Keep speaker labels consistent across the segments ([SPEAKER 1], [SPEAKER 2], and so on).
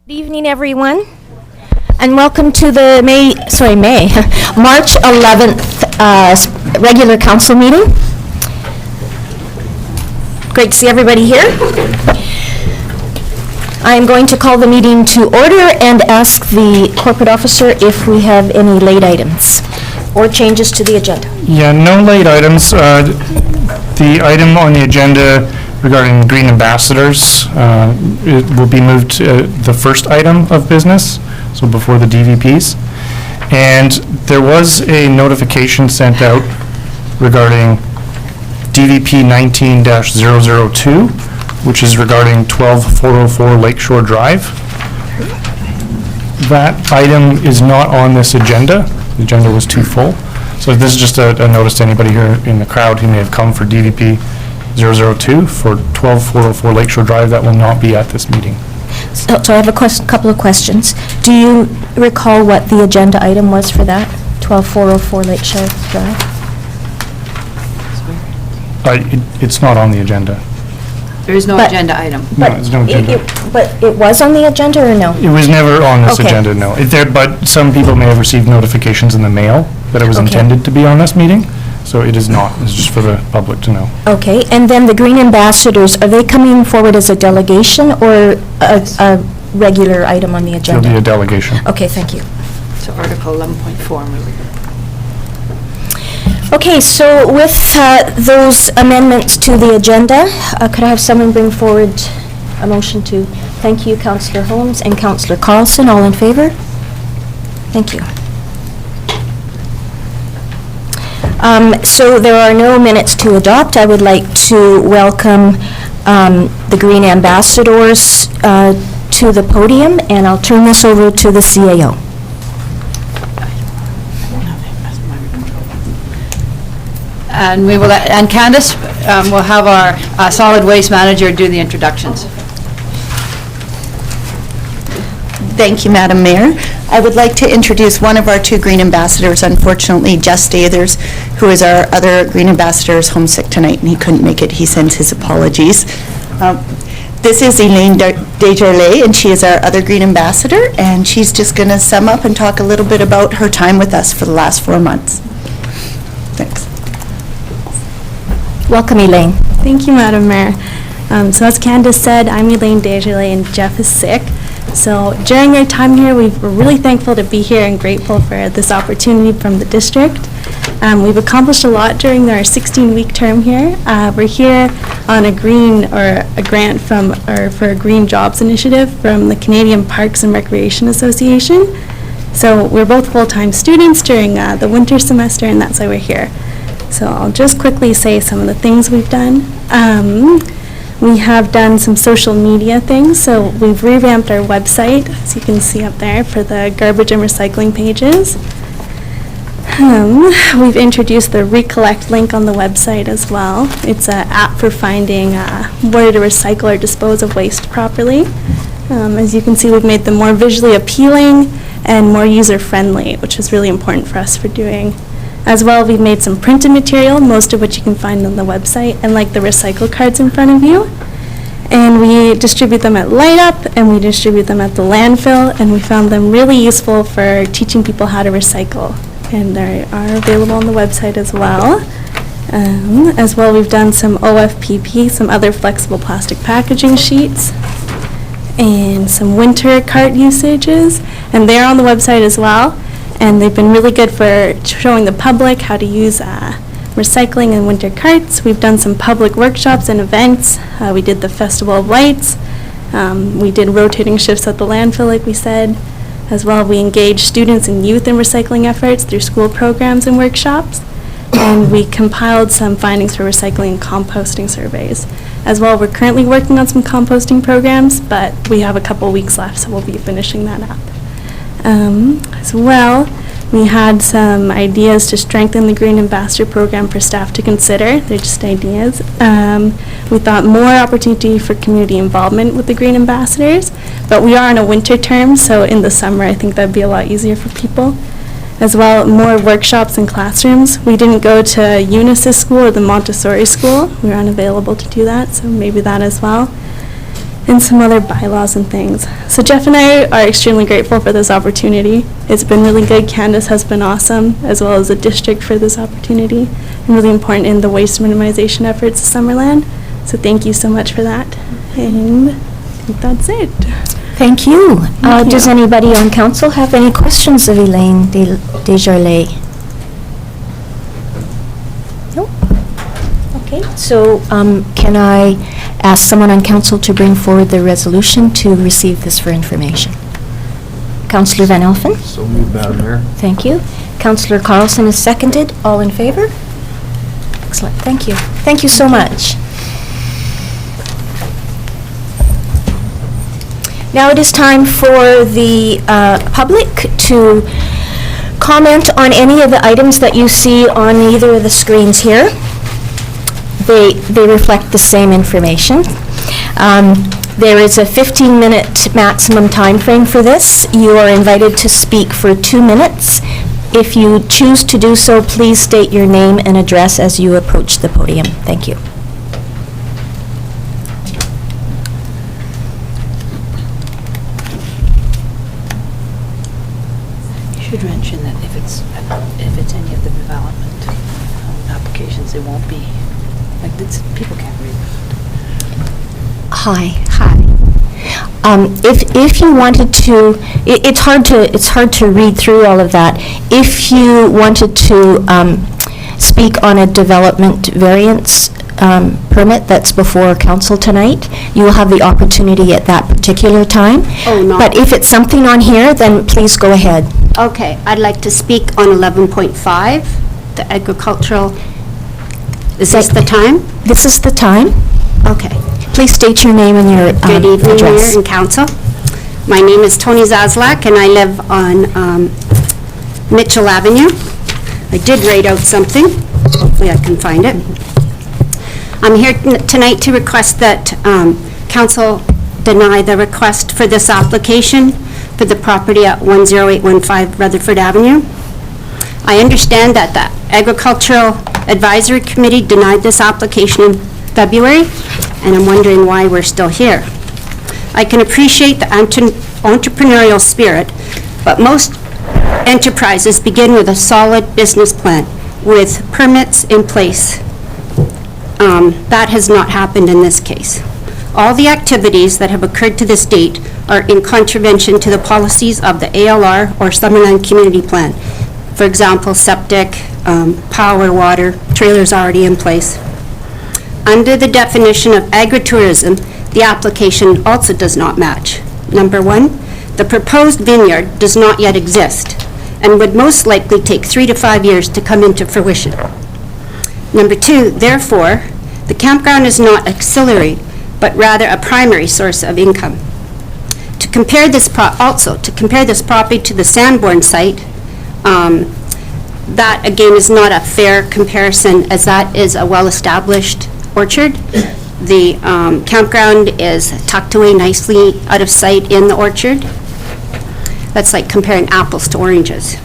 [SPEAKER 1] Good evening, everyone, and welcome to the March 11th regular council meeting. Great to see everybody here. I am going to call the meeting to order and ask the corporate officer if we have any late items or changes to the agenda.
[SPEAKER 2] Yeah, no late items. The item on the agenda regarding green ambassadors, it will be moved to the first item of business, so before the DVPs. And there was a notification sent out regarding DVP 19-002, which is regarding 12404 Lakeshore Drive. That item is not on this agenda. The agenda was too full. So this is just a notice to anybody here in the crowd who may have come for DVP 002 for 12404 Lakeshore Drive. That will not be at this meeting.
[SPEAKER 1] So I have a couple of questions. Do you recall what the agenda item was for that, 12404 Lakeshore Drive?
[SPEAKER 2] It's not on the agenda.
[SPEAKER 3] There is no agenda item.
[SPEAKER 2] No, there's no agenda.
[SPEAKER 1] But it was on the agenda or no?
[SPEAKER 2] It was never on this
[SPEAKER 1] Okay.
[SPEAKER 2] agenda, no. But some people may have received notifications in the mail that it was
[SPEAKER 1] Okay.
[SPEAKER 2] intended to be on this meeting, so it is not. It's just for the public to know.
[SPEAKER 1] Okay, and then the green ambassadors, are they coming forward as a delegation or a regular item on the
[SPEAKER 2] It'll
[SPEAKER 1] agenda?
[SPEAKER 2] be a delegation.
[SPEAKER 1] Okay, thank you.
[SPEAKER 3] So Article 11.4, really.
[SPEAKER 1] Okay, so with those amendments to the agenda, could I have someone bring forward a motion to thank you, Councillor Holmes and Councillor Carlson, all in favor? Thank you. So there are no minutes to adopt. I would like to welcome the Green Ambassadors to the podium, and I'll turn this over to the CAO.
[SPEAKER 3] And we will, and Candace will have our solid waste manager do the introductions.
[SPEAKER 4] Thank you, Madam Mayor. I would like to introduce one of our two Green Ambassadors, unfortunately, Jess Dathers, who is our other Green Ambassador, is homesick tonight and he couldn't make it. He sends his apologies. This is Elaine Desjardins, and she is our other Green Ambassador, and she's just going to sum up and talk a little bit about her time with us for the last 4 months. Thanks.
[SPEAKER 1] Welcome, Elaine.
[SPEAKER 5] Thank you, Madam Mayor. So as Candace said, I'm Elaine Desjardins and Jeff is sick. So during our time here, we're really thankful to be here and grateful for this opportunity from the district. We've accomplished a lot during our 16-week term here. We're here on a grant for a Green Jobs Initiative from the Canadian Parks and Recreation Association. So we're both full-time students during the winter semester, and that's why we're here. So I'll just quickly say some of the things we've done. We have done some social media things. So we've revamped our website, as you can see up there, for the garbage and recycling pages. We've introduced the Recollect link on the website as well. It's an app for finding where to recycle or dispose of waste properly. As you can see, we've made them more visually appealing and more user-friendly, which is really important for us for doing. As well, we've made some printed material, most of which you can find on the website, and like the recycle cards in front of you. And we distribute them at Light Up, and we distribute them at the landfill, and we found them really useful for teaching people how to recycle. And they are available on the website as well. As well, we've done some OFPP, some other flexible plastic packaging sheets, and some winter cart usages, and they're on the website as well. And they've been really good for showing the public how to use recycling and winter carts. We've done some public workshops and events. We did the Festival of Lights. We did rotating shifts at the landfill, like we said. As well, we engaged students and youth in recycling efforts through school programs and workshops. And we compiled some findings for recycling and composting surveys. As well, we're currently working on some composting programs, but we have a couple weeks left, so we'll be finishing that up. As well, we had some ideas to strengthen the Green Ambassador program for staff to consider. They're just ideas. We thought more opportunity for community involvement with the Green Ambassadors, but we are in a winter term, so in the summer I think that'd be a lot easier for people. As well, more workshops in classrooms. We didn't go to Unisys school or the Montessori school. We were unavailable to do that, so maybe that as well. and some other bylaws and things. So Jeff and I are extremely grateful for this opportunity. It's been really good. Candace has been awesome, as well as the district for this opportunity, and really important in the waste minimization efforts of Summerland. So thank you so much for that. And I think that's it.
[SPEAKER 1] Thank you.
[SPEAKER 5] Thank
[SPEAKER 1] Does
[SPEAKER 5] you.
[SPEAKER 1] anybody on council have any questions of Elaine Desjardins? No? Okay, so can I ask someone on council to bring forward the resolution to receive this for information? Councillor Van Elfen?
[SPEAKER 6] So moved, Madam Mayor.
[SPEAKER 1] Thank you. Councillor Carlson is seconded. All in favor? Excellent, thank you. Thank you so much. Now it is time for the public to comment on any of the items that you see on either of the screens here. They reflect the same information. There is a 15-minute maximum time frame for this. You are invited to speak for 2 minutes. If you choose to do so, please state your name and address as you approach the podium. Thank you.
[SPEAKER 7] Should mention that if it's any of the development applications, it won't be, like, people can't read.
[SPEAKER 1] Hi. If you wanted to, it's hard to read through all of that. If you wanted to speak on a development variance permit that's before council tonight, you will have the opportunity at that particular time.
[SPEAKER 8] Oh, no.
[SPEAKER 1] But if it's something on here, then please go ahead.
[SPEAKER 8] Okay, I'd like to speak on 11.5, the agricultural. Is this the time?
[SPEAKER 1] This is the time.
[SPEAKER 8] Okay.
[SPEAKER 1] Please state your name and your
[SPEAKER 8] Good evening, Mayor
[SPEAKER 1] address.
[SPEAKER 8] and Council. My name is Tony Zaslak, and I live on Mitchell Avenue. I did write out something. Hopefully I can find it. I'm here tonight to request that Council deny the request for this application for the property at 10815 Rutherford Avenue. I understand that the Agricultural Advisory Committee denied this application in February, and I'm wondering why we're still here. I can appreciate the entrepreneurial spirit, but most enterprises begin with a solid business plan with permits in place. That has not happened in this case. All the activities that have occurred to this date are in contravention to the policies of the ALR or Summerland Community Plan. For example, septic, power, water, trailers already in place. Under the definition of agritourism, the application also does not match. Number one, the proposed vineyard does not yet exist and would most likely take 3 to 5 years to come into fruition. Number two, therefore, the campground is not auxiliary, but rather a primary source of income. To compare this property to the Sanborn site, that again is not a fair comparison, as that is a well-established orchard. The campground is tucked away nicely out of sight in the orchard. That's like comparing apples to oranges.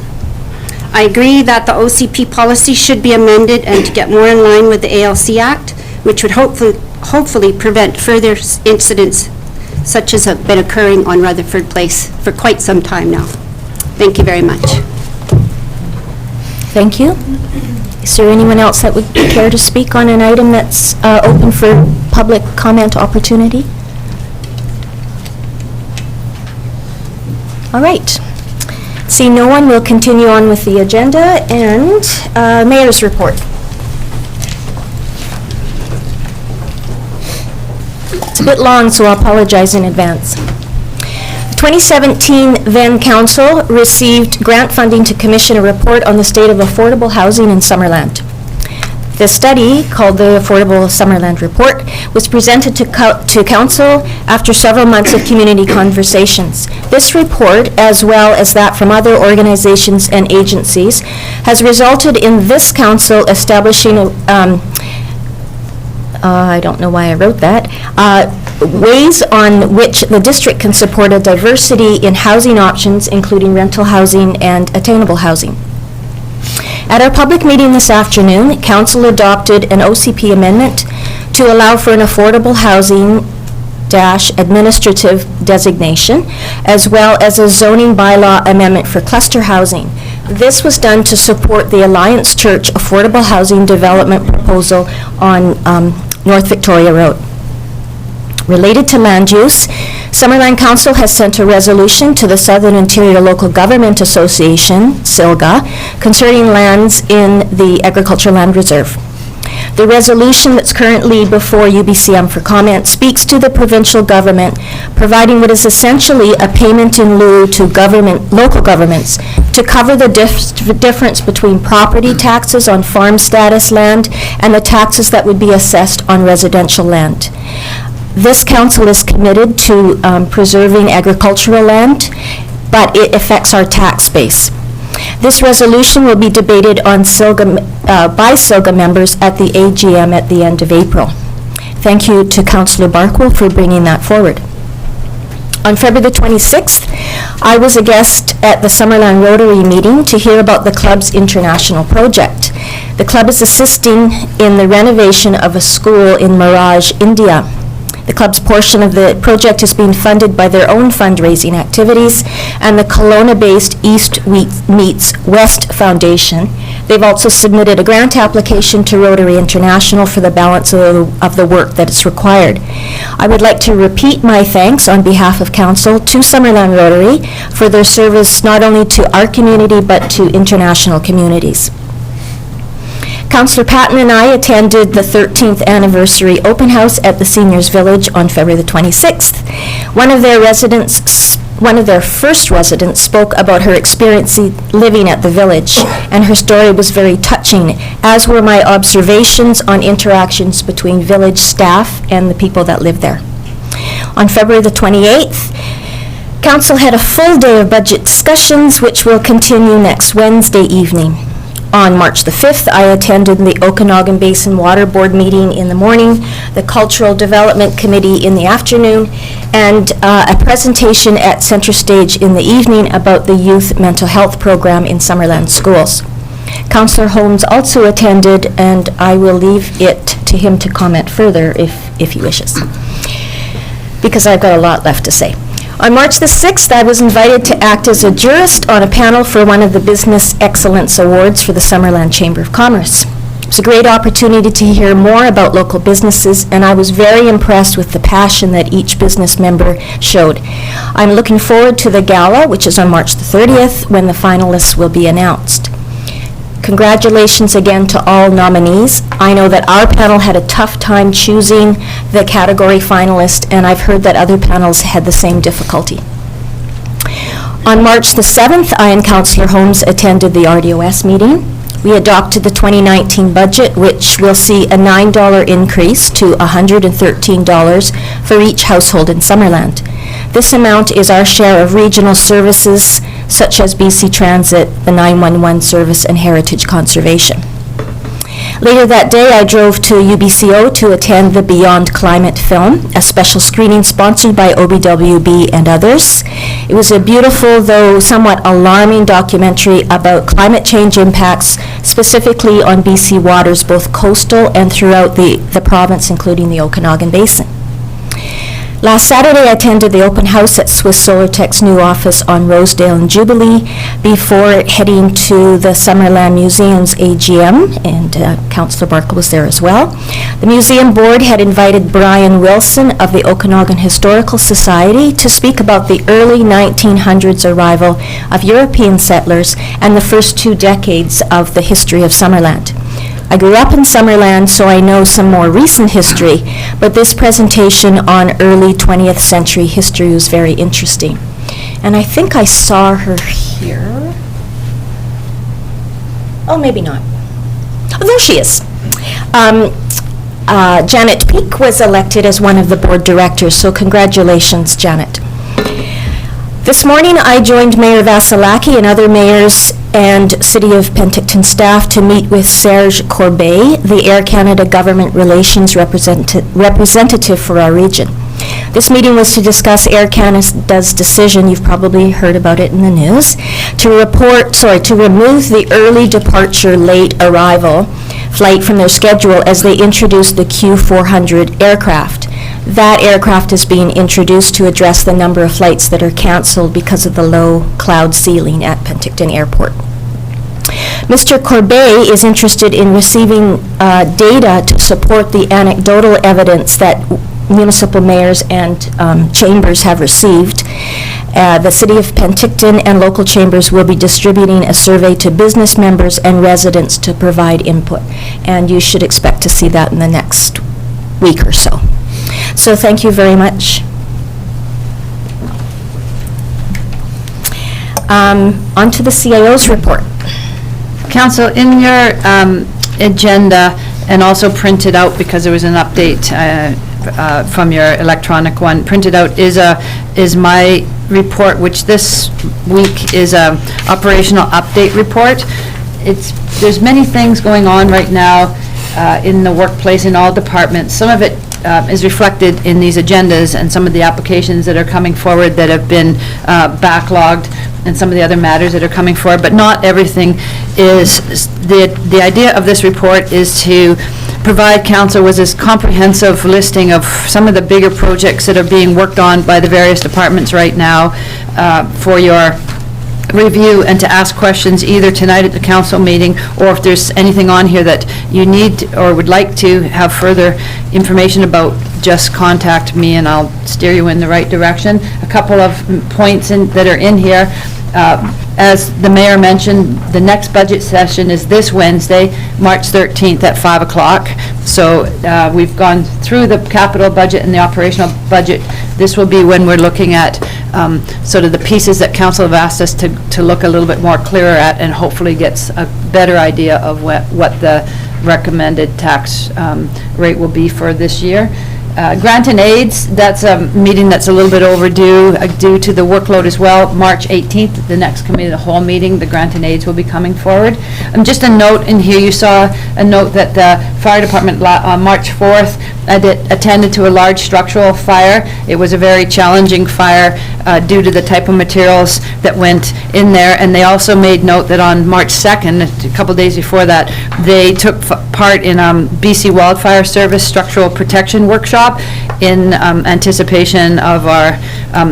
[SPEAKER 8] I agree that the OCP policy should be amended and to get more in line with the ALC Act, which would hopefully prevent further incidents such as have been occurring on Rutherford Place for quite some time now. Thank you very much.
[SPEAKER 1] Thank you. Is there anyone else that would care to speak on an item that's open for public comment opportunity? All right. Seeing no one, we'll continue on with the agenda and Mayor's report. It's a bit long, so I'll apologize in advance. The 2017 then Council received grant funding to commission a report on the state of affordable housing in Summerland. The study, called the Affordable Summerland Report, was presented to Council after several months of community conversations. This report, as well as that from other organizations and agencies, has resulted in this Council establishing I don't know why I wrote that, ways on which the district can support a diversity in housing options, including rental housing and attainable housing. At our public meeting this afternoon, Council adopted an OCP amendment to allow for an affordable housing administrative designation, as well as a zoning bylaw amendment for cluster housing. This was done to support the Alliance Church Affordable Housing Development proposal on North Victoria Road. Related to land use, Summerland Council has sent a resolution to the Southern Ontario Local Government Association, SILGA, concerning lands in the Agricultural Land Reserve. The resolution that's currently before UBCM for comment speaks to the provincial government providing what is essentially a payment in lieu to local governments to cover the difference between property taxes on farm status land and the taxes that would be assessed on residential land. This council is committed to preserving agricultural land, but it affects our tax base. This resolution will be debated on by SILGA members at the AGM at the end of April. Thank you to Councillor Barkwell for bringing that forward. On February the 26th, I was a guest at the Summerland Rotary meeting to hear about the club's international project. The club is assisting in the renovation of a school in Miraj, India. The club's portion of the project is being funded by their own fundraising activities and the Kelowna-based East Meets West Foundation. They've also submitted a grant application to Rotary International for the balance of the work that is required. I would like to repeat my thanks on behalf of Council to Summerland Rotary for their service not only to our community but to international communities. Councillor Patton and I attended the 13th anniversary open house at the Seniors Village on February the 26th. One of their first residents spoke about her experience living at the village, and her story was very touching, as were my observations on interactions between village staff and the people that live there. On February the 28th, Council had a full day of budget discussions, which will continue next Wednesday evening. On March the 5th, I attended the Okanagan Basin Water Board meeting in the morning, the Cultural Development Committee in the afternoon, and a presentation at Centre Stage in the evening about the Youth Mental Health Program in Summerland schools. Councillor Holmes also attended, and I will leave it to him to comment further if he wishes, because I've got a lot left to say. On March the 6th, I was invited to act as a jurist on a panel for one of the Business Excellence Awards for the Summerland Chamber of Commerce. It was a great opportunity to hear more about local businesses, and I was very impressed with the passion that each business member showed. I'm looking forward to the gala, which is on March the 30th, when the finalists will be announced. Congratulations again to all nominees. I know that our panel had a tough time choosing the category finalist, and I've heard that other panels had the same difficulty. On March the 7th, I and Councillor Holmes attended the RDOS meeting. We adopted the 2019 budget, which will see a $9 increase to $113 for each household in Summerland. This amount is our share of regional services such as BC Transit, the 911 service, and Heritage Conservation. Later that day, I drove to UBCO to attend the Beyond Climate film, a special screening sponsored by OBWB and others. It was a beautiful, though somewhat alarming, documentary about climate change impacts, specifically on BC waters, both coastal and throughout the province, including the Okanagan Basin. Last Saturday, I attended the open house at Swiss Solar Tech's new office on Rosedale and Jubilee before heading to the Summerland Museum's AGM, and Councillor Barkle was there as well. The museum board had invited Brian Wilson of the Okanagan Historical Society to speak about the early 1900s arrival of European settlers and the first 2 decades of the history of Summerland. I grew up in Summerland, so I know some more recent history, but this presentation on early 20th century history was very interesting. And I think I saw her here. Oh, maybe not. Oh, there she is. Janet Peak was elected as one of the board directors, so congratulations, Janet. This morning, I joined Mayor Vasilaki and other mayors and City of Penticton staff to meet with Serge Corbet, the Air Canada Government Relations representative for our region. This meeting was to discuss Air Canada's decision, you've probably heard about it in the news, to remove the early departure, late arrival flight from their schedule as they introduced the Q400 aircraft. That aircraft is being introduced to address the number of flights that are canceled because of the low cloud ceiling at Penticton Airport. Mr. Corbet is interested in receiving data to support the anecdotal evidence that municipal mayors and chambers have received. The City of Penticton and local chambers will be distributing a survey to business members and residents to provide input, and you should expect to see that in the next week or so. So thank you very much. On to the CIO's report.
[SPEAKER 3] Council, in your agenda, and also printed out because there was an update from your electronic one, printed out is my report, which this week is a operational update report. There's many things going on right now in the workplace in all departments. Some of it is reflected in these agendas and some of the applications that are coming forward that have been backlogged, and some of the other matters that are coming forward, but not everything is. The idea of this report is to provide council with this comprehensive listing of some of the bigger projects that are being worked on by the various departments right now for your review, and to ask questions either tonight at the council meeting, or if there's anything on here that you need or would like to have further information about, just contact me and I'll steer you in the right direction. A couple of points that are in here. As the mayor mentioned, the next budget session is this Wednesday, March 13th at 5 o'clock. So we've gone through the capital budget and the operational budget. This will be when we're looking at sort of the pieces that council have asked us to look a little bit more clearer at, and hopefully gets a better idea of what the recommended tax rate will be for this year. Grant and aids, that's a meeting that's a little bit overdue due to the workload as well. March 18th, the next committee of the whole meeting, the grant and aids will be coming forward. Just a note in here, you saw a note that the fire department on March 4th attended to a large structural fire. It was a very challenging fire due to the type of materials that went in there, and they also made note that on March 2nd, a couple days before that, they took part in BC Wildfire Service structural protection workshop in anticipation of our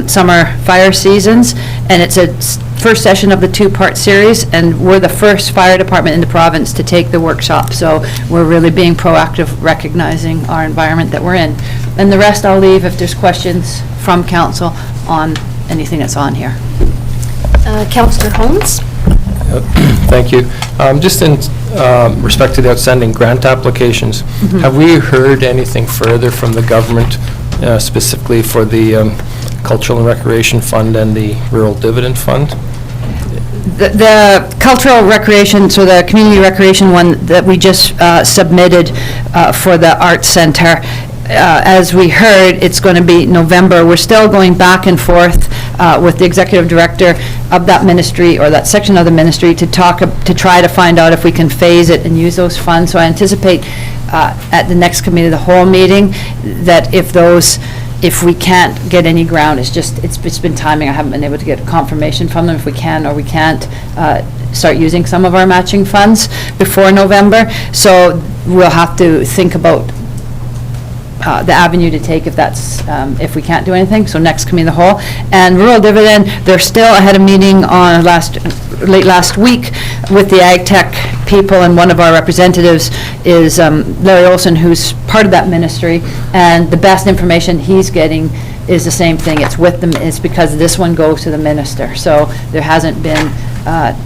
[SPEAKER 3] summer fire seasons, and it's a first session of the two-part series, and we're the first fire department in the province to take the workshop, so we're really being proactive, recognizing our environment that we're in. And the rest I'll leave if there's questions from council on anything that's on here.
[SPEAKER 1] Councillor Holmes?
[SPEAKER 6] Thank you. Just in respect to the outstanding grant applications, have we heard anything further from the government, specifically for the Cultural and Recreation Fund and the Rural Dividend Fund?
[SPEAKER 3] The cultural recreation, so the community recreation one that we just submitted for the Arts Center, as we heard, it's going to be November. We're still going back and forth with the executive director of that ministry, or that section of the ministry, to try to find out if we can phase it and use those funds. So I anticipate at the next committee of the whole meeting that if we can't get any ground, it's been timing. I haven't been able to get confirmation from them if we can or we can't start using some of our matching funds before November. So we'll have to think about the avenue to take if we can't do anything. So next committee of the whole. And rural dividend, I had a meeting on late last week with the Ag Tech people, and one of our representatives is Larry Olson, who's part of that ministry, and the best information he's getting is the same thing. It's with them. It's because this one goes to the minister. So there hasn't been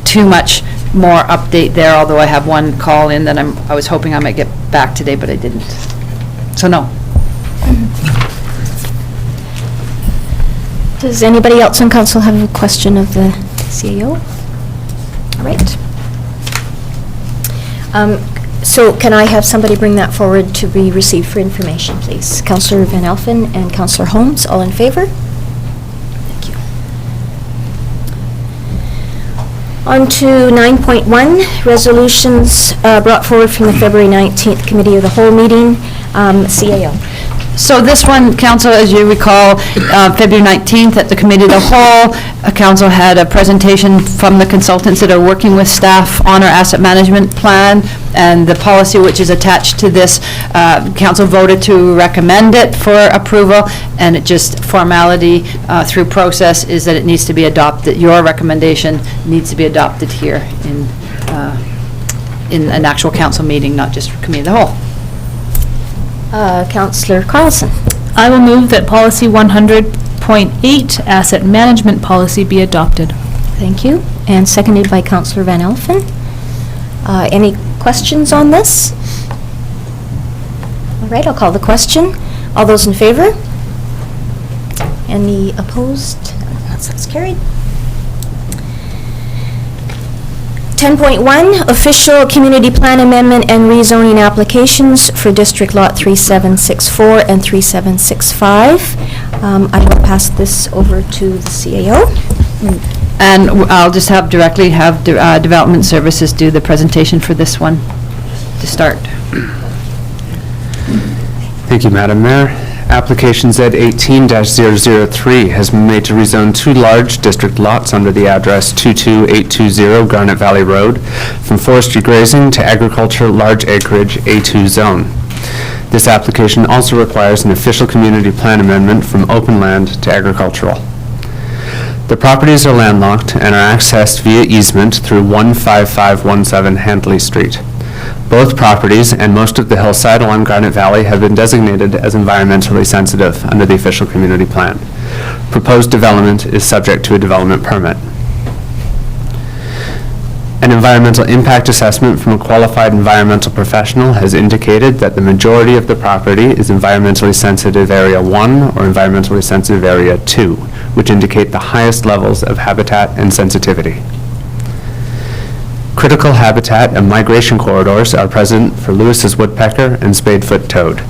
[SPEAKER 3] too much more update there, although I have one call in that I was hoping I might get back today, but I didn't. So no.
[SPEAKER 1] Does anybody else on council have a question of the CAO? All right. So can I have somebody bring that forward to be received for information, please? Councillor Van Elfen and Councillor Holmes, all in favor? Thank you. On to 9.1, resolutions brought forward from the February 19th Committee of the Whole meeting, CAO.
[SPEAKER 3] So this one, council, as you recall, February 19th at the Committee of the Whole, council had a presentation from the consultants that are working with staff on our asset management plan, and the policy which is attached to this, council voted to recommend it for approval, and it just formality through process is that it needs to be adopted, your recommendation needs to be adopted here in an actual council meeting, not just Committee of the Whole.
[SPEAKER 1] Councillor Carlson.
[SPEAKER 9] I will move that policy 100.8, asset management policy, be adopted.
[SPEAKER 1] Thank you. And seconded by Councillor Van Elfen. Any questions on this? All right, I'll call the question. All those in favor? Any opposed? That's carried. 10.1, official community plan amendment and rezoning applications for District Lot 3764 and 3765. I will pass this over to the CAO.
[SPEAKER 3] And I'll just directly have Development Services do the presentation for this one to start.
[SPEAKER 10] Thank you, Madam Mayor. Application Z18-003 has been made to rezone 2 large district lots under the address 22820 Garnet Valley Road from forestry grazing to agriculture large acreage A2 zone. This application also requires an official community plan amendment from open land to agricultural. The properties are landlocked and are accessed via easement through 15517 Handley Street. Both properties and most of the hillside along Garnet Valley have been designated as environmentally sensitive under the official community plan. Proposed development is subject to a development permit. An environmental impact assessment from a qualified environmental professional has indicated that the majority of the property is environmentally sensitive area 1 or environmentally sensitive area 2, which indicate the highest levels of habitat and sensitivity. Critical habitat and migration corridors are present for Lewis's woodpecker and spadefoot toad.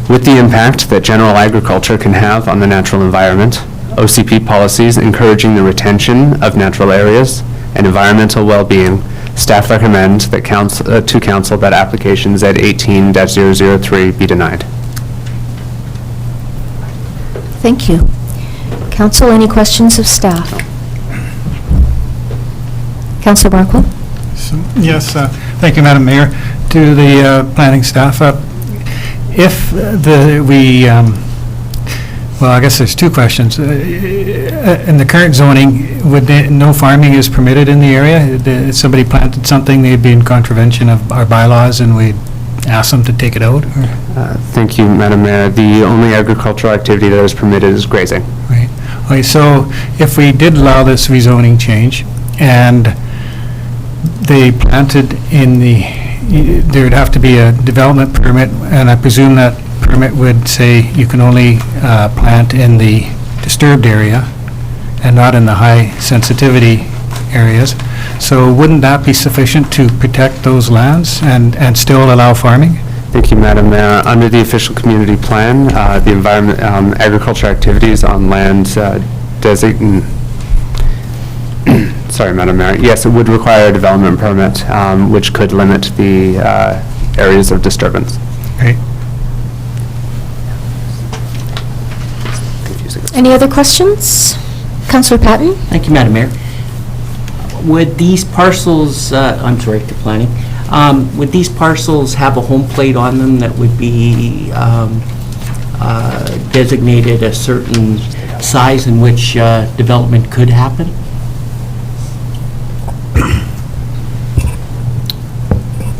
[SPEAKER 10] With the impact that general agriculture can have on the natural environment, OCP policies encouraging the retention of natural areas and environmental well-being, staff recommend that to council that application Z18-003 be denied.
[SPEAKER 1] Thank you. Council, any questions of staff? Councillor Barkwell?
[SPEAKER 11] Yes, thank you, Madam Mayor. To the planning staff, if well, I guess there's 2 questions. In the current zoning, no farming is permitted in the area? If somebody planted something, they'd be in contravention of our bylaws and we'd ask them to take it out?
[SPEAKER 10] Thank you, Madam Mayor. The only agricultural activity that is permitted is grazing.
[SPEAKER 11] Right. Okay, so if we did allow this rezoning change and they planted in there would have to be a development permit, and I presume that permit would say you can only plant in the disturbed area and not in the high sensitivity areas. So wouldn't that be sufficient to protect those lands and still allow farming?
[SPEAKER 10] Thank you, Madam Mayor. Under the official community plan, the environment, agriculture activities on land sorry, Madam Mayor. Yes, it would require a development permit, which could limit the areas of disturbance.
[SPEAKER 11] Right.
[SPEAKER 1] Any other questions? Councillor Patton?
[SPEAKER 12] Thank you, Madam Mayor. Would these parcels, I'm sorry, to planning, would these parcels have a home plate on them that would be designated a certain size in which development could happen?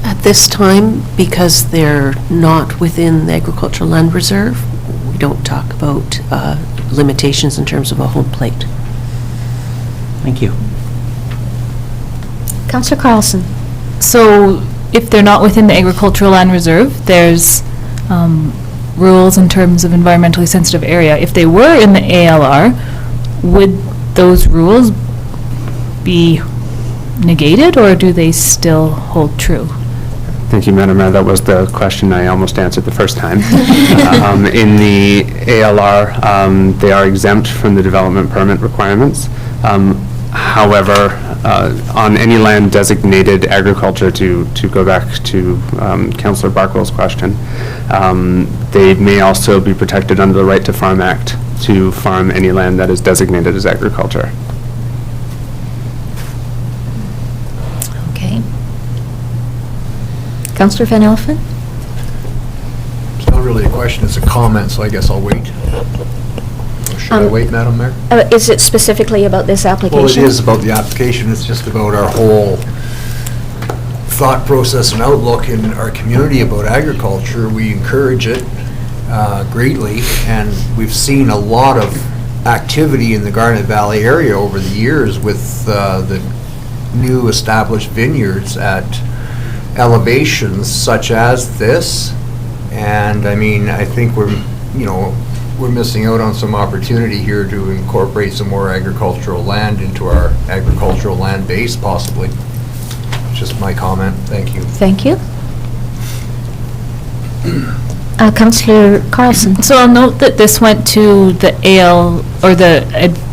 [SPEAKER 7] At this time, because they're not within the agricultural land reserve, we don't talk about limitations in terms of a home plate.
[SPEAKER 12] Thank you.
[SPEAKER 1] Councillor Carlson?
[SPEAKER 9] So if they're not within the agricultural land reserve, there's rules in terms of environmentally sensitive area. If they were in the ALR, would those rules be negated, or do they still hold true?
[SPEAKER 10] Thank you, Madam Mayor. That was the question I almost answered the first time. In the ALR, they are exempt from the development permit requirements. However, on any land designated agriculture, to go back to Councillor Barkwell's question, they may also be protected under the Right to Farm Act to farm any land that is designated as agriculture.
[SPEAKER 1] Okay. Councillor Van Elfen?
[SPEAKER 13] It's not really a question, it's a comment, so I guess I'll wait. Or should I wait, Madam Mayor?
[SPEAKER 1] Is it specifically about this application?
[SPEAKER 13] Well, it is about the application, it's just about our whole thought process and outlook in our community about agriculture. We encourage it greatly, and we've seen a lot of activity in the Garnet Valley area over the years with the new established vineyards at elevations such as this. And I mean, I think we're missing out on some opportunity here to incorporate some more agricultural land into our agricultural land base, possibly. Just my comment. Thank you.
[SPEAKER 1] Thank you. Councillor Carlson?
[SPEAKER 9] So I'll note that this went to the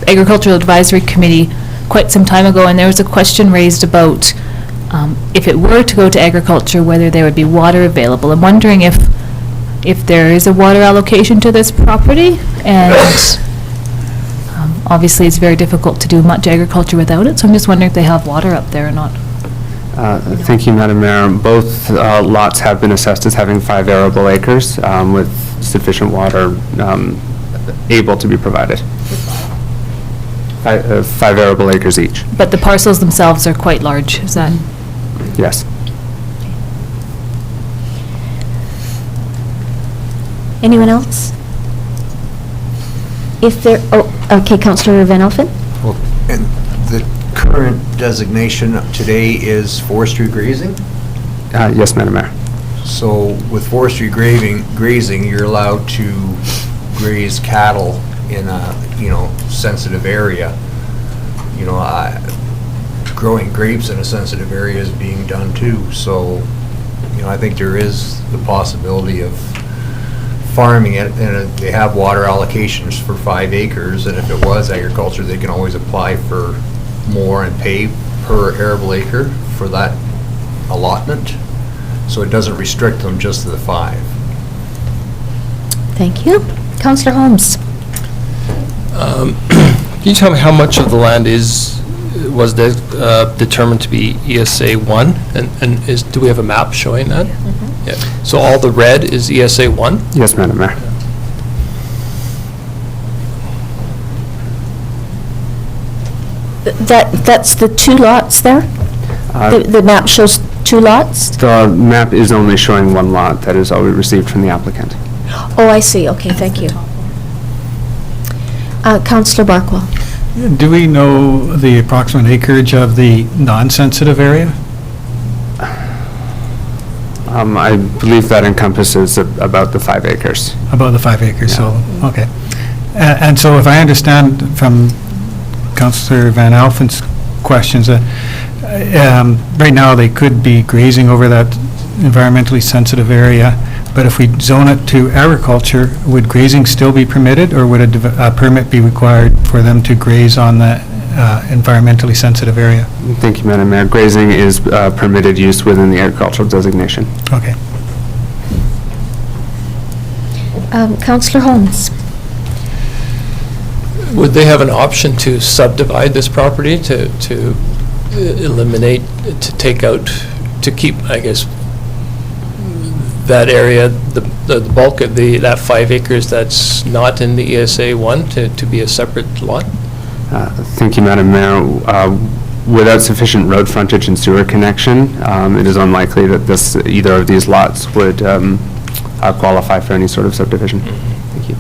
[SPEAKER 9] Agricultural Advisory Committee quite some time ago, and there was a question raised about if it were to go to agriculture, whether there would be water available. I'm wondering if there is a water allocation to this property, and obviously it's very difficult to do much agriculture without it, so I'm just wondering if they have water up there or not.
[SPEAKER 10] Thank you, Madam Mayor. Both lots have been assessed as having 5 arable acres with sufficient water able to be provided. 5 arable acres each.
[SPEAKER 9] But the parcels themselves are quite large, is that?
[SPEAKER 10] Yes.
[SPEAKER 1] Anyone else? If there, okay, Councillor Van Elfen?
[SPEAKER 13] Well, and the current designation today is forestry grazing?
[SPEAKER 10] Yes, Madam Mayor.
[SPEAKER 13] So with forestry grazing, you're allowed to graze cattle in a, sensitive area. Growing grapes in a sensitive area is being done too. So, I think there is the possibility of farming it, and they have water allocations for 5 acres, and if it was agriculture, they can always apply for more and pay per arable acre for that allotment. So it doesn't restrict them just to the 5.
[SPEAKER 1] Thank you. Councillor Holmes?
[SPEAKER 6] Can you tell me how much of the land was determined to be ESA 1? And do we have a map showing that? Mm-hmm. Yeah. So all the red is ESA 1?
[SPEAKER 10] Yes, Madam Mayor.
[SPEAKER 1] That's the 2 lots there? The map shows 2 lots?
[SPEAKER 10] The map is only showing 1 lot. That is all we received from the applicant.
[SPEAKER 1] Oh, I see. Okay, thank you. Councillor Barkwell?
[SPEAKER 11] Do we know the approximate acreage of the non-sensitive area?
[SPEAKER 10] I believe that encompasses about the 5 acres.
[SPEAKER 11] About the 5 acres, so, okay. And so if I understand from Councillor Van Elfen's questions, right now they could be grazing over that environmentally sensitive area, but if we zone it to agriculture, would grazing still be permitted, or would a permit be required for them to graze on the environmentally sensitive area?
[SPEAKER 10] Thank you, Madam Mayor. Grazing is permitted use within the agricultural designation.
[SPEAKER 11] Okay.
[SPEAKER 1] Councillor Holmes?
[SPEAKER 6] Would they have an option to subdivide this property to eliminate, to take out, to keep, I guess, that area, the bulk of that 5 acres that's not in the ESA 1 to be a separate lot?
[SPEAKER 10] Thank you, Madam Mayor. Without sufficient road frontage and sewer connection, it is unlikely that either of these lots would qualify for any sort of subdivision. Thank you.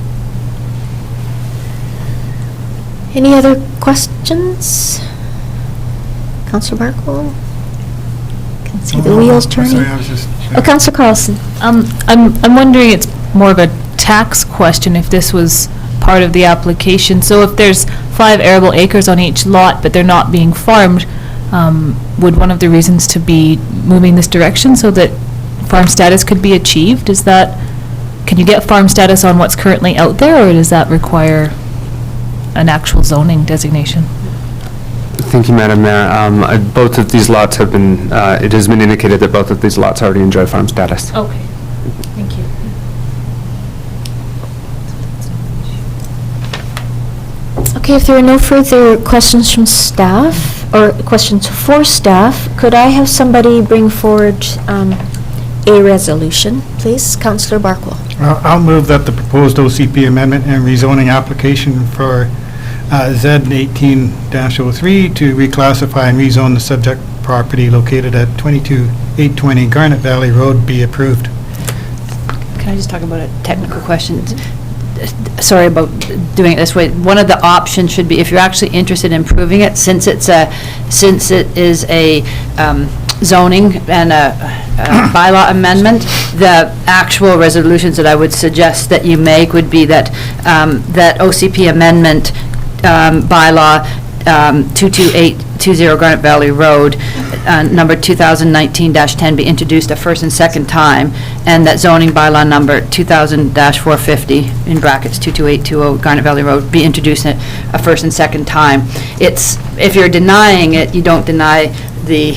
[SPEAKER 1] Any other questions? Councillor Barkwell? Can see the wheels turning.
[SPEAKER 11] Sorry, I was just...
[SPEAKER 1] Councillor Carlson?
[SPEAKER 9] I'm wondering, it's more of a tax question if this was part of the application. So if there's 5 arable acres on each lot, but they're not being farmed, would one of the reasons to be moving this direction so that farm status could be achieved? Can you get farm status on what's currently out there, or does that require an actual zoning designation?
[SPEAKER 10] Thank you, Madam Mayor. Both of these lots have been, it has been indicated that both of these lots already enjoy farm status.
[SPEAKER 9] Okay, thank you.
[SPEAKER 1] Okay, if there are no further questions from staff, or questions for staff, could I have somebody bring forward a resolution, please? Councillor Barkwell.
[SPEAKER 11] I'll move that the proposed OCP amendment and rezoning application for Z 18-03 to reclassify and rezone the subject property located at 22820 Garnet Valley Road be approved.
[SPEAKER 3] Can I just talk about a technical question? Sorry about doing it this way. One of the options should be, if you're actually interested in improving it, since it is a zoning and a bylaw amendment, the actual resolutions that I would suggest that you make would be that, that OCP amendment bylaw 22820 Garnet Valley Road, number 2019-10 be introduced a first and second time, and that zoning bylaw number 2000-450, in brackets 22820 Garnet Valley Road, be introduced a first and second time. If you're denying it, you don't deny the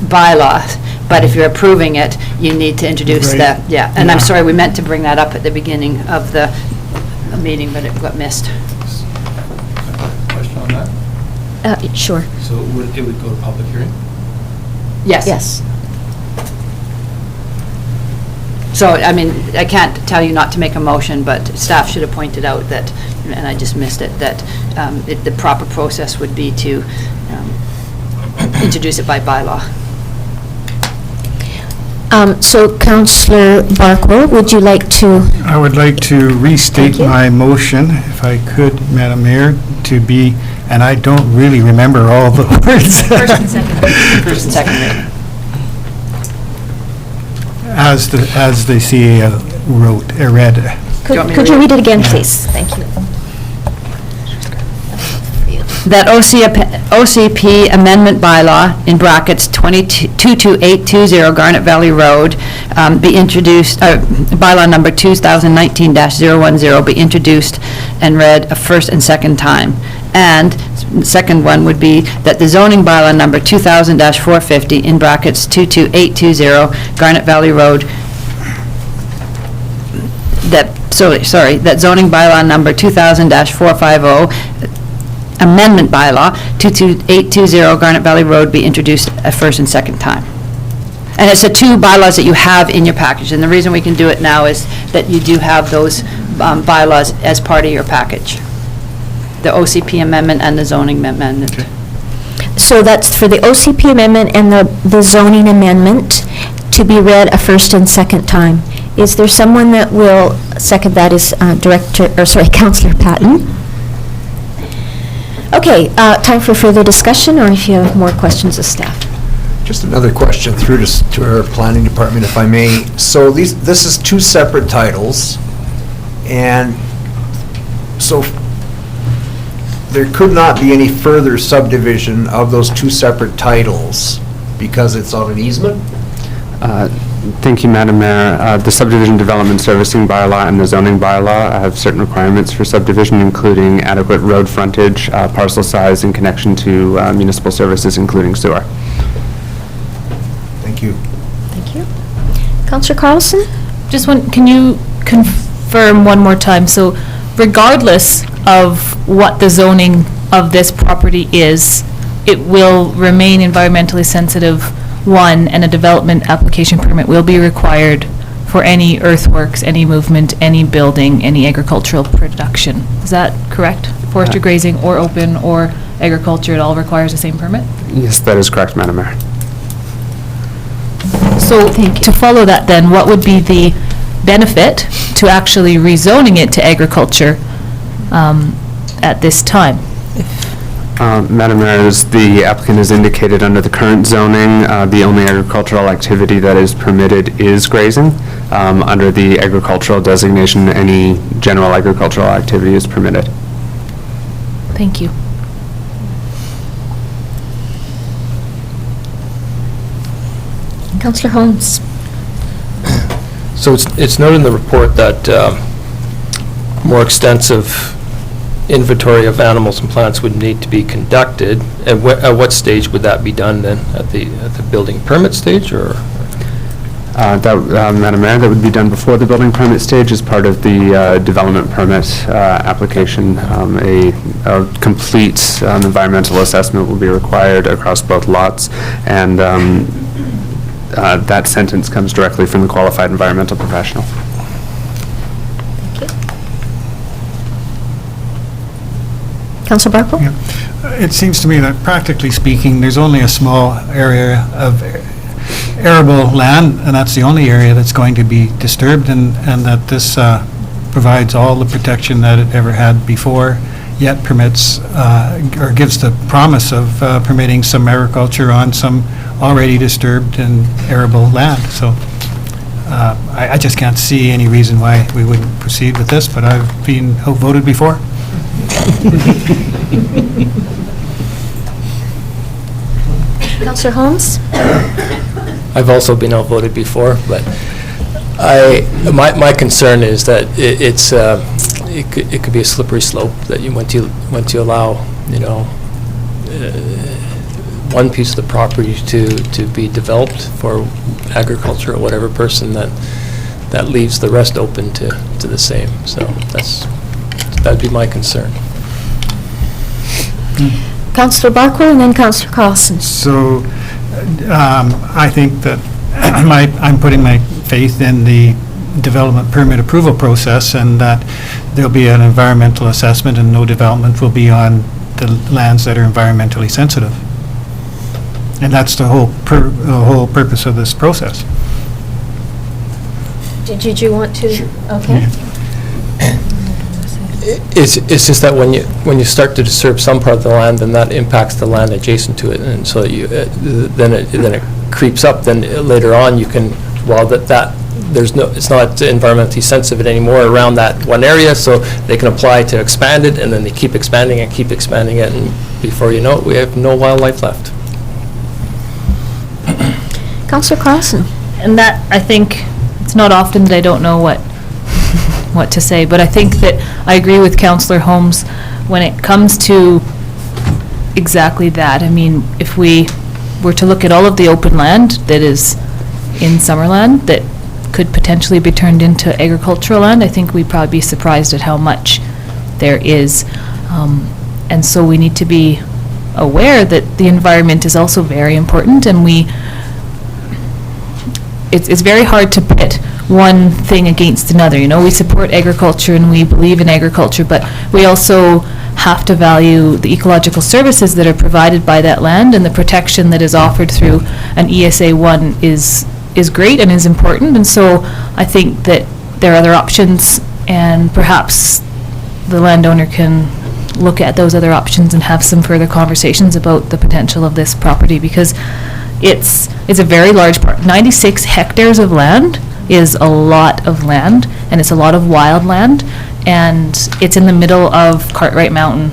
[SPEAKER 3] bylaws, but if you're approving it, you need to introduce
[SPEAKER 11] Right.
[SPEAKER 3] that, yeah. And I'm sorry, we meant to bring that up at the beginning of the meeting, but it got missed.
[SPEAKER 6] Question on that?
[SPEAKER 1] Sure.
[SPEAKER 6] So it would go to public hearing?
[SPEAKER 3] Yes.
[SPEAKER 1] Yes.
[SPEAKER 3] So, I mean, I can't tell you not to make a motion, but staff should have pointed out that, and I just missed it, that the proper process would be to introduce it by bylaw.
[SPEAKER 1] So Councillor Barkwell, would you like to?
[SPEAKER 11] I would like to restate
[SPEAKER 1] Thank you.
[SPEAKER 11] my motion, if I could, Madam Mayor, to be, and I don't really remember all the words.
[SPEAKER 9] First and second.
[SPEAKER 3] First and second reading.
[SPEAKER 11] As the CA read.
[SPEAKER 1] Could you read it again, please? Thank you.
[SPEAKER 3] That OCP amendment bylaw, in brackets 22820 Garnet Valley Road, be introduced, bylaw number 2019-010 be introduced and read a first and second time. And the second one would be that the zoning bylaw number 2000-450, in brackets 22820 Garnet Valley Road, that zoning bylaw number 2000-450, amendment bylaw 22820 Garnet Valley Road be introduced a first and second time. And it's the two bylaws that you have in your package, and the reason we can do it now is that you do have those bylaws as part of your package. The OCP amendment and the zoning amendment.
[SPEAKER 1] So that's for the OCP amendment and the zoning amendment to be read a first and second time. Is there someone that will second that? Is Councillor Patton? Okay, time for further discussion, or if you have more questions of staff.
[SPEAKER 13] Just another question through to our planning department, if I may. So this is two separate titles, and so there could not be any further subdivision of those two separate titles because it's on an easement?
[SPEAKER 10] Thank you, Madam Mayor. The subdivision development servicing bylaw and the zoning bylaw have certain requirements for subdivision, including adequate road frontage, parcel size, and connection to municipal services, including sewer.
[SPEAKER 13] Thank you.
[SPEAKER 1] Thank you. Councillor Carlson?
[SPEAKER 9] Just can you confirm one more time? So regardless of what the zoning of this property is, it will remain environmentally sensitive, one, and a development application permit will be required for any earthworks, any movement, any building, any agricultural production. Is that correct? Forestry, grazing, or open, or agriculture, it all requires the same permit?
[SPEAKER 10] Yes, that is correct, Madam Mayor.
[SPEAKER 9] So to follow that then, what would be the benefit to actually rezoning it to agriculture at this time?
[SPEAKER 10] Madam Mayor, as the applicant has indicated, under the current zoning, the only agricultural activity that is permitted is grazing. Under the agricultural designation, any general agricultural activity is permitted.
[SPEAKER 9] Thank you.
[SPEAKER 1] Councillor Holmes?
[SPEAKER 6] So it's noted in the report that more extensive inventory of animals and plants would need to be conducted, at what stage would that be done then? At the building permit stage, or?
[SPEAKER 10] Madam Mayor, that would be done before the building permit stage as part of the development permit application. A complete environmental assessment will be required across both lots, and that sentence comes directly from the qualified environmental professional.
[SPEAKER 1] Councillor Barco?
[SPEAKER 11] It seems to me that practically speaking, there's only a small area of arable land, and that's the only area that's going to be disturbed, and that this provides all the protection that it ever had before, yet permits, or gives the promise of permitting some agriculture on some already disturbed and arable land. So I just can't see any reason why we wouldn't proceed with this, but I've been outvoted before.
[SPEAKER 1] Councillor Holmes?
[SPEAKER 6] I've also been outvoted before, but my concern is that it could be a slippery slope, that once you allow, one piece of the property to be developed for agriculture or whatever person, that leaves the rest open to the same. So that'd be my concern.
[SPEAKER 1] Councillor Barco and then Councillor Carlson.
[SPEAKER 11] So I think that I'm putting my faith in the development permit approval process, and that there'll be an environmental assessment and no development will be on the lands that are environmentally sensitive. And that's the whole purpose of this process.
[SPEAKER 1] Did you want to? Sure. Okay.
[SPEAKER 6] It's just that when you start to disturb some part of the land, then that impacts the land adjacent to it, and so then it creeps up. Then later on, you can, it's not environmentally sensitive anymore around that one area, so they can apply to expand it, and then they keep expanding it, and before you know it, we have no wildlife left.
[SPEAKER 1] Councillor Carlson.
[SPEAKER 9] And that, I think, it's not often that I don't know what to say, but I think that I agree with Councillor Holmes when it comes to exactly that. I mean, if we were to look at all of the open land that is in Summerland that could potentially be turned into agricultural land, I think we'd probably be surprised at how much there is. And so we need to be aware that the environment is also very important, and it's very hard to pit one thing against another. We support agriculture and we believe in agriculture, but we also have to value the ecological services that are provided by that land, and the protection that is offered through an ESA 1 is great and is important. And so I think that there are other options, and perhaps the landowner can look at those other options and have some further conversations about the potential of this property, because it's a very large part. 96 hectares of land is a lot of land, and it's a lot of wild land, and it's in the middle of Cartwright Mountain,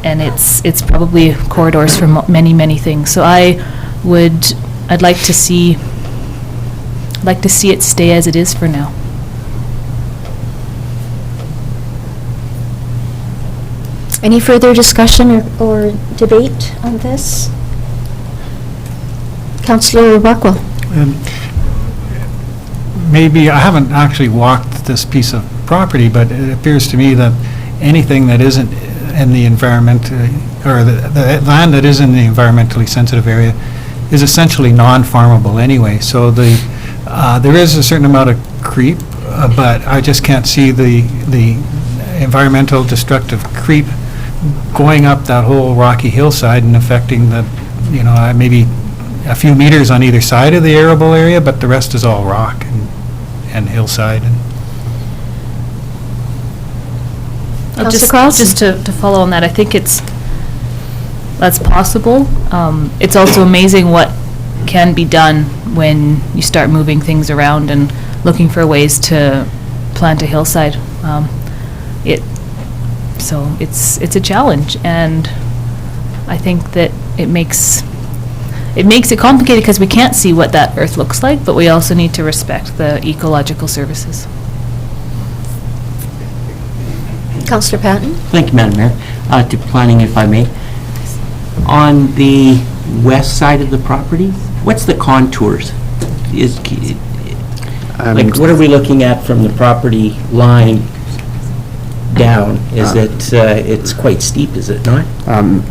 [SPEAKER 9] and it's probably corridors for many things. So I'd like to see it stay as it is for now.
[SPEAKER 1] Any further discussion or debate on this? Councillor Barkwell.
[SPEAKER 11] Maybe, I haven't actually walked this piece of property, but it appears to me that anything that isn't in the environment, or the land that is in the environmentally sensitive area is essentially non-farmable anyway. So there is a certain amount of creep, but I just can't see the environmental destructive creep going up that whole rocky hillside and affecting maybe a few meters on either side of the arable area, but the rest is all rock and hillside.
[SPEAKER 9] Just to follow on that, I think that's possible. It's also amazing what can be done when you start moving things around and looking for ways to plant a hillside. So it's a challenge, and I think that it makes it complicated because we can't see what that earth looks like, but we also need to respect the ecological services.
[SPEAKER 1] Councillor Patton?
[SPEAKER 12] Thank you, Madam Mayor. To planning, if I may. On the west side of the property, what's the contours? Like, what are we looking at from the property line down? Is it's quite steep, is it not?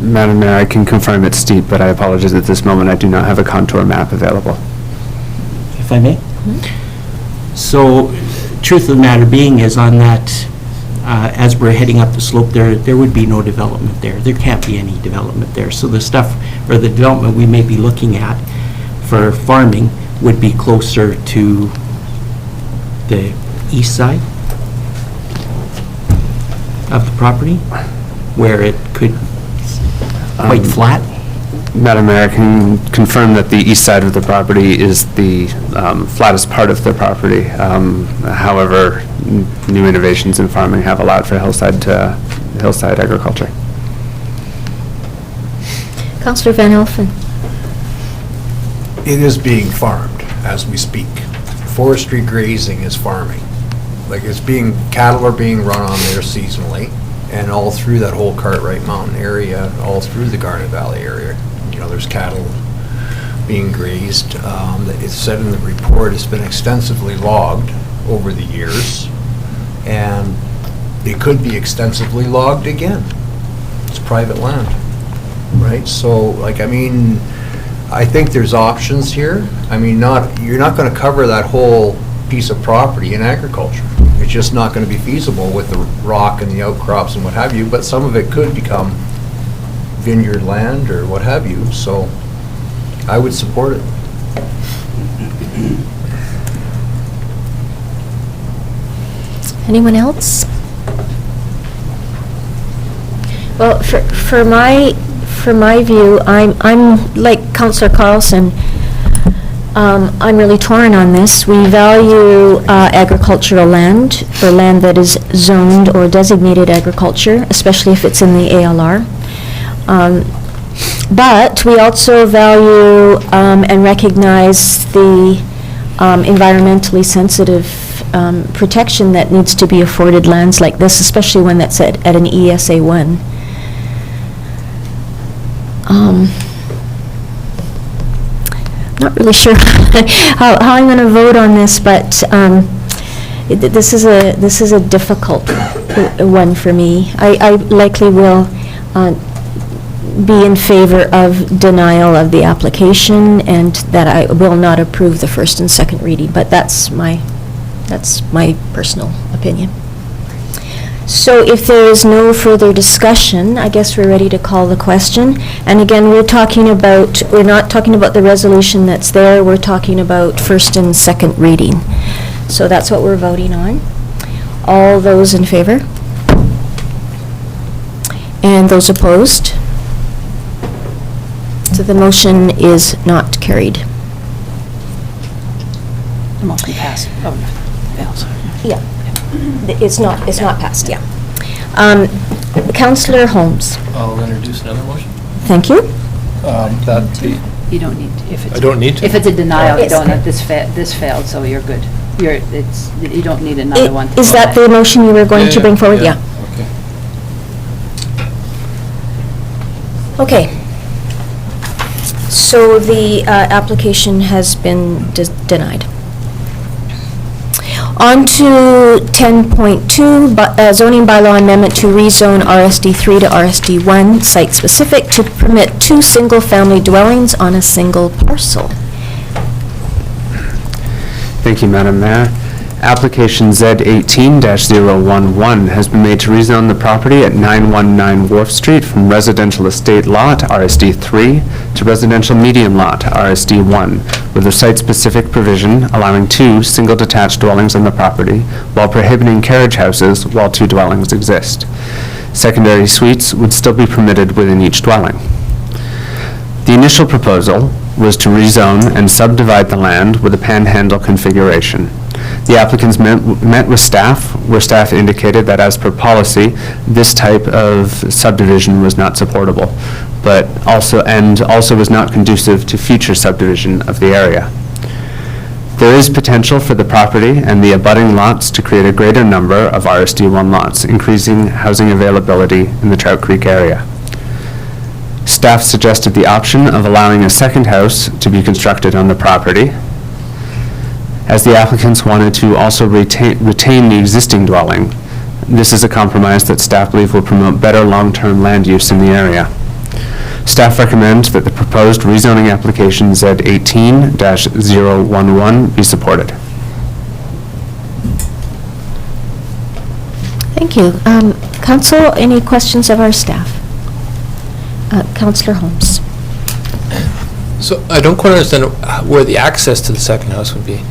[SPEAKER 10] Madam Mayor, I can confirm it's steep, but I apologize at this moment, I do not have a contour map available.
[SPEAKER 12] If I may? So, truth of the matter being is on that, as we're heading up the slope there would be no development there. There can't be any development there. So the stuff, or the development we may be looking at for farming would be closer to the east side of the property, where it could quite flat.
[SPEAKER 10] Madam Mayor, I can confirm that the east side of the property is the flattest part of the property. However, new innovations in farming have allowed for hillside agriculture.
[SPEAKER 1] Councillor Van Elfen?
[SPEAKER 13] It is being farmed as we speak. Forestry grazing is farming. Like cattle are being run on there seasonally, and all through that whole Cartwright Mountain area, all through the Garnet Valley area. There's cattle being grazed. It's said in the report it's been extensively logged over the years, and it could be extensively logged again. It's private land, right? So, I think there's options here. You're not going to cover that whole piece of property in agriculture. It's just not going to be feasible with the rock and the outcrops and what have you, but some of it could become vineyard land or what have you, so I would support it.
[SPEAKER 1] Anyone else? Well, for my view, I'm like Councillor Carlson. I'm really torn on this. We value agricultural land, or land that is zoned or designated agriculture, especially if it's in the ALR. But we also value and recognize the environmentally sensitive protection that needs to be afforded lands like this, especially one that's at an ESA 1. Not really sure how I'm going to vote on this, but this is a difficult one for me. I likely will be in favor of denial of the application, and that I will not approve the first and second reading, but that's my personal opinion. So if there is no further discussion, I guess we're ready to call the question. And again, we're not talking about the resolution that's there, we're talking about first and second reading. So that's what we're voting on. All those in favor? And those opposed? So the motion is not carried.
[SPEAKER 3] The motion passed. Oh, fails.
[SPEAKER 1] Yeah. It's not passed, yeah. Councillor Holmes.
[SPEAKER 6] I'll introduce another motion.
[SPEAKER 1] Thank you.
[SPEAKER 3] You don't need, if it's...
[SPEAKER 6] I don't need to.
[SPEAKER 3] If it's a denial, you
[SPEAKER 1] Yes.
[SPEAKER 3] don't have, this failed, so you're good. You don't need another one.
[SPEAKER 1] Is that the motion you were going to bring forward? Yeah.
[SPEAKER 6] Okay.
[SPEAKER 1] Okay. So the application has been denied. On to 10.2, zoning bylaw amendment to rezone RSD3 to RSD1, site-specific, to permit 2 single-family dwellings on a single parcel.
[SPEAKER 10] Thank you, Madam Mayor. Application Z18-011 has been made to rezone the property at 919 Wharf Street from residential estate lot, RSD3, to residential medium lot, RSD1, with a site-specific provision allowing 2 single detached dwellings on the property while prohibiting carriage houses while 2 dwellings exist. Secondary suites would still be permitted within each dwelling. The initial proposal was to rezone and subdivide the land with a panhandle configuration. The applicants met with staff, where staff indicated that as per policy, this type of subdivision was not supportable, but also was not conducive to future subdivision of the area. There is potential for the property and the abutting lots to create a greater number of RSD1 lots, increasing housing availability in the Trout Creek area. Staff suggested the option of allowing a second house to be constructed on the property, as the applicants wanted to also retain the existing dwelling. This is a compromise that staff believe will promote better long-term land use in the area. Staff recommends that the proposed rezoning application Z18-011 be supported.
[SPEAKER 1] Thank you. Council, any questions of our staff? Councillor Holmes.
[SPEAKER 6] So I don't quite understand where the access to the second house would be.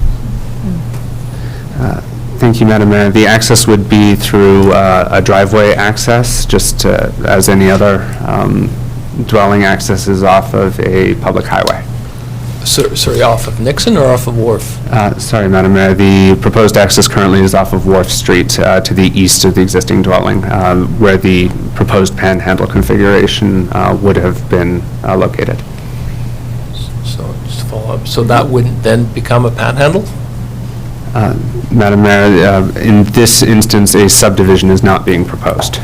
[SPEAKER 10] Thank you, Madam Mayor. The access would be through a driveway access, just as any other dwelling accesses off of a public highway.
[SPEAKER 6] Sorry, off of Nixon or off of Wharf?
[SPEAKER 10] Sorry, Madam Mayor, the proposed access currently is off of Wharf Street to the east of the existing dwelling, where the proposed panhandle configuration would have been located.
[SPEAKER 6] So just to follow up, so that wouldn't then become a panhandle?
[SPEAKER 10] Madam Mayor, in this instance, a subdivision is not being proposed.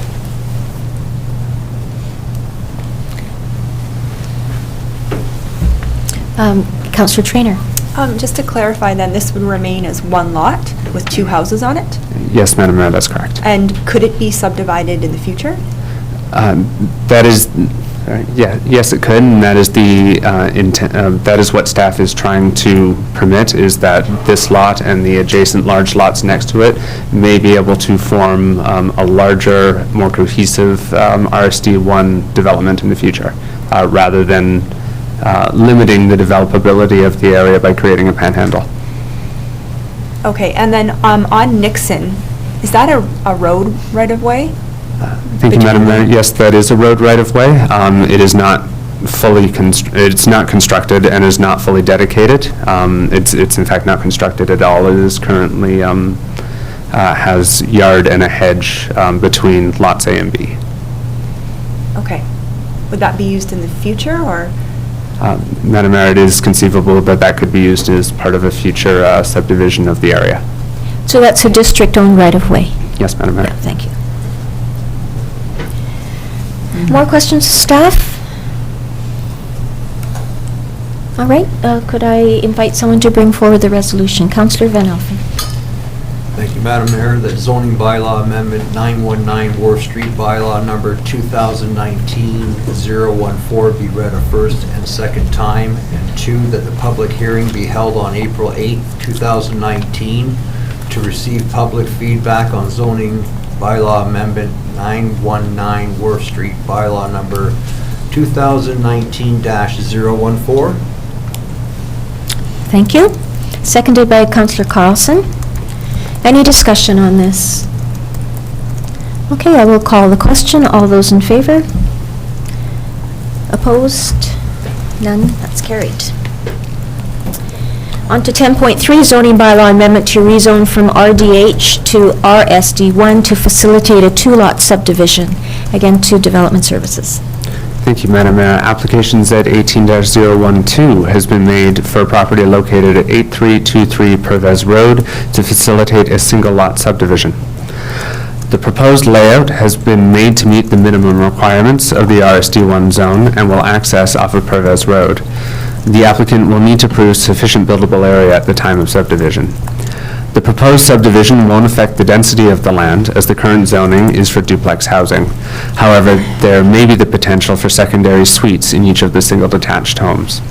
[SPEAKER 1] Councillor Traynor.
[SPEAKER 14] Just to clarify then, this would remain as one lot with two houses on it?
[SPEAKER 10] Yes, Madam Mayor, that's correct.
[SPEAKER 14] And could it be subdivided in the future?
[SPEAKER 10] That is, yes, it could, and that is the intent. That is what staff is trying to permit, is that this lot and the adjacent large lots next to it may be able to form a larger, more cohesive RSD1 development in the future, rather than limiting the developability of the area by creating a panhandle.
[SPEAKER 14] Okay, and then on Nixon, is that a road right-of-way?
[SPEAKER 10] Thank you, Madam Mayor. Yes, that is a road right-of-way. It is not fully, it's not constructed and is not fully dedicated. It's in fact not constructed at all. It is currently, has yard and a hedge between lots A and B.
[SPEAKER 14] Okay. Would that be used in the future, or?
[SPEAKER 10] Madam Mayor, it is conceivable that that could be used as part of a future subdivision of the area.
[SPEAKER 1] So that's a district-owned right-of-way?
[SPEAKER 10] Yes, Madam Mayor.
[SPEAKER 1] Yeah, thank you. More questions, staff? All right, could I invite someone to bring forward the resolution? Councillor Van Alphen.
[SPEAKER 13] Thank you, Madam Mayor. That zoning bylaw amendment 919 Wharf Street bylaw number 2019-014 be read a first and second time, and two, that the public hearing be held on April 8th, 2019 to receive public feedback on zoning bylaw amendment 919 Wharf Street bylaw number 2019-014.
[SPEAKER 1] Thank you. Seconded by Councillor Carlson. Any discussion on this? Okay, I will call the question. All those in favor? Opposed? None? That's carried. On to 10.3, zoning bylaw amendment to rezone from RDH to RSD1 to facilitate a two-lot subdivision. Again, to Development Services.
[SPEAKER 10] Thank you, Madam Mayor. Application Z18-012 has been made for a property located at 8323 Pervez Road to facilitate a single-lot subdivision. The proposed layout has been made to meet the minimum requirements of the RSD1 zone and will access off of Pervez Road. The applicant will need to prove sufficient buildable area at the time of subdivision. The proposed subdivision won't affect the density of the land, as the current zoning is for duplex housing. However, there may be the potential for secondary suites in each of the single detached homes.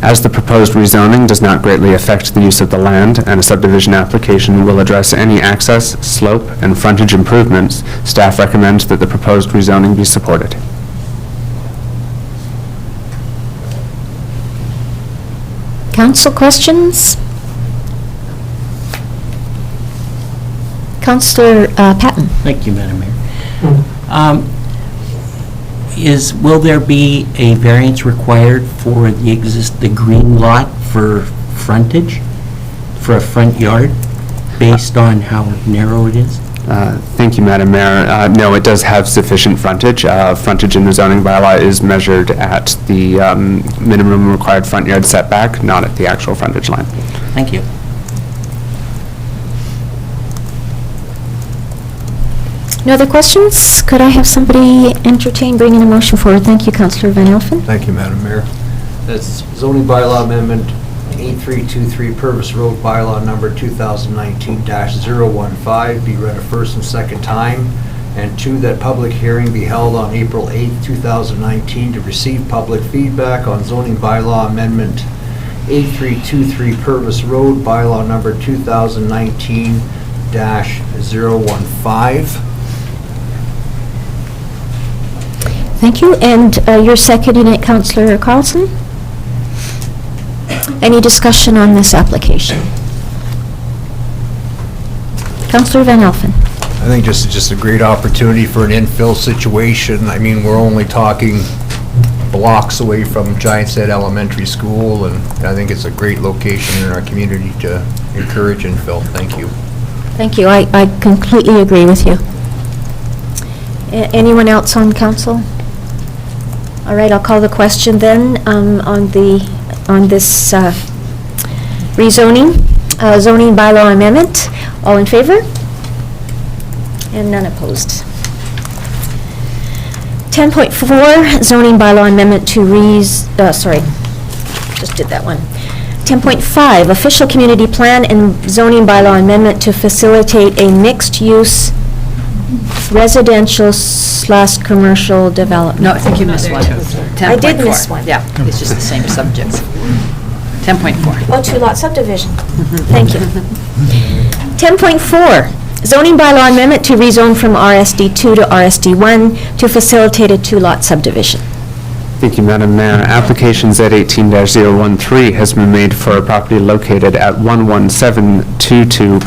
[SPEAKER 10] As the proposed rezoning does not greatly affect the use of the land, and a subdivision application will address any access, slope, and frontage improvements, staff recommends that the proposed rezoning be supported.
[SPEAKER 1] Council questions? Councillor Patton.
[SPEAKER 12] Thank you, Madam Mayor. Will there be a variance required for the green lot for frontage, for a front yard, based on how narrow it is?
[SPEAKER 10] Thank you, Madam Mayor. No, it does have sufficient frontage. Frontage in the zoning bylaw is measured at the minimum required front yard setback, not at the actual frontage line.
[SPEAKER 12] Thank you.
[SPEAKER 1] No other questions? Could I have somebody entertain bringing a motion forward? Thank you, Councillor Van Elfen.
[SPEAKER 13] Thank you, Madam Mayor. That's zoning bylaw amendment 8323, Purvis Road bylaw number 2019-015, be read a first and second time. And 2, that public hearing be held on April 8th, 2019 to receive public feedback on zoning bylaw amendment 8323, Purvis Road bylaw number 2019-015.
[SPEAKER 1] Thank you, and you're seconding it, Councillor Carlson? Any discussion on this application? Councillor Van Elfen.
[SPEAKER 13] I think this is just a great opportunity for an infill situation. I mean, we're only talking blocks away from Giants Head Elementary School, and I think it's a great location in our community to encourage infill. Thank you.
[SPEAKER 1] Thank you. I completely agree with you. Anyone else on council? All right, I'll call the question then on this rezoning, zoning bylaw amendment. All in favor? And none opposed. 10.4, zoning bylaw amendment to just did that one. 10.5, official community plan and zoning bylaw amendment to facilitate a mixed-use residential/commercial development.
[SPEAKER 3] No, I think you missed one. 10.4.
[SPEAKER 1] I did miss one.
[SPEAKER 3] Yeah, it's just the same subject. 10.4.
[SPEAKER 1] Oh, two-lot subdivision. Thank you. 10.4, zoning bylaw amendment to rezone from RSD2 to RSD1 to facilitate a two-lot subdivision.
[SPEAKER 10] Thank you, Madam Mayor. Application Z18-013 has been made for a property located at 11722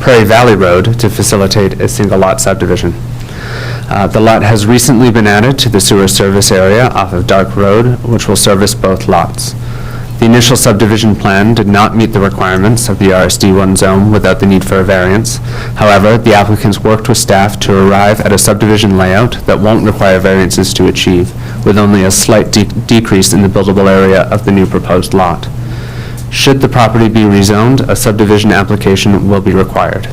[SPEAKER 10] Prairie Valley Road to facilitate a single-lot subdivision. The lot has recently been added to the sewer service area off of Dark Road, which will service both lots. The initial subdivision plan did not meet the requirements of the RSD1 zone without the need for a variance. However, the applicants worked with staff to arrive at a subdivision layout that won't require variances to achieve, with only a slight decrease in the buildable area of the new proposed lot. Should the property be rezoned, a subdivision application will be required.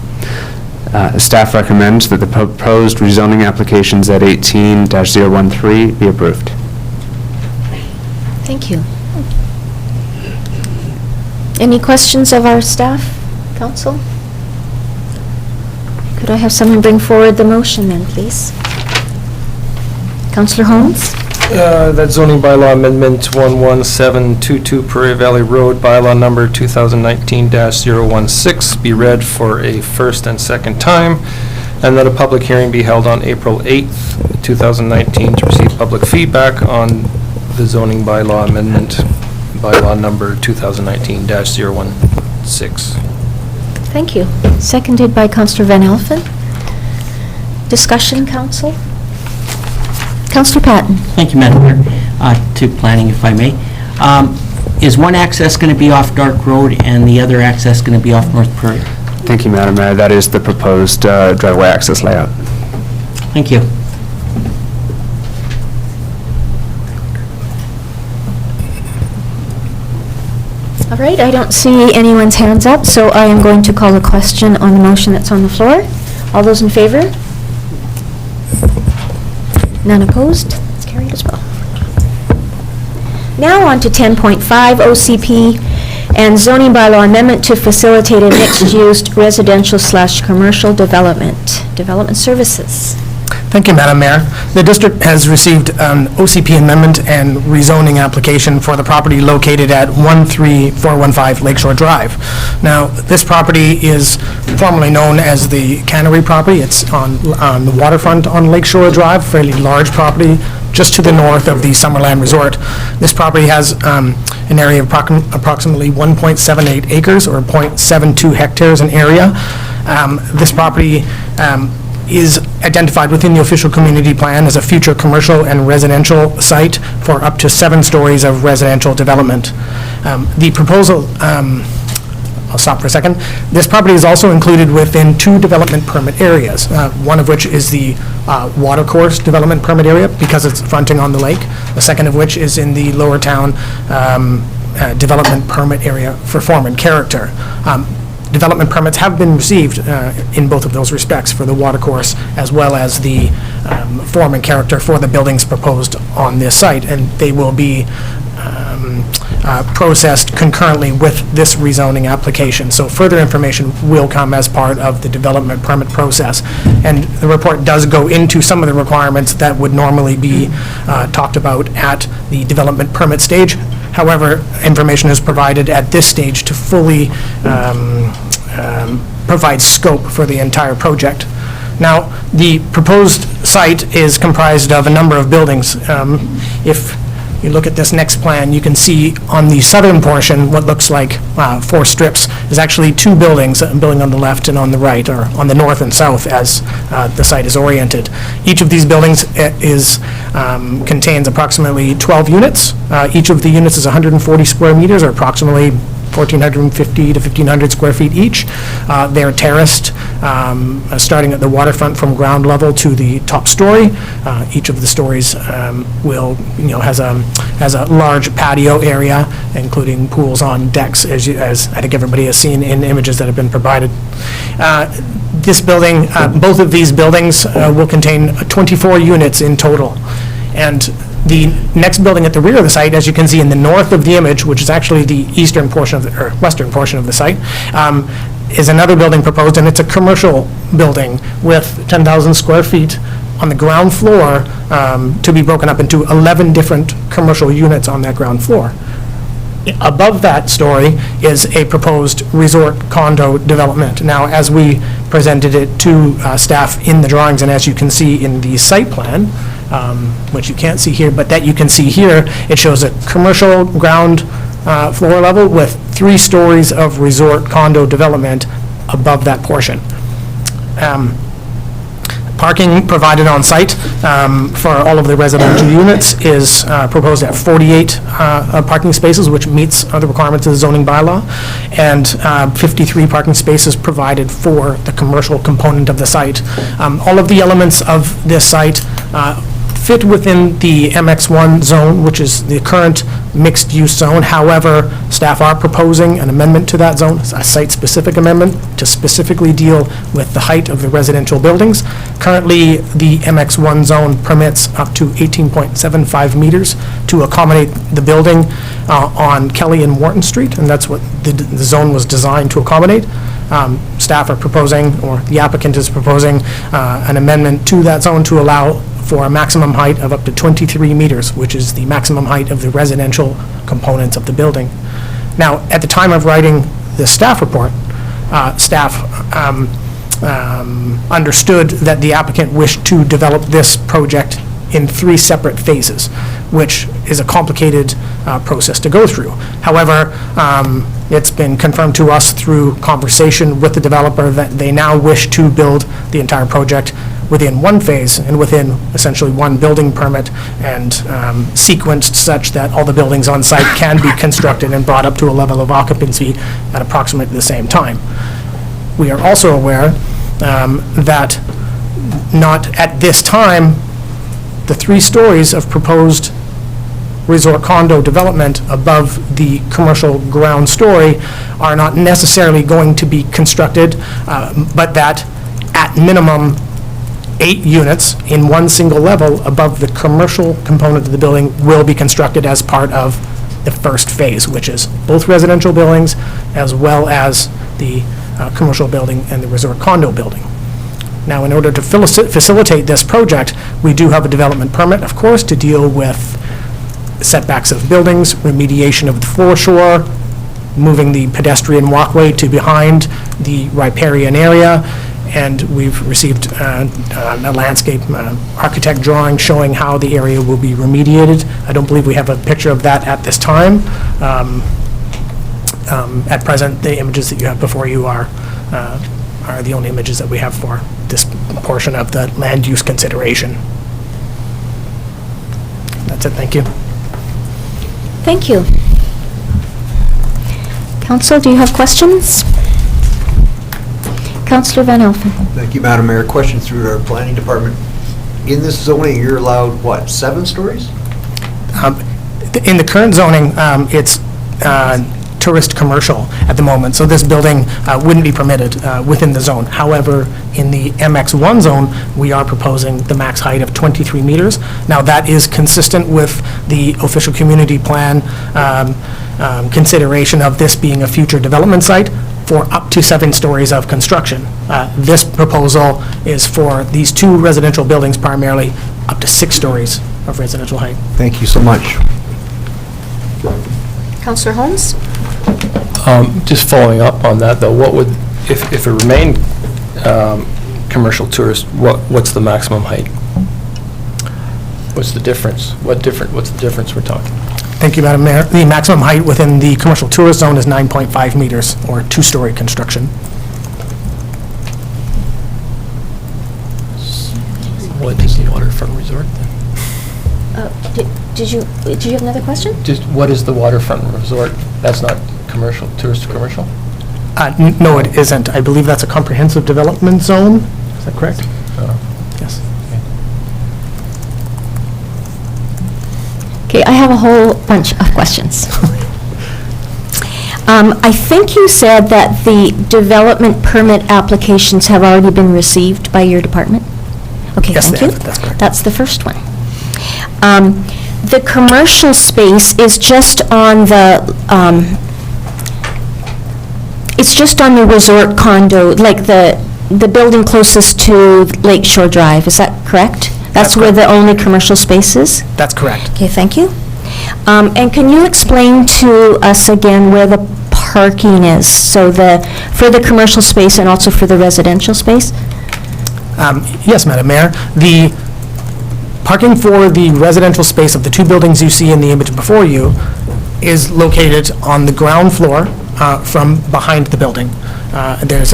[SPEAKER 10] Staff recommends that the proposed rezoning applications at 18-013 be approved.
[SPEAKER 1] Thank you. Any questions of our staff, council? Could I have someone bring forward the motion then, please? Councillor Holmes?
[SPEAKER 6] That zoning bylaw amendment 11722 Prairie Valley Road, bylaw number 2019-016, be read for a first and second time, and that a public hearing be held on April 8th, 2019 to receive public feedback on the zoning bylaw amendment, bylaw number 2019-016.
[SPEAKER 1] Thank you. Seconded by Councillor Van Elfen. Discussion, council? Councillor Patton.
[SPEAKER 12] Thank you, Madam Mayor. To planning, if I may. Is one access going to be off Dark Road and the other access going to be off North Prairie?
[SPEAKER 10] Thank you, Madam Mayor. That is the proposed driveway access layout.
[SPEAKER 12] Thank you.
[SPEAKER 1] All right, I don't see anyone's hands up, so I am going to call a question on the motion that's on the floor. All those in favor? None opposed? It's carried as well. Now on to 10.5, OCP and zoning bylaw amendment to facilitate a mixed-use residential/commercial development services.
[SPEAKER 15] Thank you, Madam Mayor. The district has received an OCP amendment and rezoning application for the property located at 13415 Lakeshore Drive. Now, this property is formerly known as the Cannery property. It's on the waterfront on Lakeshore Drive, fairly large property, just to the north of the Summerland Resort. This property has an area of approximately 1.78 acres, or 0.72 hectares in area. This property is identified within the official community plan as a future commercial and residential site for up to 7 stories of residential development. The proposal I'll stop for a second. This property is also included within 2 development permit areas, one of which is the watercourse development permit area because it's fronting on the lake, the second of which is in the Lower Town development permit area for form and character. Development permits have been received in both of those respects for the watercourse as well as the form and character for the buildings proposed on this site, and they will be processed concurrently with this rezoning application. So further information will come as part of the development permit process. And the report does go into some of the requirements that would normally be talked about at the development permit stage. However, information is provided at this stage to fully provide scope for the entire project. Now, the proposed site is comprised of a number of buildings. If you look at this next plan, you can see on the southern portion what looks like 4 strips. There's actually 2 buildings, a building on the left and on the right, or on the north and south as the site is oriented. Each of these buildings contains approximately 12 units. Each of the units is 140 square meters, or approximately 1,450 to 1,500 square feet each. They're terraced, starting at the waterfront from ground level to the top story. Each of the stories has a large patio area, including pools on decks, as I think everybody has seen in images that have been provided. This building, both of these buildings will contain 24 units in total. And the next building at the rear of the site, as you can see in the north of the image, which is actually the eastern portion of or western portion of the site, is another building proposed, and it's a commercial building with 10,000 square feet on the ground floor, to be broken up into 11 different commercial units on that ground floor. Above that story is a proposed resort condo development. Now, as we presented it to staff in the drawings, and as you can see in the site plan, which you can't see here, but that you can see here, it shows a commercial ground floor level with 3 stories of resort condo development above that portion. Parking provided on site for all of the residential units is proposed at 48 parking spaces, which meets the requirements of the zoning bylaw, and 53 parking spaces provided for the commercial component of the site. All of the elements of this site fit within the MX1 zone, which is the current mixed-use zone. However, staff are proposing an amendment to that zone, a site-specific amendment, to specifically deal with the height of the residential buildings. Currently, the MX1 zone permits up to 18.75 meters to accommodate the building on Kelly and Wharton Street, and that's what the zone was designed to accommodate. Staff are proposing, or the applicant is proposing, an amendment to that zone to allow for a maximum height of up to 23 meters, which is the maximum height of the residential components of the building. Now, at the time of writing the staff report, staff understood that the applicant wished to develop this project in 3 separate phases, which is a complicated process to go through. However, it's been confirmed to us through conversation with the developer that they now wish to build the entire project within 1 phase and within essentially 1 building permit, and sequenced such that all the buildings on site can be constructed and brought up to a level of occupancy at approximately the same time. We are also aware that not at this time, the 3 stories of proposed resort condo development above the commercial ground story are not necessarily going to be constructed, but that at minimum 8 units in 1 single level above the commercial component of the building will be constructed as part of the first phase, which is both residential buildings as well as the commercial building and the resort condo building. Now, in order to facilitate this project, we do have a development permit, of course, to deal with setbacks of buildings, remediation of the foreshore, moving the pedestrian walkway to behind the riparian area, and we've received a landscape architect drawing showing how the area will be remediated. I don't believe we have a picture of that at this time. At present, the images that you have before you are the only images that we have for this portion of the land use consideration. That's it, thank you.
[SPEAKER 1] Thank you. Council, do you have questions? Councillor Van Alphen.
[SPEAKER 13] Thank you, Madam Mayor. Question through our planning department. In this zoning, you're allowed, what, 7 stories?
[SPEAKER 15] In the current zoning, it's tourist commercial at the moment, so this building wouldn't be permitted within the zone. However, in the MX1 zone, we are proposing the max height of 23 meters. Now, that is consistent with the official community plan consideration of this being a future development site for up to 7 stories of construction. This proposal is for these 2 residential buildings primarily, up to 6 stories of residential height.
[SPEAKER 13] Thank you so much.
[SPEAKER 1] Councillor Holmes?
[SPEAKER 6] Just following up on that, though, what would, if it remained commercial tourist, what's the maximum height? What's the difference? What's the difference we're talking?
[SPEAKER 15] Thank you, Madam Mayor. The maximum height within the commercial tourist zone is 9.5 meters, or 2-story construction.
[SPEAKER 6] What is the waterfront resort then?
[SPEAKER 1] Did you have another question?
[SPEAKER 6] Just what is the waterfront resort? That's not commercial, tourist commercial?
[SPEAKER 15] No, it isn't. I believe that's a comprehensive development zone. Is that correct? Yes.
[SPEAKER 1] Okay, I have a whole bunch of questions. I think you said that the development permit applications have already been received by your department? Okay,
[SPEAKER 15] Yes,
[SPEAKER 1] thank
[SPEAKER 15] they
[SPEAKER 1] you.
[SPEAKER 15] have. That's correct.
[SPEAKER 1] That's the first one. The commercial space is just on the, it's just on the resort condo, like the building closest to Lakeshore Drive, is that correct? That's where the only commercial space is?
[SPEAKER 15] That's correct.
[SPEAKER 1] Okay, thank you. And can you explain to us again where the parking is? So for the commercial space and also for the residential space?
[SPEAKER 15] Yes, Madam Mayor. The parking for the residential space of the 2 buildings you see in the image before you is located on the ground floor from behind the building. There's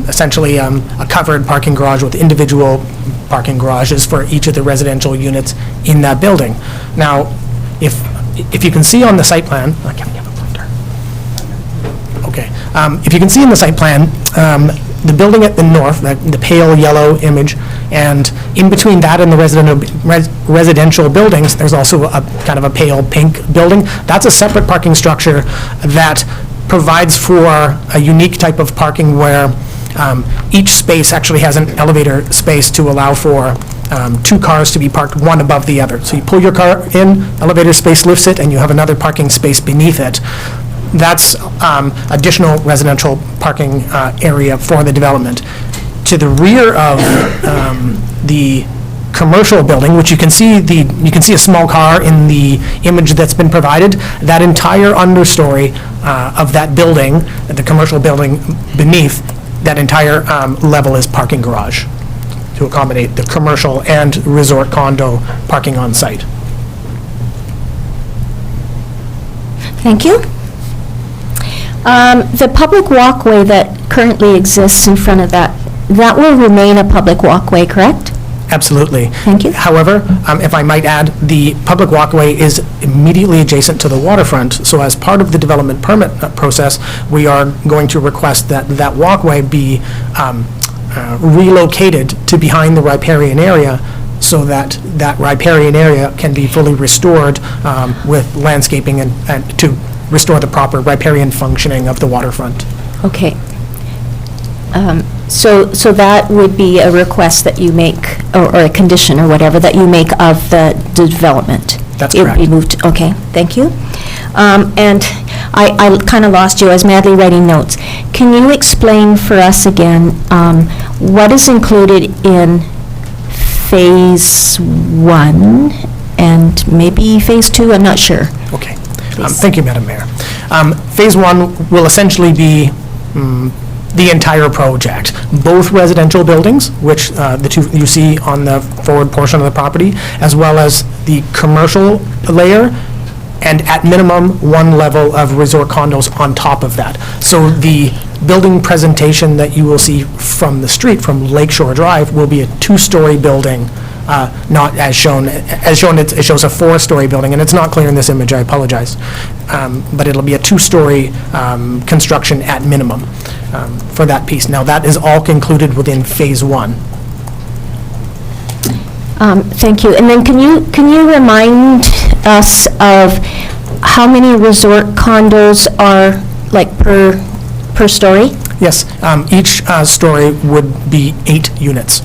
[SPEAKER 15] essentially a covered parking garage with individual parking garages for each of the residential units in that building. Now, if you can see on the site plan, can we have a pointer? Okay. If you can see in the site plan, the building at the north, the pale yellow image, and in between that and the residential buildings, there's also a kind of a pale pink building. That's a separate parking structure that provides for a unique type of parking where each space actually has an elevator space to allow for 2 cars to be parked one above the other. So you pull your car in, elevator space lifts it, and you have another parking space beneath it. That's additional residential parking area for the development. To the rear of the commercial building, which you can see a small car in the image that's been provided. That entire understory of that building, the commercial building beneath, that entire level is parking garage to accommodate the commercial and resort condo parking on site.
[SPEAKER 1] Thank you. The public walkway that currently exists in front of that will remain a public walkway, correct?
[SPEAKER 15] Absolutely.
[SPEAKER 1] Thank you.
[SPEAKER 15] However, if I might add, the public walkway is immediately adjacent to the waterfront, so as part of the development permit process, we are going to request that that walkway be relocated to behind the riparian area so that that riparian area can be fully restored with landscaping and to restore the proper riparian functioning of the waterfront.
[SPEAKER 1] Okay. So that would be a request that you make, or a condition or whatever, that you make of the development?
[SPEAKER 15] That's
[SPEAKER 1] It would
[SPEAKER 15] correct.
[SPEAKER 1] be moved, okay, thank you. And I kind of lost you, I was madly writing notes. Can you explain for us again what is included in Phase 1 and maybe Phase 2? I'm not sure.
[SPEAKER 15] Okay. Thank you, Madam Mayor. Phase 1 will essentially be the entire project, both residential buildings, which the 2 you see on the forward portion of the property, as well as the commercial layer, and at minimum, 1 level of resort condos on top of that. So the building presentation that you will see from the street, from Lakeshore Drive, will be a 2-story building not as shown. As shown, it shows a 4-story building, and it's not clear in this image, I apologize. But it'll be a 2-story construction at minimum for that piece. Now, that is all concluded within Phase 1.
[SPEAKER 1] Thank you. And then can you remind us of how many resort condos are like per story?
[SPEAKER 15] Yes, each story would be 8 units.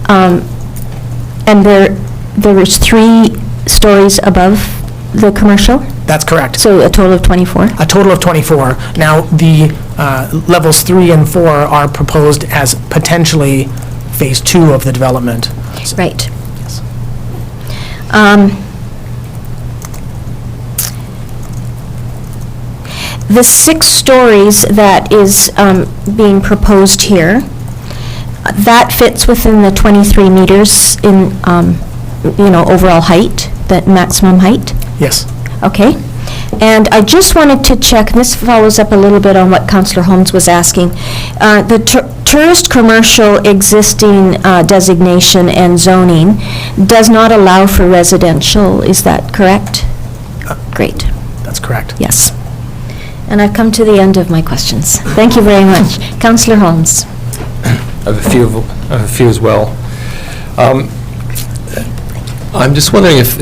[SPEAKER 1] And there is 3 stories above the commercial?
[SPEAKER 15] That's correct.
[SPEAKER 1] So a total of 24?
[SPEAKER 15] A total of 24. Now, the levels 3 and 4 are proposed as potentially Phase 2 of the development.
[SPEAKER 1] Right.
[SPEAKER 15] Yes.
[SPEAKER 1] The 6 stories that is being proposed here, that fits within the 23 meters in, overall height, that maximum height?
[SPEAKER 15] Yes.
[SPEAKER 1] Okay. And I just wanted to check, and this follows up a little bit on what Councillor Holmes was asking. The tourist commercial existing designation and zoning does not allow for residential, is that correct? Great.
[SPEAKER 15] That's correct.
[SPEAKER 1] Yes. And I've come to the end of my questions. Thank you very much. Councillor Holmes.
[SPEAKER 6] I have a few as well. I'm just wondering if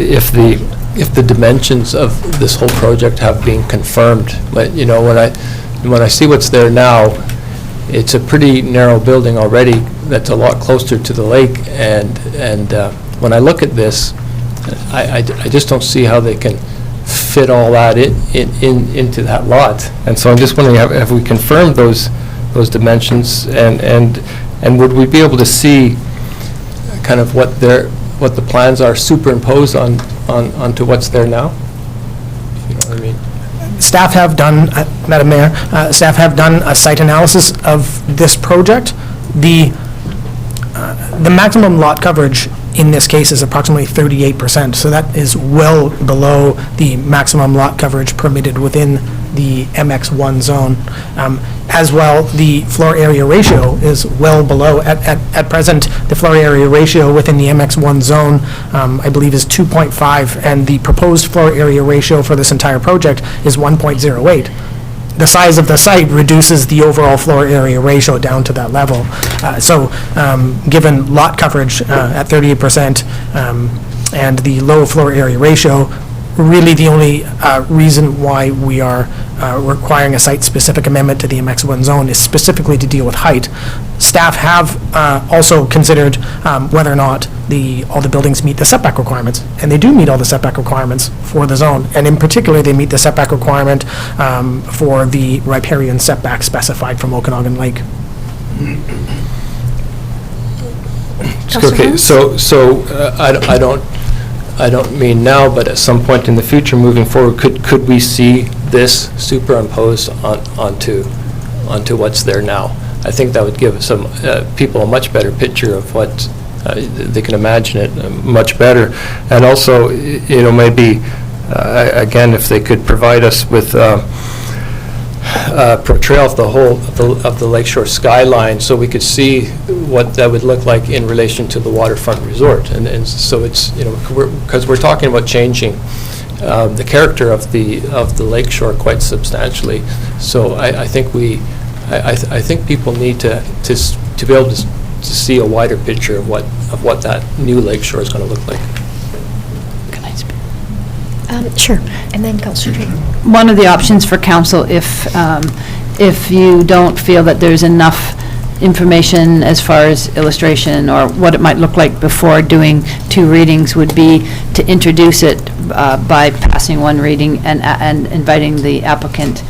[SPEAKER 6] the dimensions of this whole project have been confirmed. But, when I see what's there now, it's a pretty narrow building already that's a lot closer to the lake, and when I look at this, I just don't see how they can fit all that into that lot. And so I'm just wondering, have we confirmed those dimensions, and would we be able to see kind of what the plans are superimposed onto what's there now? You know what I mean?
[SPEAKER 15] Staff have done, Madam Mayor, staff have done a site analysis of this project. The maximum lot coverage in this case is approximately 38%, so that is well below the maximum lot coverage permitted within the MX1 zone. As well, the floor area ratio is well below. At present, the floor area ratio within the MX1 zone, I believe, is 2.5, and the proposed floor area ratio for this entire project is 1.08. The size of the site reduces the overall floor area ratio down to that level. Given lot coverage at 38% and the low floor area ratio, really the only reason why we are requiring a site-specific amendment to the MX1 zone is specifically to deal with height. Staff have also considered whether or not all the buildings meet the setback requirements, and they do meet all the setback requirements for the zone, and in particular, they meet the setback requirement for the riparian setback specified from Okanagan Lake.
[SPEAKER 6] Okay, so I don't mean now, but at some point in the future, moving forward, could we see this superimposed onto what's there now? I think that would give some people a much better picture of what they can imagine it much better, and also, maybe again, if they could provide us with portrayal of the whole of the lakeshore skyline, so we could see what that would look like in relation to the waterfront resort, and so it's because we're talking about changing the character of the lakeshore quite substantially. So I think I think people need to be able to see a wider picture of what that new lakeshore is going to look like.
[SPEAKER 1] Sure. And then Councillor Traynor.
[SPEAKER 3] One of the options for council, if you don't feel that there's enough information as far as illustration or what it might look like before doing 2 readings, would be to introduce it by passing 1 reading and inviting the applicant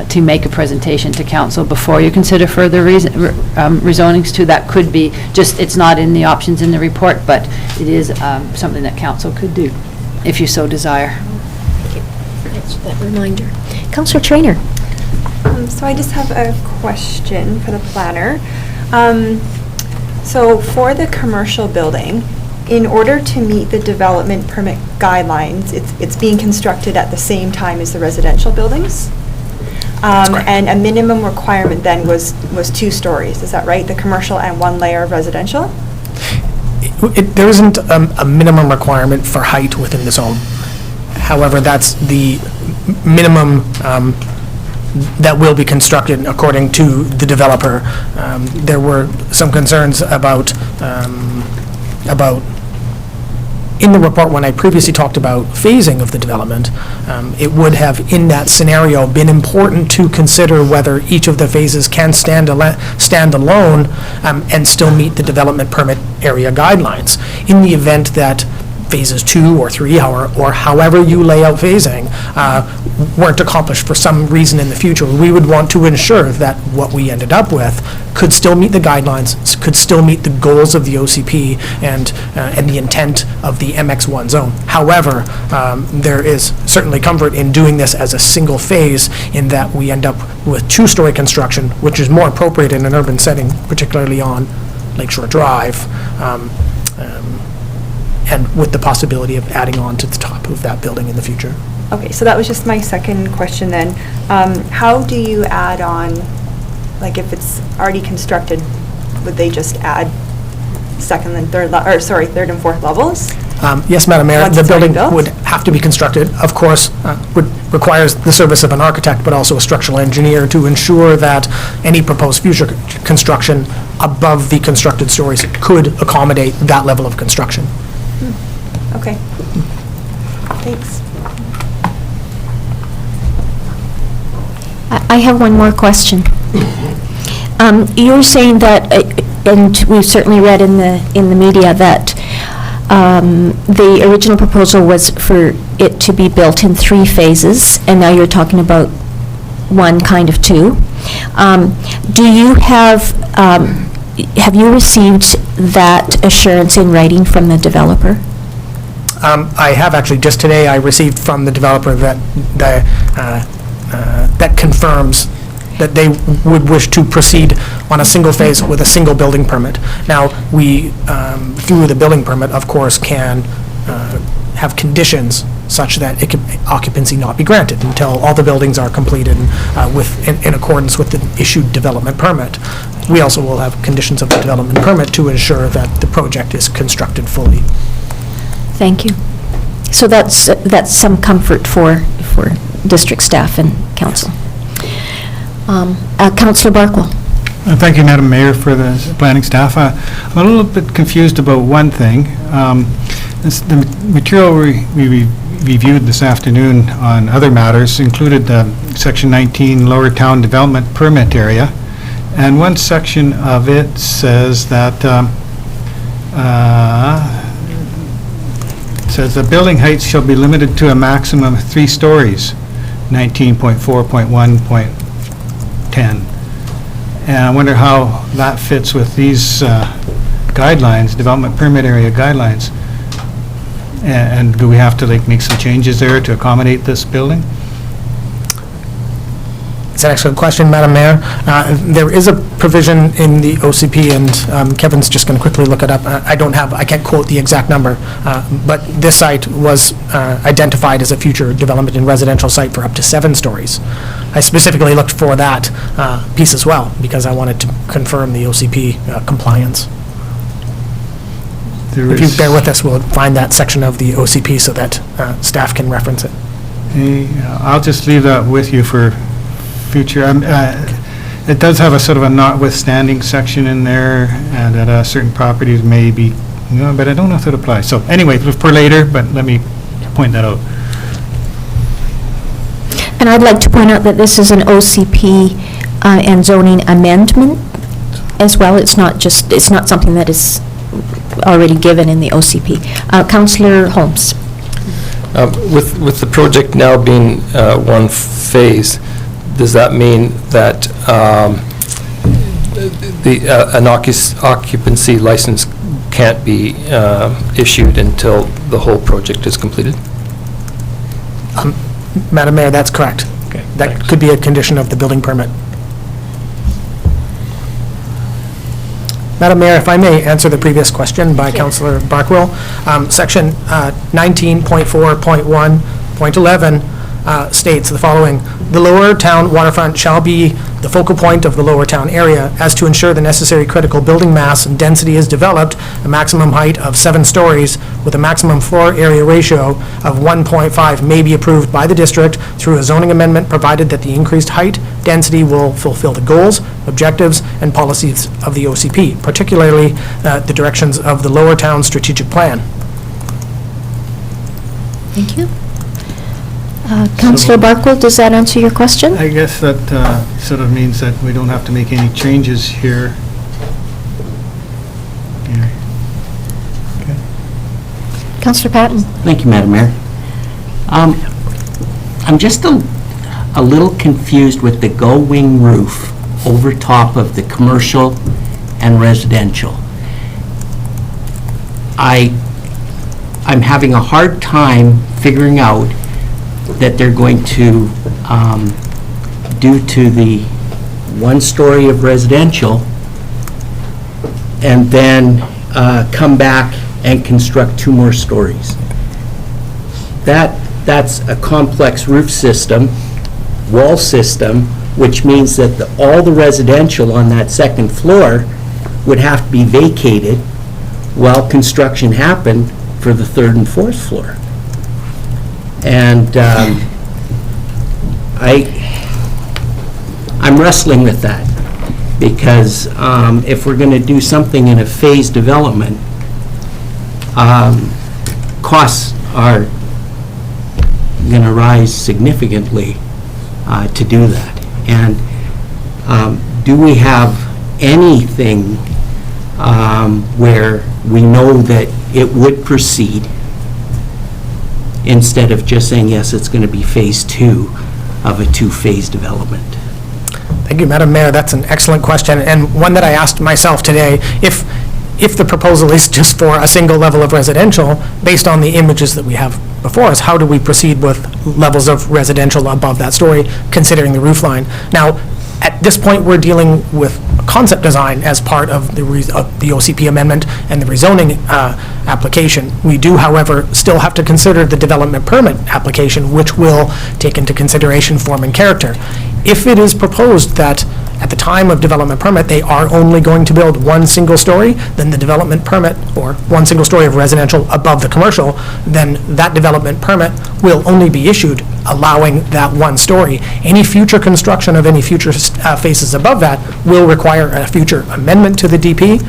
[SPEAKER 3] to make a presentation to council before you consider further rezonings to. That could be just, it's not in the options in the report, but it is something that council could do, if you so desire.
[SPEAKER 1] Thanks for that reminder. Councillor Traynor.
[SPEAKER 14] So I just have a question for the planner. So for the commercial building, in order to meet the development permit guidelines, it's being constructed at the same time as the residential buildings? And a minimum requirement then was 2 stories, is that right? The commercial and 1 layer of residential?
[SPEAKER 15] There isn't a minimum requirement for height within the zone. However, that's the minimum that will be constructed according to the developer. There were some concerns about in the report, when I previously talked about phasing of the development, it would have, in that scenario, been important to consider whether each of the phases can stand alone and still meet the development permit area guidelines. In the event that phases 2 or 3, or however you lay out phasing, weren't accomplished for some reason in the future, we would want to ensure that what we ended up with could still meet the guidelines, could still meet the goals of the OCP and the intent of the MX1 zone. However, there is certainly comfort in doing this as a single phase in that we end up with 2-story construction, which is more appropriate in an urban setting, particularly on Lakeshore Drive, and with the possibility of adding on to the top of that building in the future.
[SPEAKER 14] Okay, so that was just my second question then. How do you add on, like if it's already constructed, would they just add third and fourth levels?
[SPEAKER 15] Yes, Madam Mayor,
[SPEAKER 14] Once
[SPEAKER 15] the
[SPEAKER 14] it's already
[SPEAKER 15] building
[SPEAKER 14] built?
[SPEAKER 15] would have to be constructed, of course, requires the service of an architect, but also a structural engineer to ensure that any proposed future construction above the constructed stories could accommodate that level of construction.
[SPEAKER 14] Okay. Thanks.
[SPEAKER 1] I have one more question. You're saying that, and we've certainly read in the media, that the original proposal was for it to be built in 3 phases, and now you're talking about one, kind of 2. Do you have you received that assurance in writing from the developer?
[SPEAKER 15] I have actually, just today, I received from the developer that confirms that they would wish to proceed on a single phase with a single building permit. Now, we, through the building permit, of course, can have conditions such that occupancy not be granted until all the buildings are completed in accordance with the issued development permit. We also will have conditions of the development permit to ensure that the project is constructed fully.
[SPEAKER 1] Thank you. So that's some comfort for district staff and council. Councillor Barkwell.
[SPEAKER 11] Thank you, Madam Mayor, for the planning staff. I'm a little bit confused about one thing. The material we reviewed this afternoon on other matters included Section 19 Lower Town Development Permit Area, and one section of it says that says the building heights shall be limited to a maximum of 3 stories, 19.4.1.10. And I wonder how that fits with these guidelines, development permit area guidelines. And do we have to make some changes there to accommodate this building?
[SPEAKER 15] It's an excellent question, Madam Mayor. There is a provision in the OCP, and Kevin's just going to quickly look it up. I can't quote the exact number, but this site was identified as a future development and residential site for up to 7 stories. I specifically looked for that piece as well, because I wanted to confirm the OCP compliance. If you bear with us, we'll find that section of the OCP so that staff can reference it.
[SPEAKER 11] I'll just leave that with you for future. It does have a sort of a notwithstanding section in there, and that certain properties may be, but I don't know if it applies. So anyway, for later, but let me point that out.
[SPEAKER 1] And I'd like to point out that this is an OCP and zoning amendment as well. It's not something that is already given in the OCP. Councillor Holmes.
[SPEAKER 6] With the project now being one phase, does that mean that an occupancy license can't be issued until the whole project is completed?
[SPEAKER 15] Madam Mayor, that's correct.
[SPEAKER 6] Okay,
[SPEAKER 15] that
[SPEAKER 6] thanks.
[SPEAKER 15] Could be a condition of the building permit. Madam Mayor, if I may answer the previous question by Councillor Barkwell. Section 19.4.1.11 states the following: "The Lower Town waterfront shall be the focal point of the Lower Town area as to ensure the necessary critical building mass and density is developed, a maximum height of 7 stories with a maximum floor area ratio of 1.5 may be approved by the district through a zoning amendment, provided that the increased height density will fulfill the goals, objectives, and policies of the OCP, particularly the directions of the Lower Town Strategic Plan."
[SPEAKER 1] Thank you. Councillor Barkwill, does that answer your question?
[SPEAKER 11] I guess that sort of means that we don't have to make any changes here. Yeah. Okay.
[SPEAKER 1] Councillor Patton?
[SPEAKER 12] Thank you, Madam Mayor. I'm just a little confused with the gull-wing roof over top of the commercial and residential. I'm having a hard time figuring out that they're going to, due to the 1 story of residential, and then come back and construct 2 more stories. That's a complex roof system, wall system, which means that all the residential on that 2nd floor would have to be vacated while construction happened for the 3rd and 4th floor. And I'm wrestling with that, because if we're going to do something in a phased development, costs are going to rise significantly to do that. And do we have anything where we know that it would proceed instead of just saying, yes, it's going to be phase 2 of a 2-phase development?
[SPEAKER 15] Thank you, Madam Mayor. That's an excellent question, and one that I asked myself today. If the proposal is just for a single level of residential, based on the images that we have before us, how do we proceed with levels of residential above that story, considering the roof line? Now, at this point, we're dealing with concept design as part of the OCP amendment and the rezoning application. We do, however, still have to consider the development permit application, which will take into consideration form and character. If it is proposed that at the time of development permit, they are only going to build 1 single story, then the development permit, or 1 single story of residential above the commercial, then that development permit will only be issued allowing that 1 story. Any future construction of any future phases above that will require a future amendment to the DP,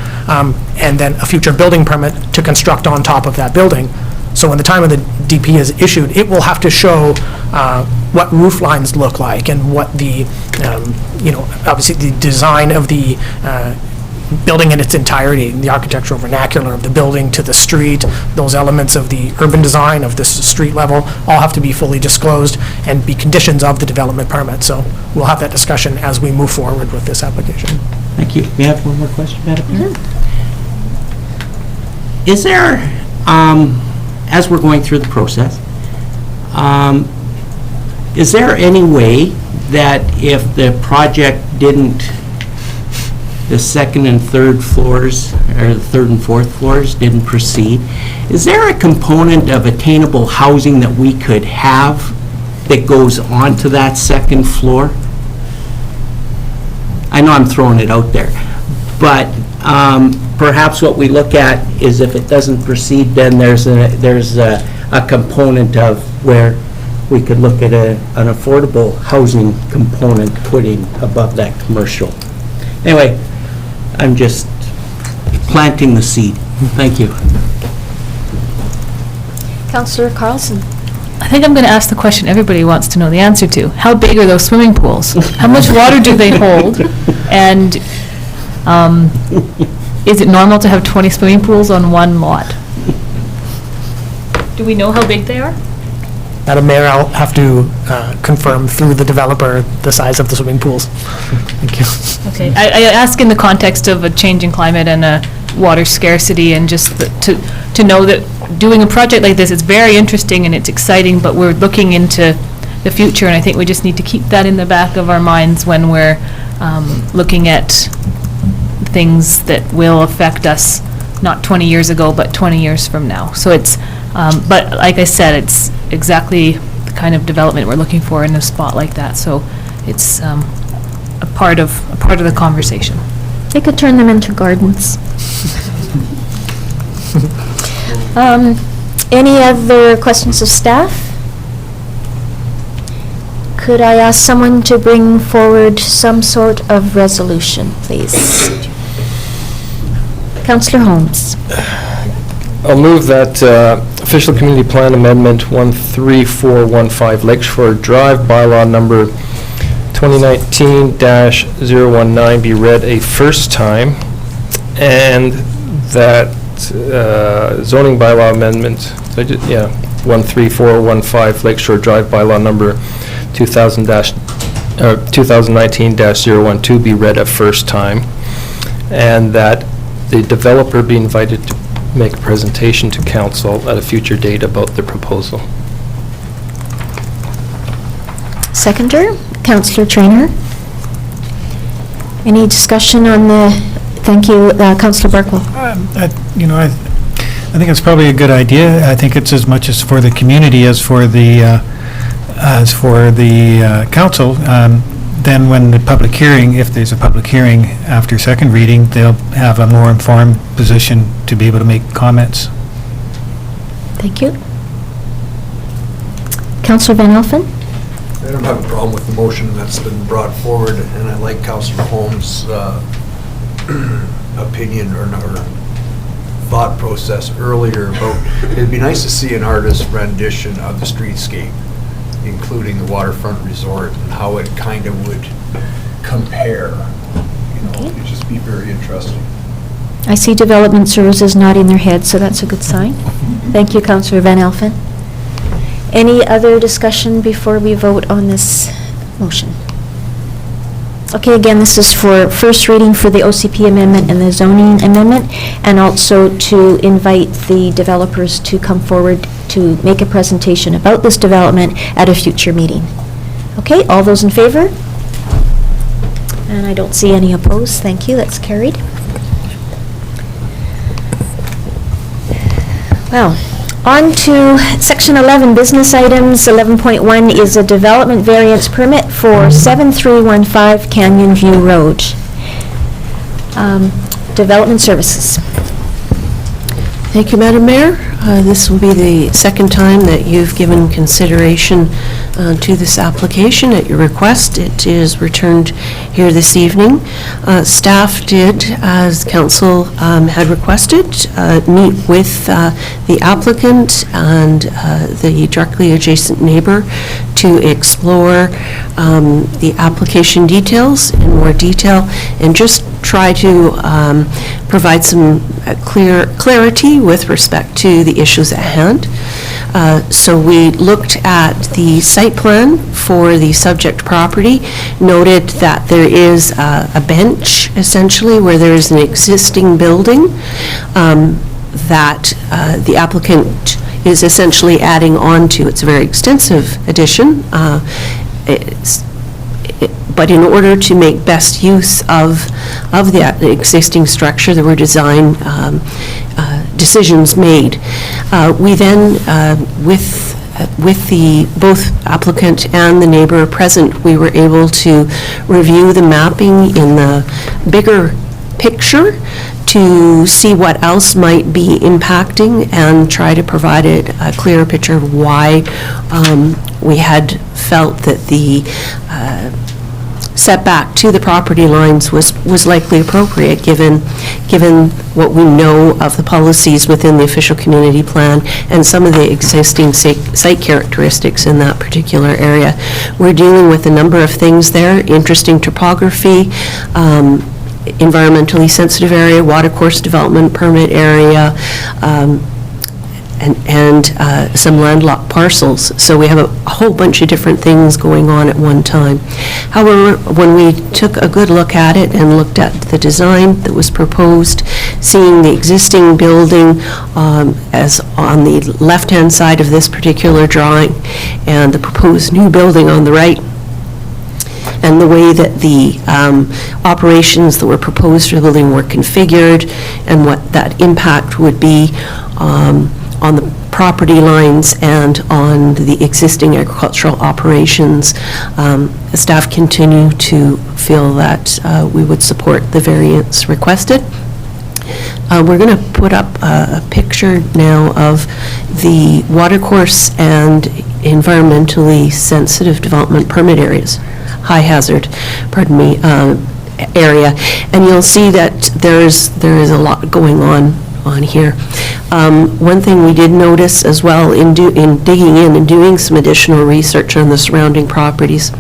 [SPEAKER 15] and then a future building permit to construct on top of that building. So when the time of the DP is issued, it will have to show what roof lines look like and what the, obviously the design of the building in its entirety, the architectural vernacular of the building to the street, those elements of the urban design of this street level all have to be fully disclosed and be conditions of the development permit. So we'll have that discussion as we move forward with this application.
[SPEAKER 12] Thank you. May I have one more question, Madam Mayor? Is there, as we're going through the process, is there any way that if the project didn't, the 2nd and 3rd floors, or the 3rd and 4th floors didn't proceed, is there a component of attainable housing that we could have that goes onto that 2nd floor? I know I'm throwing it out there, but perhaps what we look at is if it doesn't proceed, then there's a component of where we could look at an affordable housing component putting above that commercial. Anyway, I'm just planting the seed. Thank you.
[SPEAKER 1] Councillor Carlson?
[SPEAKER 9] I think I'm going to ask the question everybody wants to know the answer to. How big are those swimming pools? How much water do they hold? And is it normal to have 20 swimming pools on 1 lot? Do we know how big they are?
[SPEAKER 15] Madam Mayor, I'll have to confirm through the developer the size of the swimming pools. Thank you.
[SPEAKER 9] Okay, I ask in the context of a changing climate and a water scarcity, and just to know that doing a project like this is very interesting and it's exciting, but we're looking into the future, and I think we just need to keep that in the back of our minds when we're looking at things that will affect us not 20 years ago, but 20 years from now. So it's, but like I said, it's exactly kind of development we're looking for in a spot like that. So it's a part of the conversation.
[SPEAKER 1] They could turn them into gardens. Any other questions of staff? Could I ask someone to bring forward some sort of resolution, please? Councillor Holmes.
[SPEAKER 6] I'll move that official community plan amendment 13415 Lakeshore Drive bylaw number 2019-019 be read a first time, and that zoning bylaw amendment, 13415 Lakeshore Drive bylaw number 2019-012 be read a first time, and that the developer be invited to make a presentation to council at a future date about the proposal.
[SPEAKER 1] Seconder, Councillor Traynor. Any discussion on the, thank you, Councillor Barkwell.
[SPEAKER 11] I think it's probably a good idea. I think it's as much as for the community as for the council. Then when the public hearing, if there's a public hearing after second reading, they'll have a more informed position to be able to make comments.
[SPEAKER 1] Thank you. Councillor Van Elfen?
[SPEAKER 13] I don't have a problem with the motion that's been brought forward, and I like Councillor Holmes' opinion or thought process earlier about, it'd be nice to see an artist's rendition of the streetscape, including the waterfront resort and how it kind of would compare. It'd just be very interesting.
[SPEAKER 1] I see Development Services nodding their head, so that's a good sign. Thank you, Councillor Van Elfen. Any other discussion before we vote on this motion? Okay, again, this is for first reading for the OCP amendment and the zoning amendment, and also to invite the developers to come forward to make a presentation about this development at a future meeting. Okay, all those in favor? And I don't see any opposed. Thank you, that's carried. Well, on to Section 11, business items. 11.1 is a development variance permit for 7315 Canyon View Road. Development Services.
[SPEAKER 7] Thank you, Madam Mayor. This will be the second time that you've given consideration to this application at your request. It is returned here this evening. Staff did, as council had requested, meet with the applicant and the directly adjacent neighbor to explore the application details in more detail and just try to provide some clarity with respect to the issues at hand. So we looked at the site plan for the subject property, noted that there is a bench, essentially, where there is an existing building that the applicant is essentially adding on to. It's a very extensive addition. But in order to make best use of the existing structure, there were design decisions made. We then, with the both applicant and the neighbor present, we were able to review the mapping in the bigger picture to see what else might be impacting and try to provide it a clearer picture of why we had felt that the setback to the property lines was likely appropriate given what we know of the policies within the official community plan and some of the existing site characteristics in that particular area. We're dealing with a number of things there: interesting topography, environmentally sensitive area, watercourse development permit area, and some landlocked parcels. So we have a whole bunch of different things going on at one time. However, when we took a good look at it and looked at the design that was proposed, seeing the existing building as on the left-hand side of this particular drawing and the proposed new building on the right, and the way that the operations that were proposed for the building were configured and what that impact would be on the property lines and on the existing agricultural operations. Staff continue to feel that we would support the variance requested. We're going to put up a picture now of the watercourse and environmentally sensitive development permit areas, high hazard, area, and you'll see that there is a lot going on here. One thing we did notice as well in digging in and doing some additional research on the surrounding properties,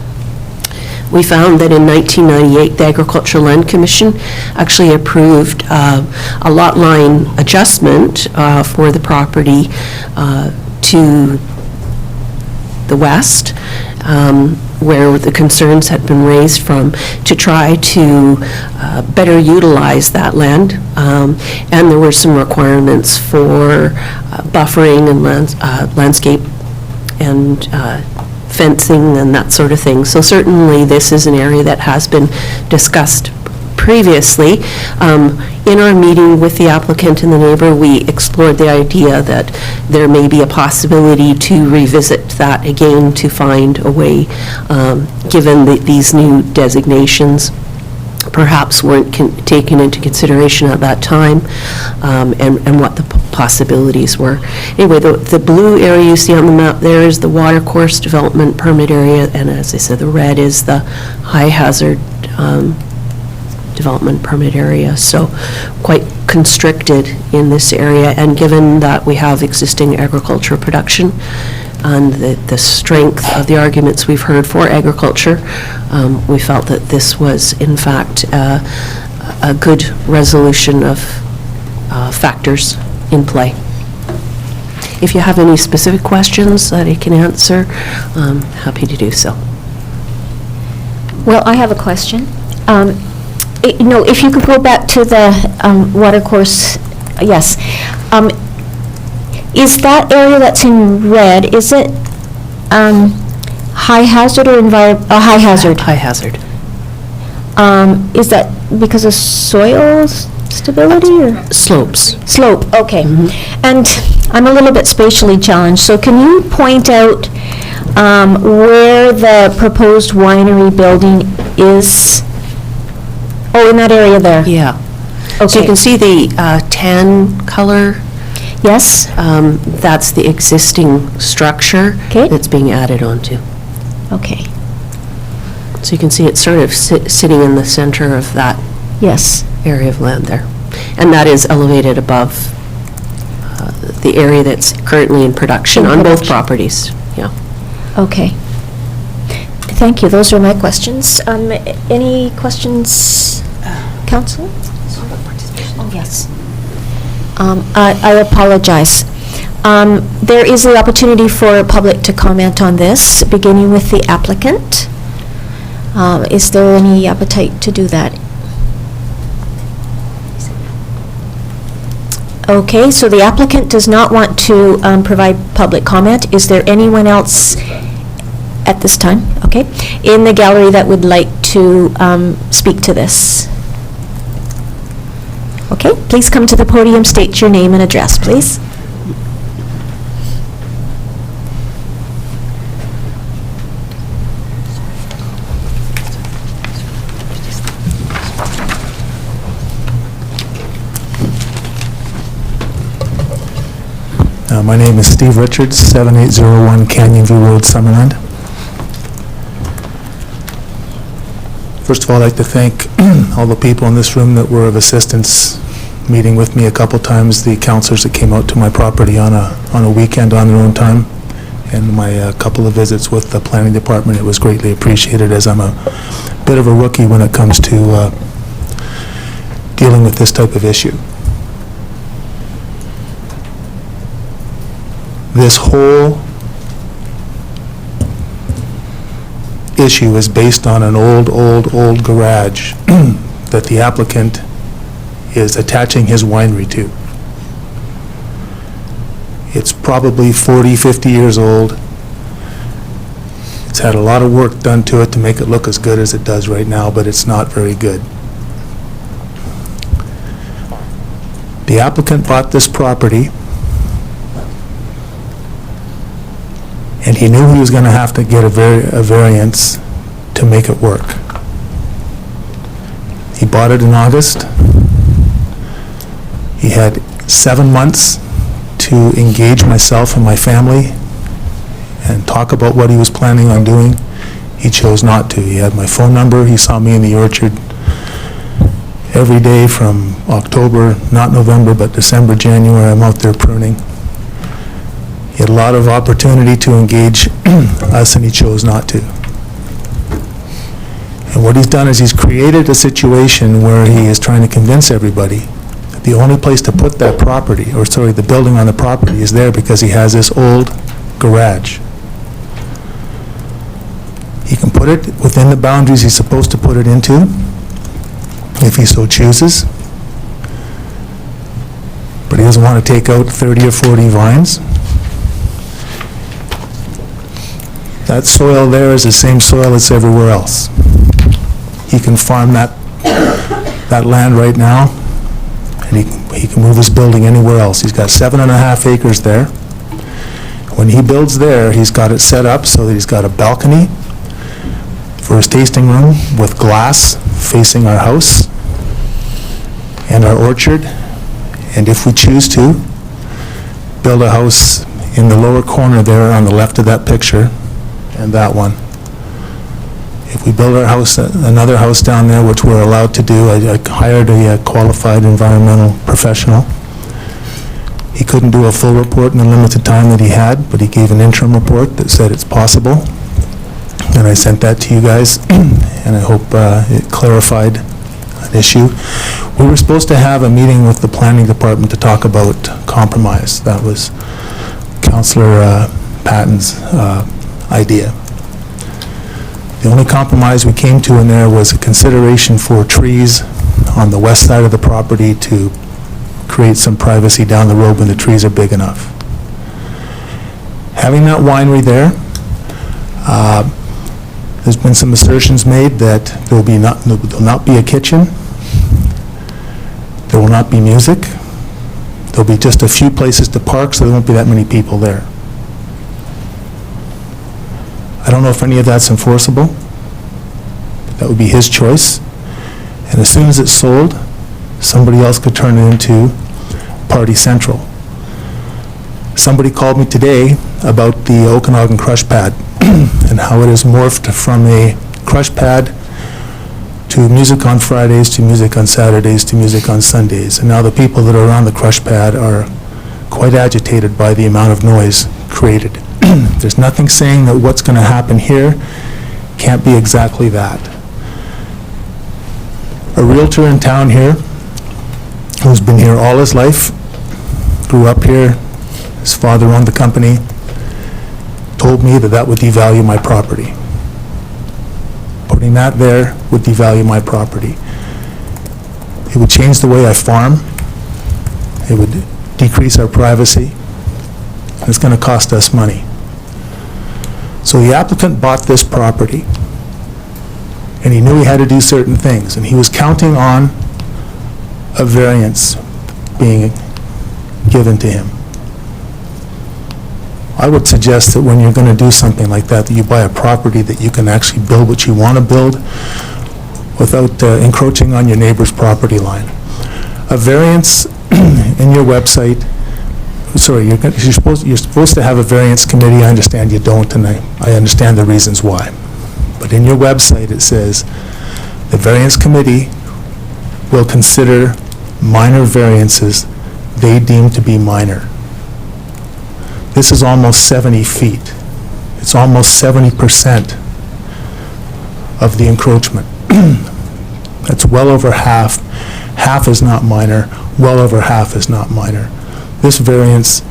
[SPEAKER 7] we found that in 1998, the Agricultural Land Commission actually approved a lot line adjustment for the property to the west, where the concerns had been raised from, to try to better utilize that land. And there were some requirements for buffering and landscape and fencing and that sort of thing. So certainly this is an area that has been discussed previously. In our meeting with the applicant and the neighbor, we explored the idea that there may be a possibility to revisit that again to find a way, given these new designations perhaps weren't taken into consideration at that time, and what the possibilities were. Anyway, the blue area you see on the map there is the watercourse development permit area, and as I said, the red is the high hazard development permit area, so quite constricted in this area. And given that we have existing agricultural production and the strength of the arguments we've heard for agriculture, we felt that this was in fact a good resolution of factors in play. If you have any specific questions that I can answer, I'm happy to do so.
[SPEAKER 1] Well, I have a question. If you could go back to the watercourse, yes. Is that area that's in red, is it high hazard or high hazard?
[SPEAKER 7] High hazard.
[SPEAKER 1] Is that because of soil stability or?
[SPEAKER 7] Slopes.
[SPEAKER 1] Slope, okay. And I'm a little bit spatially challenged, so can you point out where the proposed winery building is? Oh, in that area there?
[SPEAKER 7] Yeah.
[SPEAKER 1] Okay.
[SPEAKER 7] So you can see the tan color.
[SPEAKER 1] Yes.
[SPEAKER 7] That's the existing structure that's being added onto.
[SPEAKER 1] Okay.
[SPEAKER 7] So you can see it's sort of sitting in the center of that area of land there. And that is elevated above the area that's currently in production on both properties. Yeah.
[SPEAKER 1] Okay. Thank you. Those are my questions. Any questions, Council? Oh, yes. I apologize. There is the opportunity for public to comment on this, beginning with the applicant. Is there any appetite to do that? Okay, so the applicant does not want to provide public comment. Is there anyone else at this time, okay, in the gallery that would like to speak to this? Okay, please come to the podium, state your name and address, please.
[SPEAKER 16] My name is Steve Richards, 7801 Canyon View Road, Summerland. First of all, I'd like to thank all the people in this room that were of assistance, meeting with me a couple times, the counselors that came out to my property on a weekend on their own time, and my couple of visits with the planning department. It was greatly appreciated, as I'm a bit of a rookie when it comes to dealing with this type of issue. This whole issue is based on an old garage that the applicant is attaching his winery to. It's probably 40, 50 years old. It's had a lot of work done to it to make it look as good as it does right now, but it's not very good. The applicant bought this property And he knew he was going to have to get a variance to make it work. He bought it in August. He had 7 months to engage myself and my family and talk about what he was planning on doing. He chose not to. He had my phone number. He saw me in the orchard every day from October, not November, but December, January. I'm out there pruning. He had a lot of opportunity to engage us, and he chose not to. And what he's done is he's created a situation where he is trying to convince everybody that the only place to put that property, or sorry, the building on the property is there because he has this old garage. He can put it within the boundaries he's supposed to put it into, if he so chooses. But he doesn't want to take out 30 or 40 vines. That soil there is the same soil that's everywhere else. He can farm that land right now, and he can move his building anywhere else. He's got 7.5 acres there. When he builds there, he's got it set up so that he's got a balcony for his tasting room with glass facing our house and our orchard. And if we choose to, build a house in the lower corner there on the left of that picture, and that one. If we build our house, another house down there, which we're allowed to do, I hired a qualified environmental professional. He couldn't do a full report in the limited time that he had, but he gave an interim report that said it's possible. And I sent that to you guys, and I hope it clarified an issue. We were supposed to have a meeting with the planning department to talk about compromise. That was Councillor Patton's idea. The only compromise we came to in there was a consideration for trees on the west side of the property to create some privacy down the road when the trees are big enough. Having that winery there, there's been some assertions made that there will not be a kitchen, there will not be music, there'll be just a few places to park, so there won't be that many people there. I don't know if any of that's enforceable. That would be his choice. And as soon as it's sold, somebody else could turn it into Party Central. Somebody called me today about the Okanagan Crush Pad and how it has morphed from a crush pad to music on Fridays, to music on Saturdays, to music on Sundays. And now the people that are on the crush pad are quite agitated by the amount of noise created. There's nothing saying that what's going to happen here can't be exactly that. A realtor in town here who's been here all his life, grew up here, his father owned the company, told me that that would devalue my property. Putting that there would devalue my property. It would change the way I farm. It would decrease our privacy. And it's going to cost us money. So the applicant bought this property, and he knew he had to do certain things, and he was counting on a variance being given to him. I would suggest that when you're going to do something like that, that you buy a property that you can actually build what you want to build without encroaching on your neighbor's property line. A variance in your website, sorry, you're supposed to have a variance committee. I understand you don't, and I understand the reasons why. But in your website it says the variance committee will consider minor variances they deem to be minor. This is almost 70 feet. It's almost 70% of the encroachment. That's well over half. Half is not minor. Well over half is not minor. This variance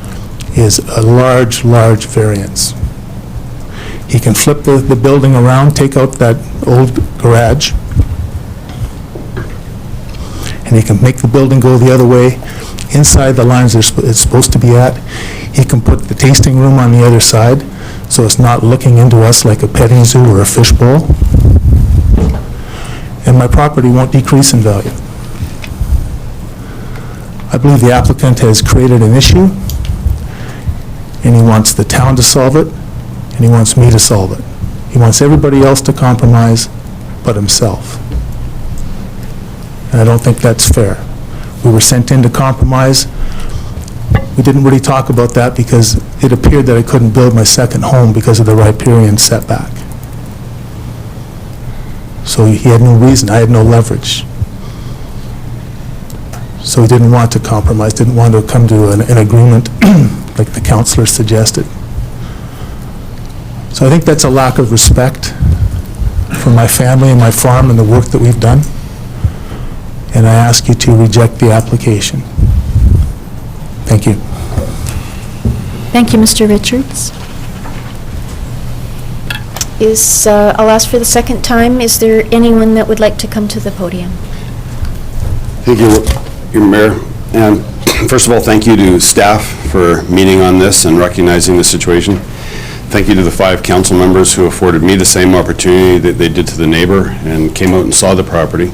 [SPEAKER 16] is a large, large variance. He can flip the building around, take out that old garage, and he can make the building go the other way, inside the lines it's supposed to be at. He can put the tasting room on the other side, so it's not looking into us like a petting zoo or a fishbowl. And my property won't decrease in value. I believe the applicant has created an issue, and he wants the town to solve it. and he wants me to solve it. He wants everybody else to compromise but himself. And I don't think that's fair. We were sent in to compromise. We didn't really talk about that because it appeared that I couldn't build my second home because of the riparian setback. So he had no reason, I had no leverage. So he didn't want to compromise, didn't want to come to an agreement like the councillor suggested. So I think that's a lack of respect for my family and my farm and the work that we've done. And I ask you to reject the application. Thank you.
[SPEAKER 1] Thank you, Mr. Richards. I'll ask for the second time, is there anyone that would like to come to the podium?
[SPEAKER 17] Thank you, your Mayor. And first of all, thank you to staff for meeting on this and recognizing the situation. Thank you to the 5 council members who afforded me the same opportunity that they did to the neighbor and came out and saw the property.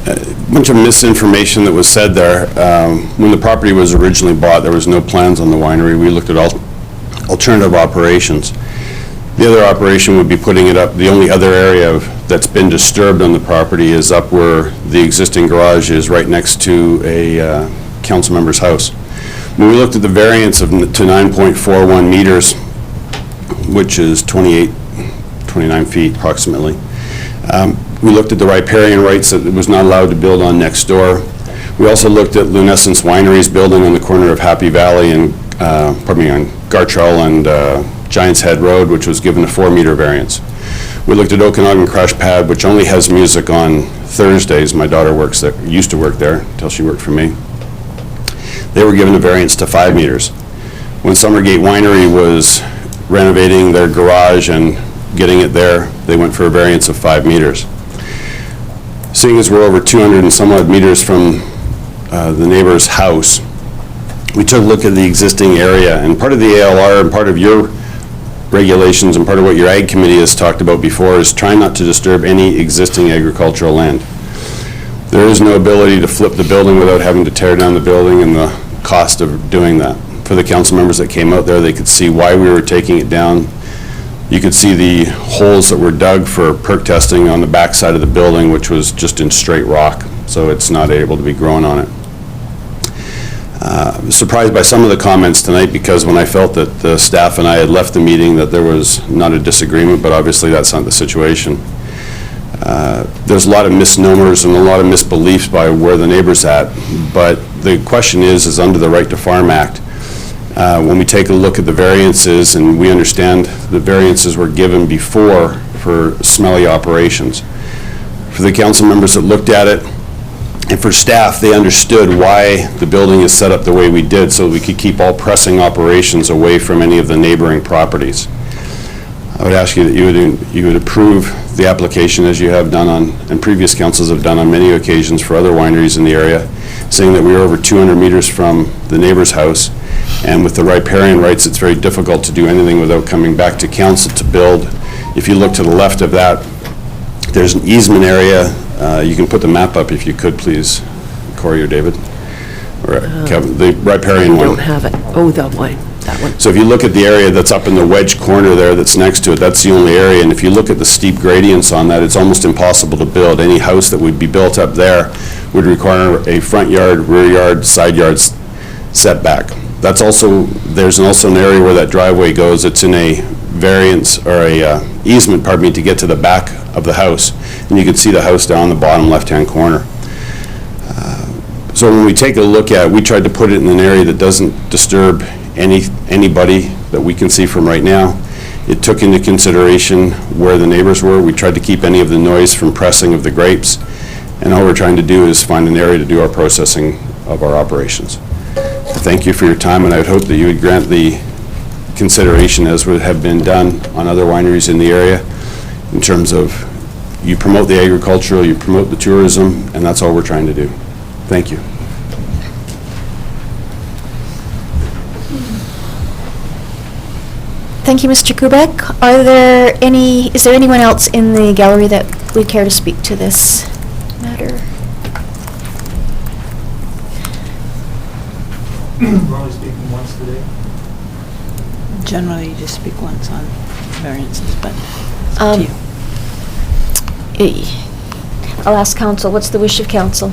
[SPEAKER 17] A bunch of misinformation that was said there. When the property was originally bought, there was no plans on the winery. We looked at alternative operations. The other operation would be putting it up. The only other area that's been disturbed on the property is up where the existing garage is, right next to a council member's house. When we looked at the variance to 9.41 meters, which is 29 feet approximately, we looked at the riparian rights that it was not allowed to build on next door. We also looked at Lunescence Winery's building on the corner of Happy Valley and, on Gartrell and Giants Head Road, which was given a 4-meter variance. We looked at Okanagan Crush Pad, which only has music on Thursdays. My daughter works there, used to work there until she worked for me. They were given a variance to 5 meters. When Summergate Winery was renovating their garage and getting it there, they went for a variance of 5 meters. Seeing as we're over 200 and some odd meters from the neighbor's house, we took a look at the existing area, and part of the ALR and part of your regulations and part of what your Ag Committee has talked about before is try not to disturb any existing agricultural land. There is no ability to flip the building without having to tear down the building and the cost of doing that. For the council members that came out there, they could see why we were taking it down. You could see the holes that were dug for perk testing on the back side of the building, which was just in straight rock, so it's not able to be grown on it. Surprised by some of the comments tonight, because when I felt that the staff and I had left the meeting that there was not a disagreement, but obviously that's not the situation. There's a lot of misnomers and a lot of misbeliefs by where the neighbor's at, but the question is under the Right to Farm Act, when we take a look at the variances, and we understand the variances were given before for smelly operations. For the council members that looked at it, and for staff, they understood why the building is set up the way we did, so we could keep all pressing operations away from any of the neighboring properties. I would ask you that you would approve the application as you have done on, and previous councils have done on many occasions for other wineries in the area, saying that we are over 200 meters from the neighbor's house, and with the riparian rights, it's very difficult to do anything without coming back to council to build. If you look to the left of that, there's an easement area. You can put the map up if you could, please, Corey or David, or Kevin, the riparian one.
[SPEAKER 7] I don't have it. Oh, that one.
[SPEAKER 17] So if you look at the area that's up in the wedge corner there that's next to it, that's the only area, and if you look at the steep gradients on that, it's almost impossible to build. Any house that would be built up there would require a front yard, rear yard, side yard setback. That's also, there's also an area where that driveway goes. It's in a variance, or a easement, pardon me, to get to the back of the house. And you can see the house down the bottom left-hand corner. So when we take a look at, we tried to put it in an area that doesn't disturb anybody that we can see from right now. It took into consideration where the neighbors were. We tried to keep any of the noise from pressing of the grapes. And all we're trying to do is find an area to do our processing of our operations. Thank you for your time, and I would hope that you would grant the consideration as would have been done on other wineries in the area in terms of you promote the agricultural, you promote the tourism, and that's all we're trying to do. Thank you.
[SPEAKER 1] Thank you, Mr. Kubek. Is there anyone else in the gallery that would care to speak to this matter?
[SPEAKER 11] We're only speaking once today.
[SPEAKER 3] Generally, you just speak once on variances, but it's
[SPEAKER 1] Um,
[SPEAKER 3] up to you.
[SPEAKER 1] I'll ask council, what's the wish of council?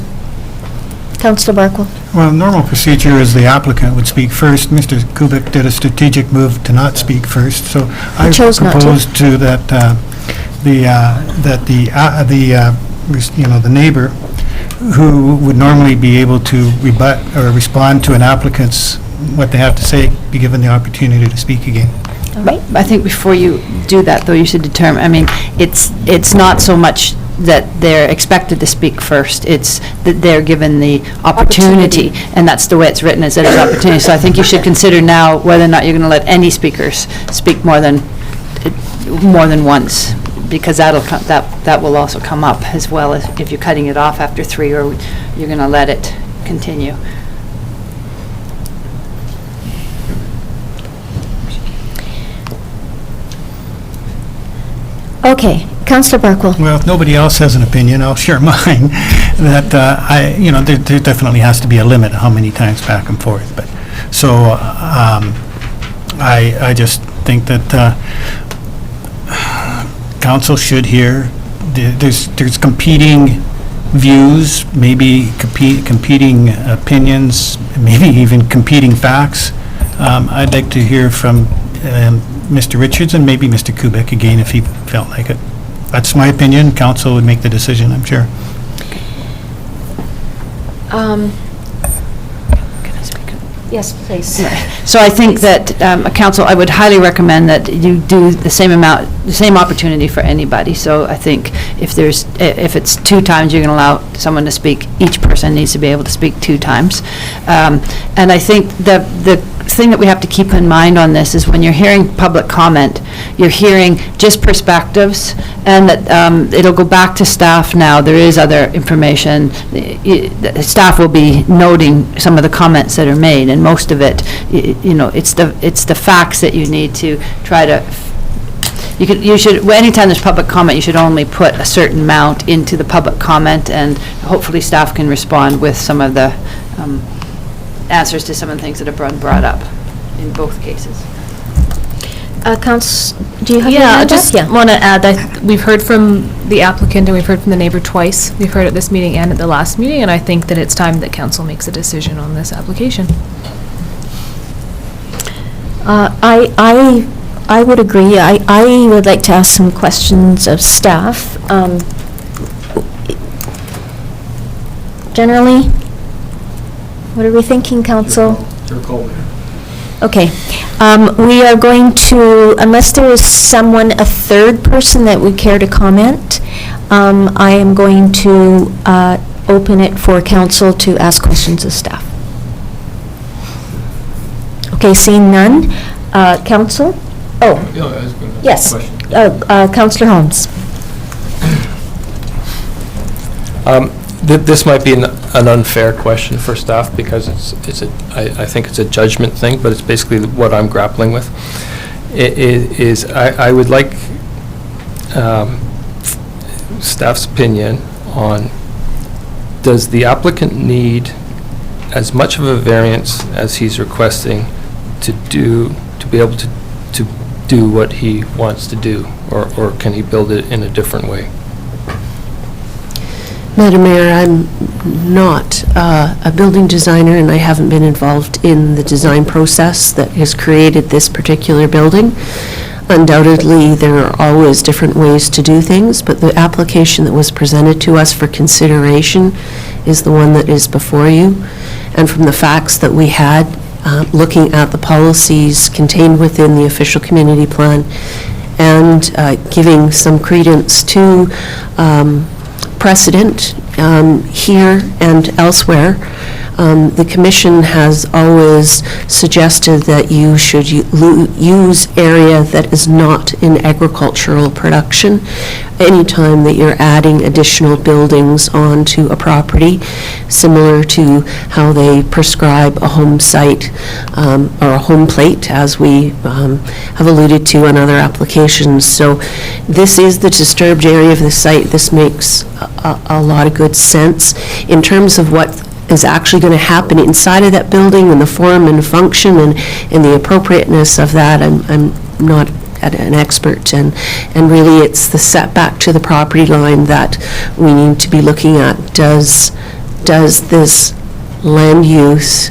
[SPEAKER 1] Councillor Barkle?
[SPEAKER 11] Well, normal procedure is the applicant would speak first. Mr. Kubik did a strategic move to not speak first, so I
[SPEAKER 1] chose not to.
[SPEAKER 11] proposed to that the neighbor who would normally be able to rebut or respond to an applicant's, what they have to say, be given the opportunity to speak again.
[SPEAKER 1] Right.
[SPEAKER 3] I think before you do that, though, you should determine, I mean, it's not so much that they're expected to speak first, it's that they're given the opportunity, and that's the way it's written, is that it's opportunity. So I think you should consider now whether or not you're going to let any speakers speak more than once, because that will also come up, as well as if you're cutting it off after 3, or you're going to let it continue.
[SPEAKER 1] Okay, Councillor Barkle.
[SPEAKER 11] Well, if nobody else has an opinion, I'll share mine, that there definitely has to be a limit how many times back and forth, but, so, I just think that council should hear, there's competing views, maybe competing opinions, maybe even competing facts. I'd like to hear from Mr. Richards and maybe Mr. Kubik again if he felt like it. That's my opinion. Council would make the decision, I'm sure.
[SPEAKER 1] Yes, please.
[SPEAKER 3] So I think that, council, I would highly recommend that you do the same opportunity for anybody. So I think if it's 2 times you're going to allow someone to speak, each person needs to be able to speak 2 times. And I think the thing that we have to keep in mind on this is when you're hearing public comment, you're hearing just perspectives, and that it'll go back to staff now. There is other information. The staff will be noting some of the comments that are made, and most of it, it's the facts that you need to try to. You should, anytime there's public comment, you should only put a certain amount into the public comment, and hopefully staff can respond with some of the answers to some of the things that have been brought up in both cases.
[SPEAKER 1] Do you have your
[SPEAKER 9] Yeah, I
[SPEAKER 1] hand up?
[SPEAKER 9] just want to add that we've heard from the applicant and we've heard from the neighbor twice. We've heard at this meeting and at the last meeting, and I think that it's time that council makes a decision on this application.
[SPEAKER 1] I would agree. I would like to ask some questions of staff. Generally, what are we thinking, council? Okay. We are going to, unless there is someone, a third person that would care to comment, I am going to open it for council to ask questions of staff. Okay, seeing none. Council? Oh, yes. Councillor Holmes.
[SPEAKER 6] This might be an unfair question for staff because I think it's a judgment thing, but it's basically what I'm grappling with. I would like staff's opinion on, does the applicant need as much of a variance as he's requesting to be able to do what he wants to do, or can he build it in a different way?
[SPEAKER 7] Madam Mayor, I'm not a building designer, and I haven't been involved in the design process that has created this particular building. Undoubtedly, there are always different ways to do things, but the application that was presented to us for consideration is the one that is before you. And from the facts that we had, looking at the policies contained within the official community plan, and giving some credence to precedent here and elsewhere, the Commission has always suggested that you should use area that is not in agricultural production anytime that you're adding additional buildings onto a property, similar to how they prescribe a home site or a home plate, as we have alluded to in other applications. So this is the disturbed area of the site. This makes a lot of good sense. In terms of what is actually going to happen inside of that building and the form and function and the appropriateness of that, I'm not an expert. And really, it's the setback to the property line that we need to be looking at. Does this land use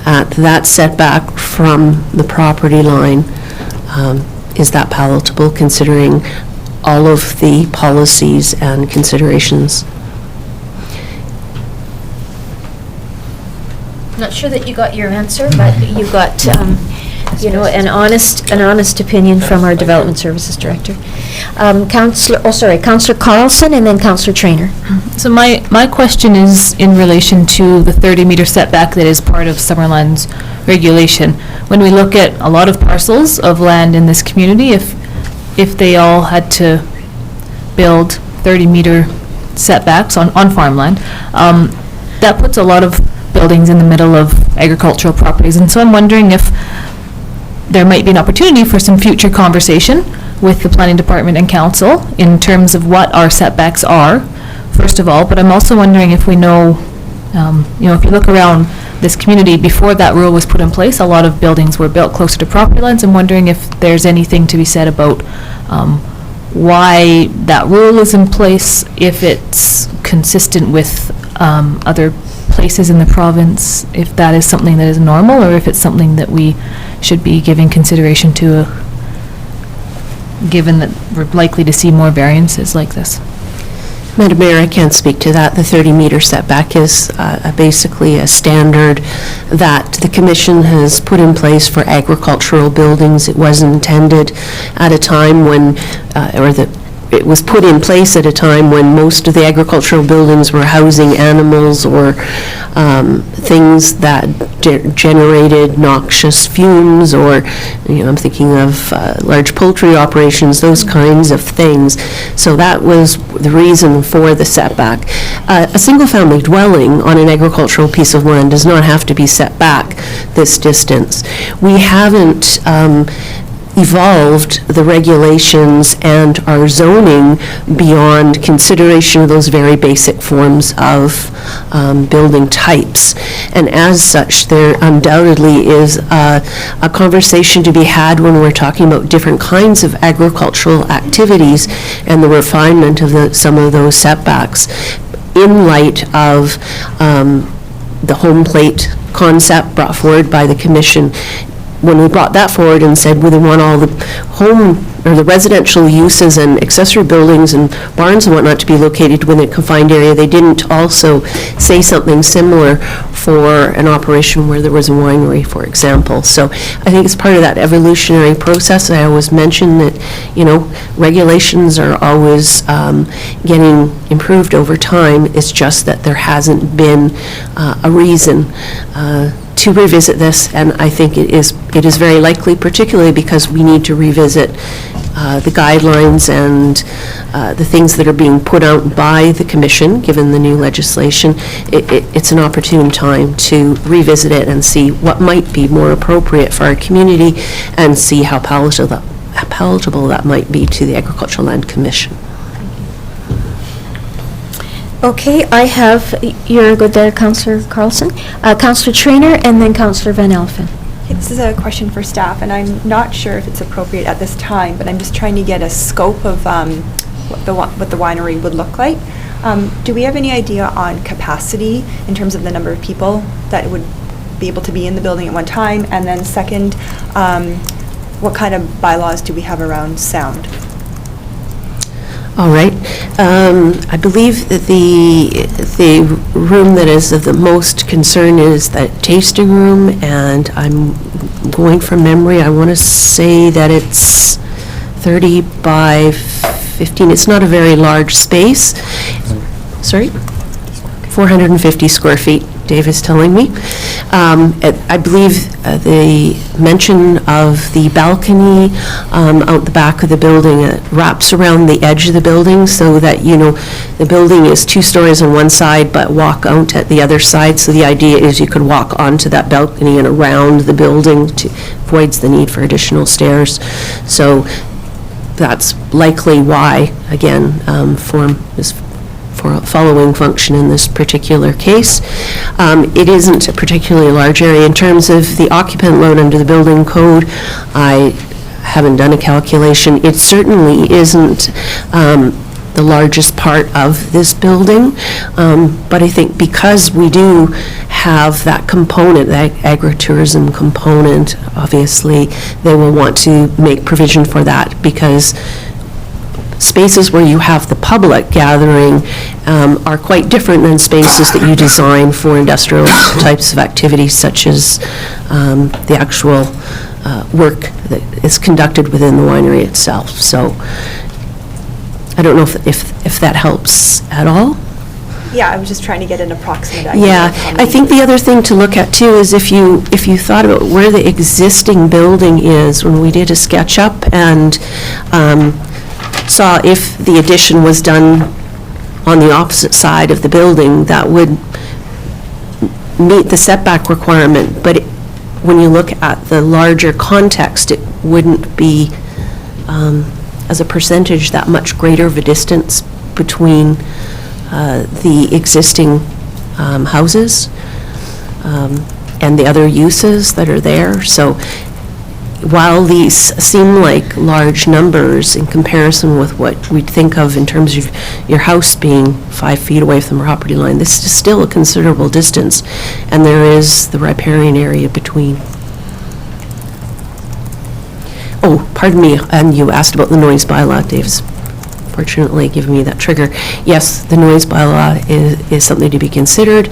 [SPEAKER 7] at that setback from the property line, is that palatable, considering all of the policies and considerations?
[SPEAKER 1] Not sure that you got your answer, but you got, an honest opinion from our Development Services Director. Councillor Carlson and then Councillor Trainer.
[SPEAKER 9] So my question is in relation to the 30-meter setback that is part of Summerland's regulation. When we look at a lot of parcels of land in this community, if they all had to build 30-meter setbacks on farmland, that puts a lot of buildings in the middle of agricultural properties. And so I'm wondering if there might be an opportunity for some future conversation with the Planning Department and Council in terms of what our setbacks are, first of all. But I'm also wondering if we know, if you look around this community, before that rule was put in place, a lot of buildings were built closer to property lines. I'm wondering if there's anything to be said about why that rule is in place, if it's consistent with other places in the province, if that is something that is normal, or if it's something that we should be giving consideration to, given that we're likely to see more variances like this.
[SPEAKER 7] Madam Mayor, I can't speak to that. The 30-meter setback is basically a standard that the Commission has put in place for agricultural buildings. It was intended at a time when, it was put in place at a time when most of the agricultural buildings were housing animals or things that generated noxious fumes, or, I'm thinking of large poultry operations, those kinds of things. So that was the reason for the setback. A single-family dwelling on an agricultural piece of land does not have to be set back this distance. We haven't evolved the regulations and our zoning beyond consideration of those very basic forms of building types. And as such, there undoubtedly is a conversation to be had when we're talking about different kinds of agricultural activities and the refinement of some of those setbacks in light of the home plate concept brought forward by the Commission. When we brought that forward and said we want all the home or the residential uses and accessory buildings and barns and whatnot to be located within a confined area, they didn't also say something similar for an operation where there was a winery, for example. So I think it's part of that evolutionary process. I always mention that, regulations are always getting improved over time. It's just that there hasn't been a reason to revisit this, and I think it is very likely, particularly because we need to revisit the guidelines and the things that are being put out by the Commission, given the new legislation. It's an opportune time to revisit it and see what might be more appropriate for our community and see how palatable that might be to the Agricultural Land Commission.
[SPEAKER 1] Okay, I have, you're good there, Councillor Carlson. Councillor Trainer and then Councillor Van Elfen.
[SPEAKER 14] This is a question for staff, and I'm not sure if it's appropriate at this time, but I'm just trying to get a scope of what the winery would look like. Do we have any idea on capacity in terms of the number of people that would be able to be in the building at one time? And then second, what kind of bylaws do we have around sound?
[SPEAKER 7] All right. I believe that the room that is of the most concern is that tasting room, and I'm going from memory. I want to say that it's 30 by 15. It's not a very large space. Sorry? 450 square feet, Dave is telling me. I believe the mention of the balcony out the back of the building wraps around the edge of the building so that, the building is 2 stories on one side but walk out at the other side. So the idea is you could walk onto that balcony and around the building to avoids the need for additional stairs. So that's likely why, again, form following function in this particular case. It isn't a particularly large area. In terms of the occupant load under the building code, I haven't done a calculation. It certainly isn't the largest part of this building, but I think because we do have that component, that agritourism component, obviously, they will want to make provision for that, because spaces where you have the public gathering are quite different than spaces that you design for industrial types of activities, such as the actual work that is conducted within the winery itself. So I don't know if that helps at all.
[SPEAKER 14] Yeah, I was just trying to get an approximate idea.
[SPEAKER 7] Yeah,
[SPEAKER 14] of how
[SPEAKER 7] I
[SPEAKER 14] many-
[SPEAKER 7] think the other thing to look at too is if you thought about where the existing building is, when we did a SketchUp and saw if the addition was done on the opposite side of the building, that would meet the setback requirement, but when you look at the larger context, it wouldn't be, as a percentage, that much greater of a distance between the existing houses and the other uses that are there. So while these seem like large numbers in comparison with what we'd think of in terms of your house being 5 feet away from the property line, this is still a considerable distance, and there is the riparian area between. Oh, pardon me, and you asked about the noise bylaw. Dave's fortunately given me that trigger. Yes, the noise bylaw is something to be considered,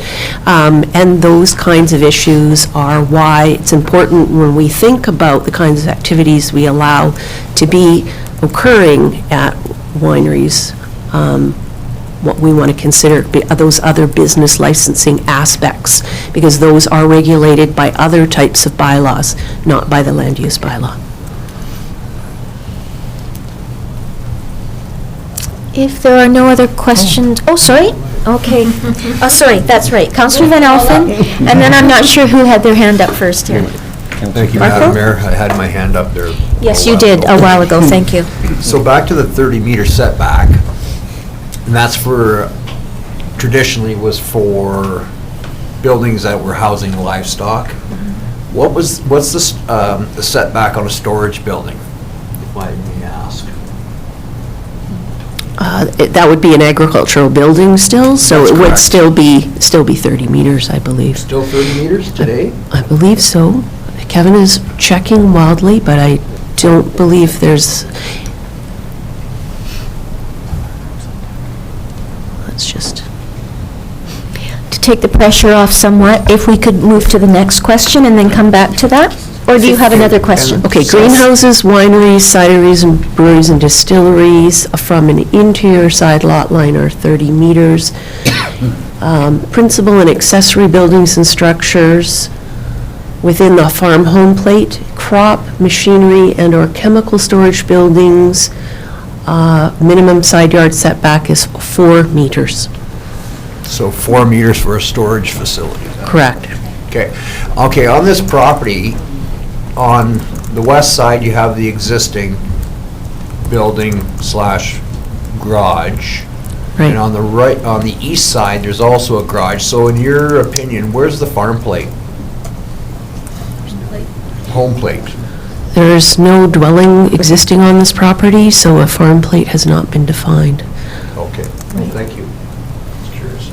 [SPEAKER 7] and those kinds of issues are why it's important when we think about the kinds of activities we allow to be occurring at wineries, what we want to consider those other business licensing aspects, because those are regulated by other types of bylaws, not by the land use bylaw.
[SPEAKER 1] If there are no other questions, oh, sorry, okay. Oh, sorry, that's right, Councillor Van Alphen, and then I'm not sure who had their hand up first here.
[SPEAKER 13] Thank you,
[SPEAKER 1] Marco?
[SPEAKER 13] Madam Mayor. I had my hand up there.
[SPEAKER 1] Yes, you did, a while ago, thank you.
[SPEAKER 13] So back to the 30-meter setback, and that's for, traditionally was for buildings that were housing livestock. What's the setback on a storage building, if I may ask?
[SPEAKER 7] That would be an agricultural building still, so
[SPEAKER 13] That's
[SPEAKER 7] it would
[SPEAKER 13] correct.
[SPEAKER 7] still be 30 meters, I believe.
[SPEAKER 13] Still 30 meters today?
[SPEAKER 7] I believe so. Kevin is checking wildly, but I don't believe there's, let's just,
[SPEAKER 1] To take the pressure off somewhat, if we could move to the next question and then come back to that? Or do you have another question?
[SPEAKER 7] okay, greenhouses, wineries, cideries, and breweries and distilleries from an interior side lot line are 30 meters. Principal and accessory buildings and structures within the farm home plate, crop, machinery, and/or chemical storage buildings, minimum side yard setback is 4 meters.
[SPEAKER 13] So 4 meters for a storage facility?
[SPEAKER 7] Correct.
[SPEAKER 13] Okay. Okay, on this property, on the west side, you have the existing building slash garage.
[SPEAKER 7] Right.
[SPEAKER 13] And on the right, on the east side, there's also a garage. So in your opinion, where's the farm plate? Home plate?
[SPEAKER 7] There's no dwelling existing on this property, so a farm plate has not been defined.
[SPEAKER 13] Okay, thank you. Just curious.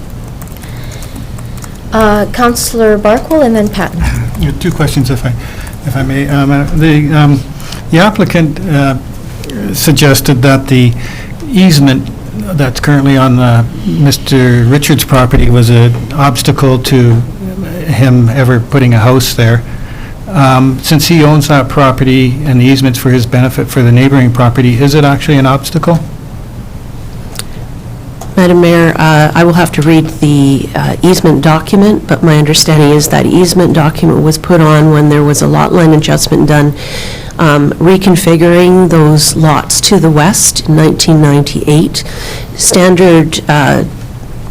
[SPEAKER 1] Councillor Barkwell and then Patton.
[SPEAKER 11] Yeah, 2 questions, if I may. The applicant suggested that the easement that's currently on Mr. Richards' property was an obstacle to him ever putting a house there. Since he owns that property and the easement's for his benefit for the neighboring property, is it actually an obstacle?
[SPEAKER 7] Madam Mayor, I will have to read the easement document, but my understanding is that easement document was put on when there was a lot line adjustment done, reconfiguring those lots to the west in 1998. Standard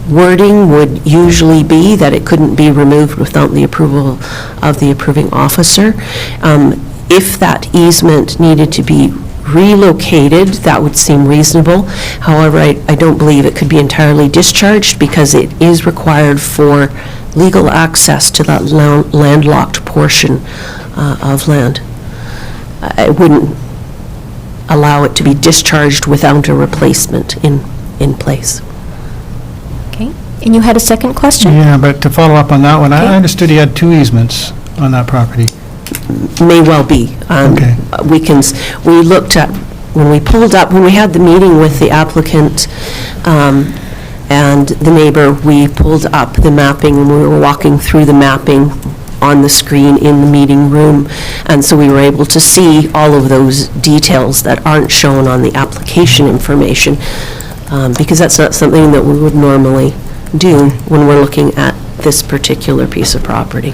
[SPEAKER 7] wording would usually be that it couldn't be removed without the approval of the approving officer. If that easement needed to be relocated, that would seem reasonable. However, I don't believe it could be entirely discharged because it is required for legal access to that landlocked portion of land. I wouldn't allow it to be discharged without a replacement in place.
[SPEAKER 1] Okay, and you had a second question?
[SPEAKER 11] Yeah, but to follow up on that one,
[SPEAKER 1] Okay.
[SPEAKER 11] I understood he had 2 easements on that property.
[SPEAKER 7] May well be.
[SPEAKER 11] Okay.
[SPEAKER 7] We looked at, when we had the meeting with the applicant and the neighbor, we pulled up the mapping, and we were walking through the mapping on the screen in the meeting room, and so we were able to see all of those details that aren't shown on the application information, because that's not something that we would normally do when we're looking at this particular piece of property.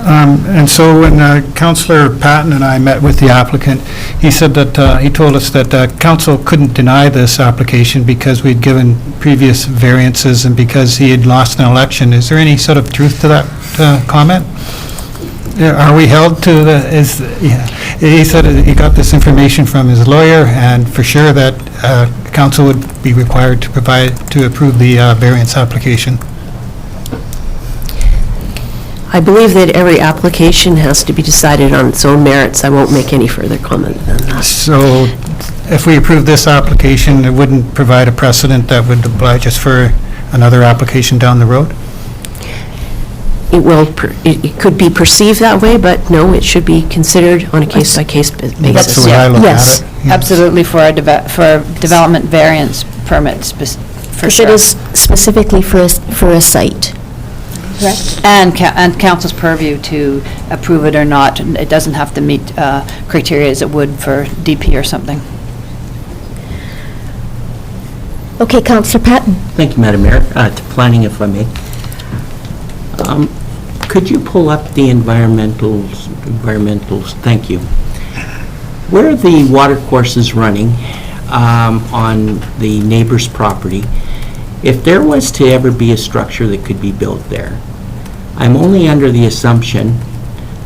[SPEAKER 11] And so when Councillor Patton and I met with the applicant, he said that, he told us that council couldn't deny this application because we'd given previous variances and because he had lost an election. Is there any sort of truth to that comment? Are we held to he said he got this information from his lawyer, and for sure that council would be required to approve the variance application.
[SPEAKER 7] I believe that every application has to be decided on its own merits. I won't make any further comment than that.
[SPEAKER 11] So if we approve this application, it wouldn't provide a precedent that would oblige us for another application down the road?
[SPEAKER 7] It could be perceived that way, but no, it should be considered on a case-by-case basis.
[SPEAKER 11] That's the way I look at
[SPEAKER 7] Yes.
[SPEAKER 11] it.
[SPEAKER 3] Absolutely for a development variance permit, for
[SPEAKER 1] If
[SPEAKER 3] sure.
[SPEAKER 1] it is specifically for a site. Correct?
[SPEAKER 3] And council's purview to approve it or not. It doesn't have to meet criteria as it would for DP or something.
[SPEAKER 1] Okay, Councillor Patton.
[SPEAKER 12] Thank you, Madam Mayor. To planning, if I may. Could you pull up the environmentals, thank you. Where are the water courses running on the neighbor's property? If there was to ever be a structure that could be built there, I'm only under the assumption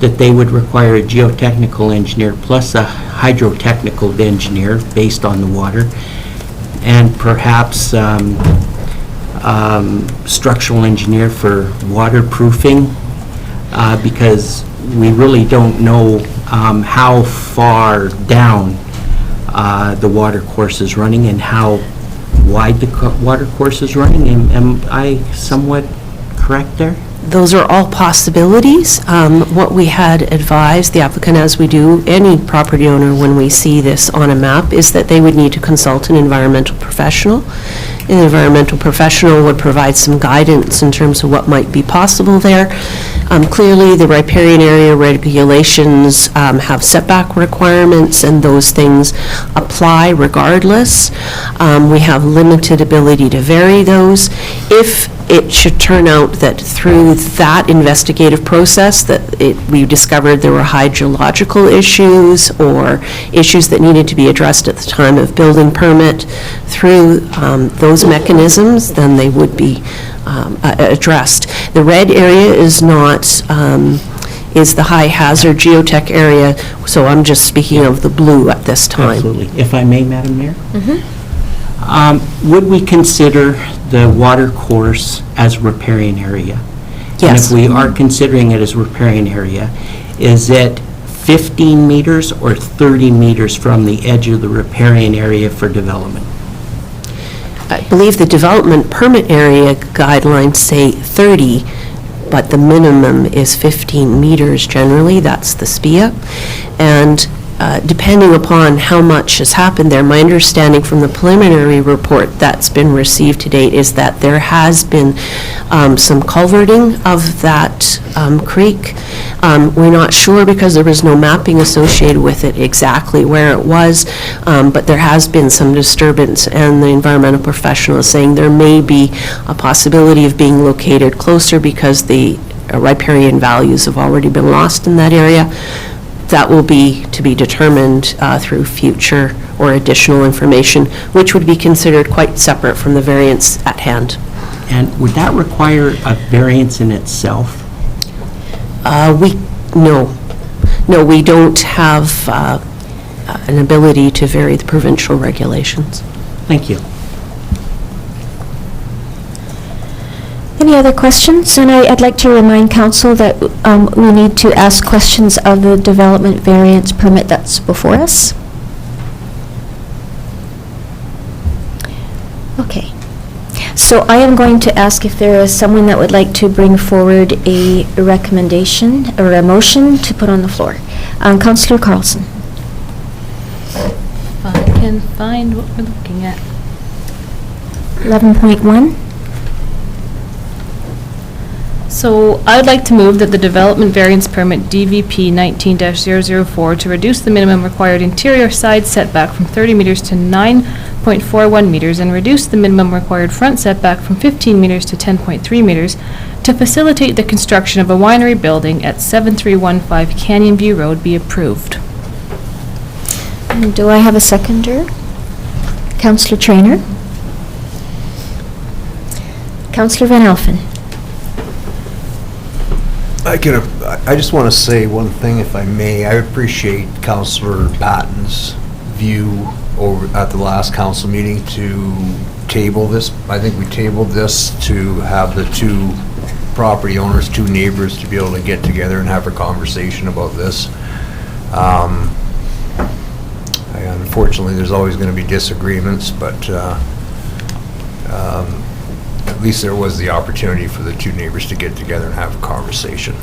[SPEAKER 12] that they would require a geotechnical engineer plus a hydrotechnical engineer based on the water, and perhaps structural engineer for waterproofing, because we really don't know how far down the water course is running and how wide the water course is running. Am I somewhat correct there?
[SPEAKER 7] Those are all possibilities. What we had advised the applicant, as we do any property owner when we see this on a map, is that they would need to consult an environmental professional. An environmental professional would provide some guidance in terms of what might be possible there. Clearly, the riparian area regulations have setback requirements, and those things apply regardless. We have limited ability to vary those. If it should turn out that through that investigative process that we discovered there were hydrological issues or issues that needed to be addressed at the time of building permit, through those mechanisms, then they would be addressed. The red area is not, is the high hazard geotech area, so I'm just speaking of the blue at this time.
[SPEAKER 12] Absolutely. If I may, Madam Mayor? Would we consider the water course as riparian area?
[SPEAKER 7] Yes.
[SPEAKER 12] And if we are considering it as riparian area, is it 15 meters or 30 meters from the edge of the riparian area for development?
[SPEAKER 7] I believe the development permit area guidelines say 30, but the minimum is 15 meters generally. That's the SPIA. And depending upon how much has happened there, my understanding from the preliminary report that's been received to date is that there has been some culverting of that creek. We're not sure because there was no mapping associated with it exactly where it was, but there has been some disturbance, and the environmental professional is saying there may be a possibility of being located closer because the riparian values have already been lost in that area. That will be to be determined through future or additional information, which would be considered quite separate from the variance at hand.
[SPEAKER 12] And would that require a variance in itself?
[SPEAKER 7] No, we don't have an ability to vary the provincial regulations.
[SPEAKER 12] Thank you.
[SPEAKER 1] Any other questions? And I'd like to remind council that we need to ask questions of the development variance permit that's before us. Okay. So I am going to ask if there is someone that would like to bring forward a recommendation or a motion to put on the floor. Councillor Carlson.
[SPEAKER 9] If I can find what we're looking at.
[SPEAKER 1] 11.1.
[SPEAKER 9] So I would like to move that the development variance permit DVP 19-004 to reduce the minimum required interior side setback from 30 meters to 9.41 meters and reduce the minimum required front setback from 15 meters to 10.3 meters to facilitate the construction of a winery building at 7315 Canyon View Road be approved.
[SPEAKER 1] And do I have a seconder? Councillor Traynor. Councillor Van Alphen.
[SPEAKER 13] I just want to say one thing, if I may. I appreciate Councillor Batten's view over at the last council meeting to table this. I think we tabled this to have the two property owners, two neighbors, to be able to get together and have a conversation about this. Unfortunately, there's always going to be disagreements, but at least there was the opportunity for the two neighbors to get together and have a conversation.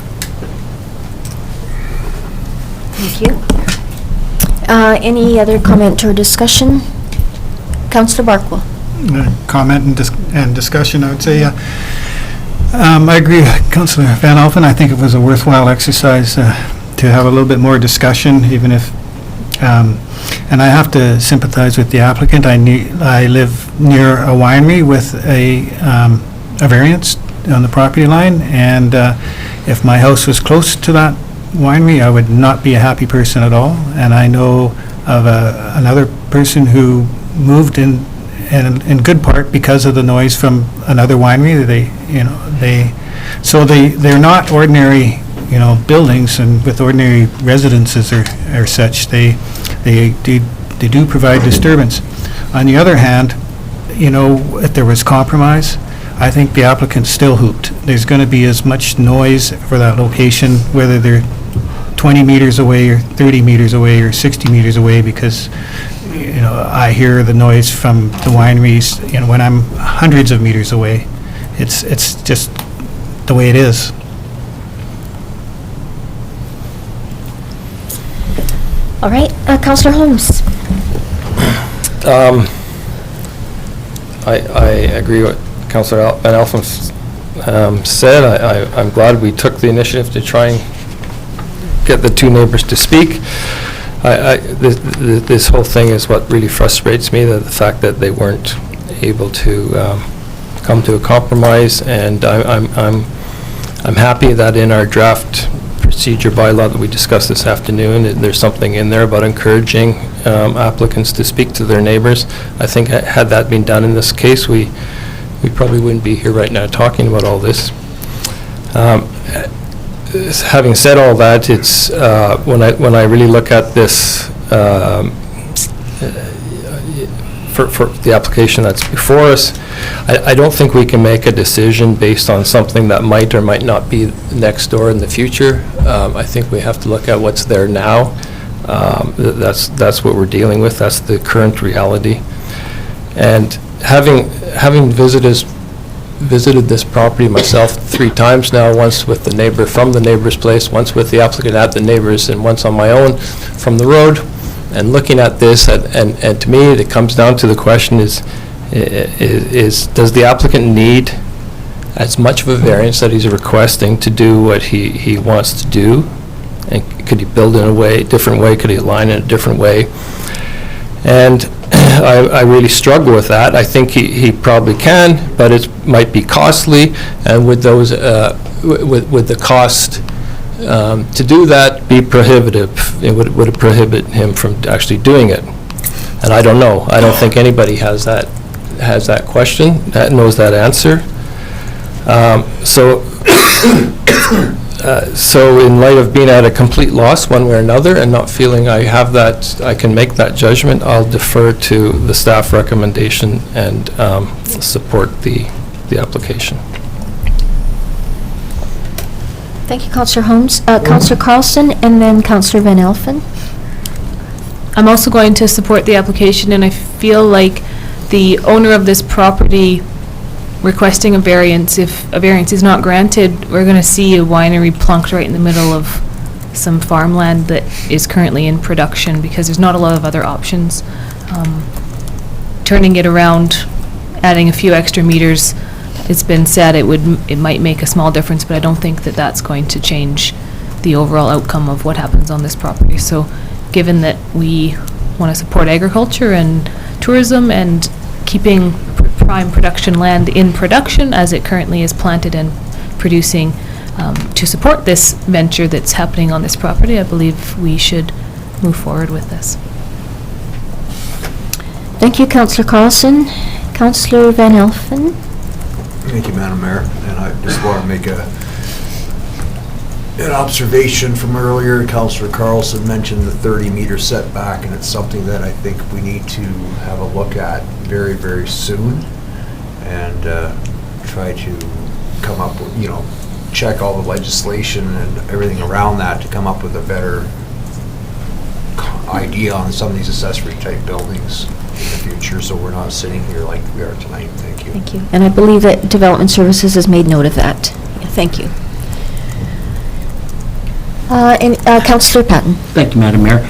[SPEAKER 1] Thank you. Any other comment or discussion? Councillor Barkwell.
[SPEAKER 11] Comment and discussion, I would say. I agree with Councillor Van Alphen. I think it was a worthwhile exercise to have a little bit more discussion, even if, and I have to sympathize with the applicant. I live near a winery with a variance on the property line, and if my house was close to that winery, I would not be a happy person at all. And I know of another person who moved in good part because of the noise from another winery. They're not ordinary, buildings and with ordinary residences or such. They do provide disturbance. On the other hand, if there was compromise, I think the applicant's still hooped. There's going to be as much noise for that location, whether they're 20 meters away or 30 meters away or 60 meters away, because I hear the noise from the wineries when I'm hundreds of meters away. It's just the way it is.
[SPEAKER 1] All right, Councillor Holmes.
[SPEAKER 6] I agree with Councillor Van Alphen said. I'm glad we took the initiative to try and get the two neighbors to speak. This whole thing is what really frustrates me, the fact that they weren't able to come to a compromise, and I'm happy that in our draft procedure bylaw that we discussed this afternoon, there's something in there about encouraging applicants to speak to their neighbors. I think had that been done in this case, we probably wouldn't be here right now talking about all this. Having said all that, it's when I really look at this for the application that's before us, I don't think we can make a decision based on something that might or might not be next door in the future. I think we have to look at what's there now. That's what we're dealing with. That's the current reality. And having visited this property myself 3 times now, once with the neighbor from the neighbor's place, once with the applicant at the neighbor's, and once on my own from the road, and looking at this, and to me, it comes down to the question is does the applicant need as much of a variance that he's requesting to do what he wants to do? And could he build in a different way? Could he align in a different way? And I really struggle with that. I think he probably can, but it might be costly, and with those with the cost to do that be prohibitive. Would it prohibit him from actually doing it? And I don't know. I don't think anybody has that question, that knows that answer. So So in light of being at a complete loss one way or another and not feeling I have that, I can make that judgment, I'll defer to the staff recommendation and support the application.
[SPEAKER 1] Thank you, Councillor Holmes. Councillor Carlson, and then Councillor Van Elfen.
[SPEAKER 9] I'm also going to support the application, and I feel like the owner of this property requesting a variance, if a variance is not granted, we're going to see a winery plunked right in the middle of some farmland that is currently in production, because there's not a lot of other options. Turning it around, adding a few extra meters, it's been said it might make a small difference, but I don't think that that's going to change the overall outcome of what happens on this property. So given that we want to support agriculture and tourism and keeping prime production land in production as it currently is planted and producing, to support this venture that's happening on this property, I believe we should move forward with this.
[SPEAKER 1] Thank you, Councillor Carlson. Councillor Van Elfen.
[SPEAKER 13] Thank you, Madam Mayor. And I just want to make an observation from earlier. Councillor Carlson mentioned the 30-meter setback, and it's something that I think we need to have a look at very, very soon, and try to come up with, check all the legislation and everything around that to come up with a better idea on some of these accessory-type buildings in the future, so we're not sitting here like we are tonight. Thank you.
[SPEAKER 1] Thank you. And I believe that Development Services has made note of that. Yeah, thank you. And Councillor Patton.
[SPEAKER 12] Thank you, Madam Mayor.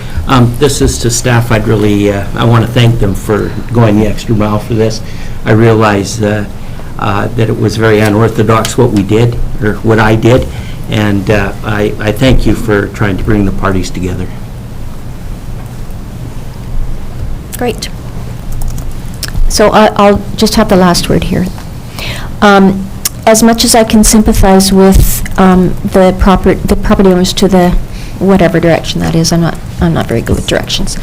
[SPEAKER 12] This is to staff. I want to thank them for going the extra mile for this. I realize that it was very unorthodox what we did, or what I did, and I thank you for trying to bring the parties together.
[SPEAKER 1] Great. So I'll just have the last word here. As much as I can sympathize with the property owners to the whatever direction that is, I'm not very good with directions.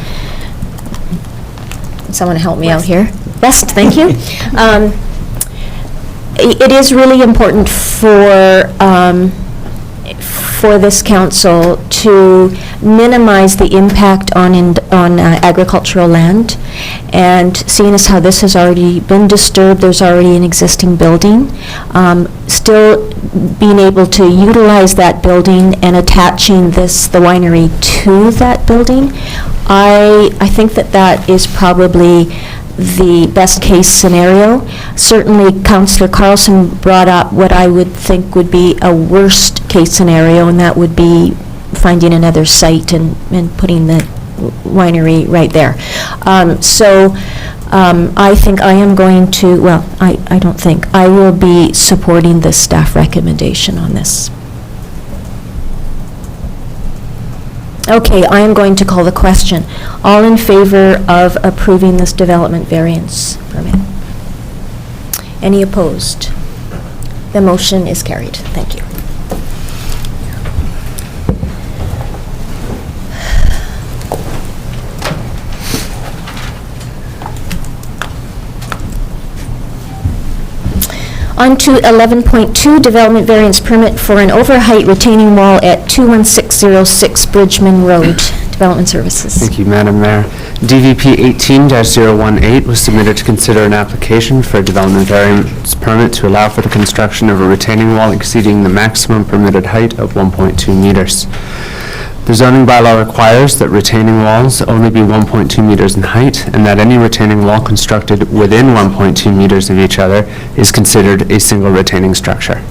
[SPEAKER 1] Someone help me out here. West, thank you. It is really important for this council to minimize the impact on agricultural land, and seeing as how this has already been disturbed, there's already an existing building, still being able to utilize that building and attaching the winery to that building, I think that is probably the best case scenario. Certainly, Councillor Carlson brought up what I would think would be a worst case scenario, and that would be finding another site and putting the winery right there. I think I am going to, I don't think, I will be supporting the staff recommendation on this. Okay, I am going to call the question. All in favor of approving this development variance permit? Any opposed? The motion is carried. Thank you. On to 11.2, development variance permit for an overheight retaining wall at 21606 Bridgman Road. Development Services.
[SPEAKER 10] Thank you, Madam Mayor. DVP 18-018 was submitted to consider an application for a development variance permit to allow for the construction of a retaining wall exceeding the maximum permitted height of 1.2 meters. The zoning bylaw requires that retaining walls only be 1.2 meters in height, and that any retaining wall constructed within 1.2 meters of each other is considered a single retaining structure.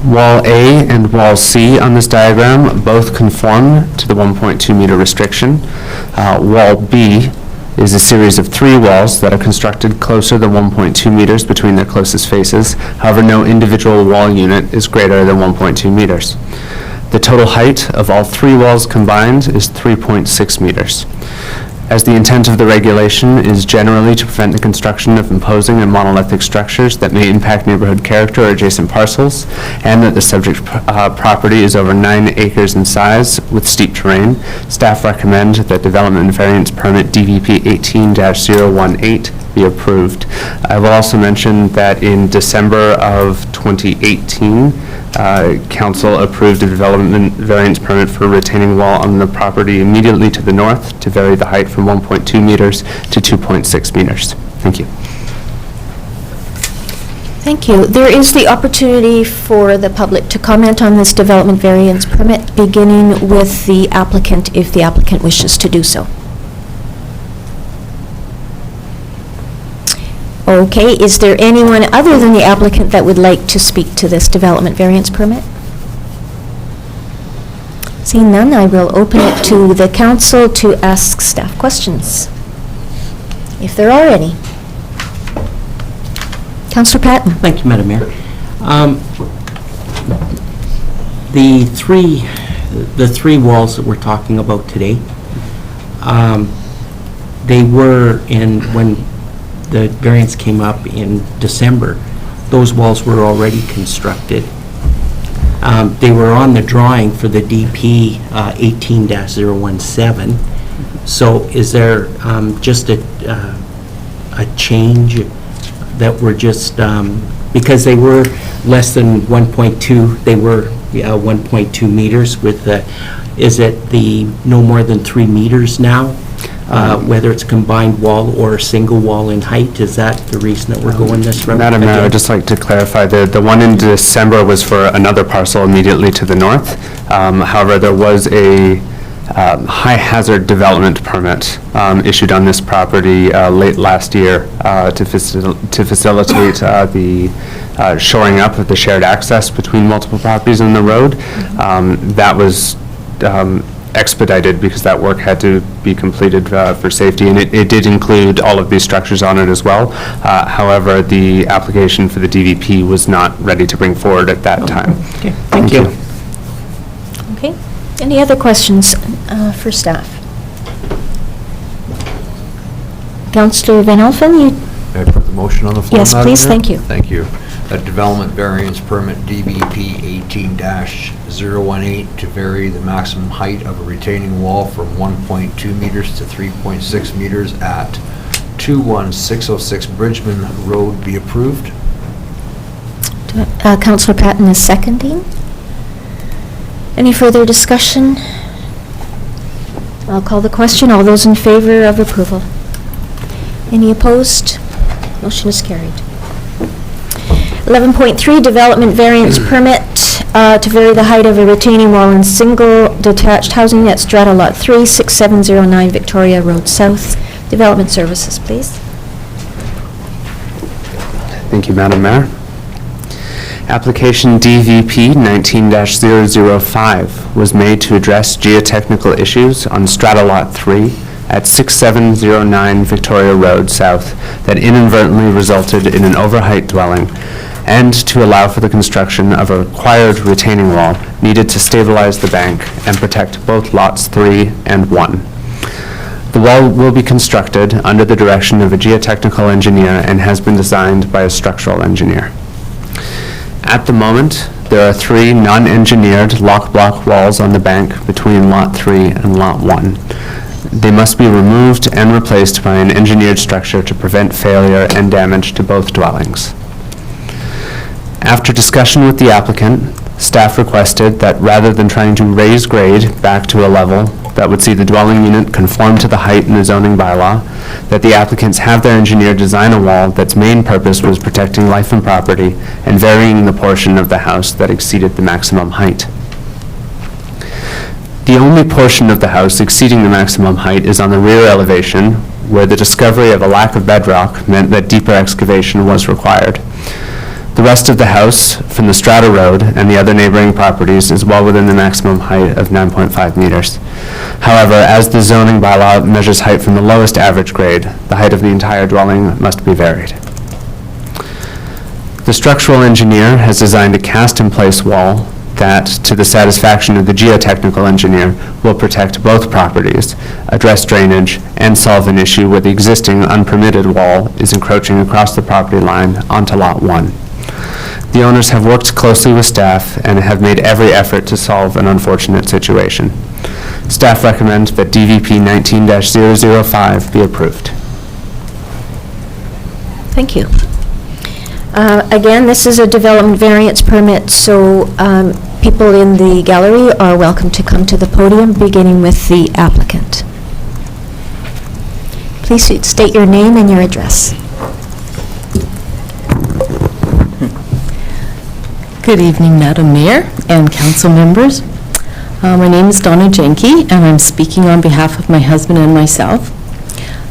[SPEAKER 10] Wall A and Wall C on this diagram both conform to the 1.2 meter restriction. Wall B is a series of 3 walls that are constructed closer than 1.2 meters between their closest faces. However, no individual wall unit is greater than 1.2 meters. The total height of all 3 walls combined is 3.6 meters. As the intent of the regulation is generally to prevent the construction of imposing and monolithic structures that may impact neighborhood character or adjacent parcels, and that the subject property is over 9 acres in size with steep terrain, staff recommend that development variance permit DVP 18-018 be approved. I will also mention that in December of 2018, council approved a development variance permit for a retaining wall on the property immediately to the north to vary the height from 1.2 meters to 2.6 meters. Thank you.
[SPEAKER 1] Thank you. There is the opportunity for the public to comment on this development variance permit, beginning with the applicant, if the applicant wishes to do so. Okay, is there anyone other than the applicant that would like to speak to this development variance permit? Seeing none, I will open it to the council to ask staff questions, if there are any. Councillor Patton.
[SPEAKER 12] Thank you, Madam Mayor. The three walls that we're talking about today, they were when the variance came up in December, those walls were already constructed. They were on the drawing for the DP 18-017. So is there just a change that were just, because they were less than 1.2, they were 1.2 meters with the, is it the no more than 3 meters now? Whether it's combined wall or a single wall in height, is that the reason that we're going this route?
[SPEAKER 10] Madam Mayor, I'd just like to clarify, the one in December was for another parcel immediately to the north. However, there was a high-hazard development permit issued on this property late last year to facilitate the shoring up of the shared access between multiple properties on the road. That was expedited because that work had to be completed for safety, and it did include all of these structures on it as well. However, the application for the DVP was not ready to bring forward at that time.
[SPEAKER 12] Okay, thank you.
[SPEAKER 1] Okay. Any other questions for staff? Councillor Van Alphen, you...
[SPEAKER 13] May I put the motion on the floor?
[SPEAKER 1] Yes,
[SPEAKER 13] Madam
[SPEAKER 1] please,
[SPEAKER 13] Mayor?
[SPEAKER 1] thank you.
[SPEAKER 13] Thank you. A development variance permit DBP 18-018 to vary the maximum height of a retaining wall from 1.2 meters to 3.6 meters at 21606 Bridgman Road be approved.
[SPEAKER 1] Councillor Patton is seconding. Any further discussion? I'll call the question. All those in favor of approval? Any opposed? Motion is carried. 11.3, development variance permit to vary the height of a retaining wall in single detached housing at Strata Lot 3, 6709 Victoria Road South. Development Services, please.
[SPEAKER 10] Thank you, Madam Mayor. Application DVP 19-005 was made to address geotechnical issues on Strata Lot 3 at 6709 Victoria Road South that inadvertently resulted in an overheight dwelling, and to allow for the construction of a required retaining wall needed to stabilize the bank and protect both lots 3 and 1. The wall will be constructed under the direction of a geotechnical engineer and has been designed by a structural engineer. At the moment, there are 3 non-engineered lock-block walls on the bank between Lot 3 and Lot 1. They must be removed and replaced by an engineered structure to prevent failure and damage to both dwellings. After discussion with the applicant, staff requested that rather than trying to raise grade back to a level that would see the dwelling unit conform to the height in the zoning bylaw, that the applicants have their engineer design a wall that's main purpose was protecting life and property and varying the portion of the house that exceeded the maximum height. The only portion of the house exceeding the maximum height is on the rear elevation, where the discovery of a lack of bedrock meant that deeper excavation was required. The rest of the house, from the Strata Road and the other neighboring properties, is well within the maximum height of 9.5 meters. However, as the zoning bylaw measures height from the lowest average grade, the height of the entire dwelling must be varied. The structural engineer has designed a cast-in-place wall that, to the satisfaction of the geotechnical engineer, will protect both properties, address drainage, and solve an issue where the existing unpermitted wall is encroaching across the property line onto Lot 1. The owners have worked closely with staff and have made every effort to solve an unfortunate situation. Staff recommend that DVP 19-005 be approved.
[SPEAKER 1] Thank you. Again, this is a development variance permit, so people in the gallery are welcome to come to the podium, beginning with the applicant. Please state your name and your address.
[SPEAKER 18] Good evening, Madam Mayor and council members. My name is Donna Jenke, and I'm speaking on behalf of my husband and myself.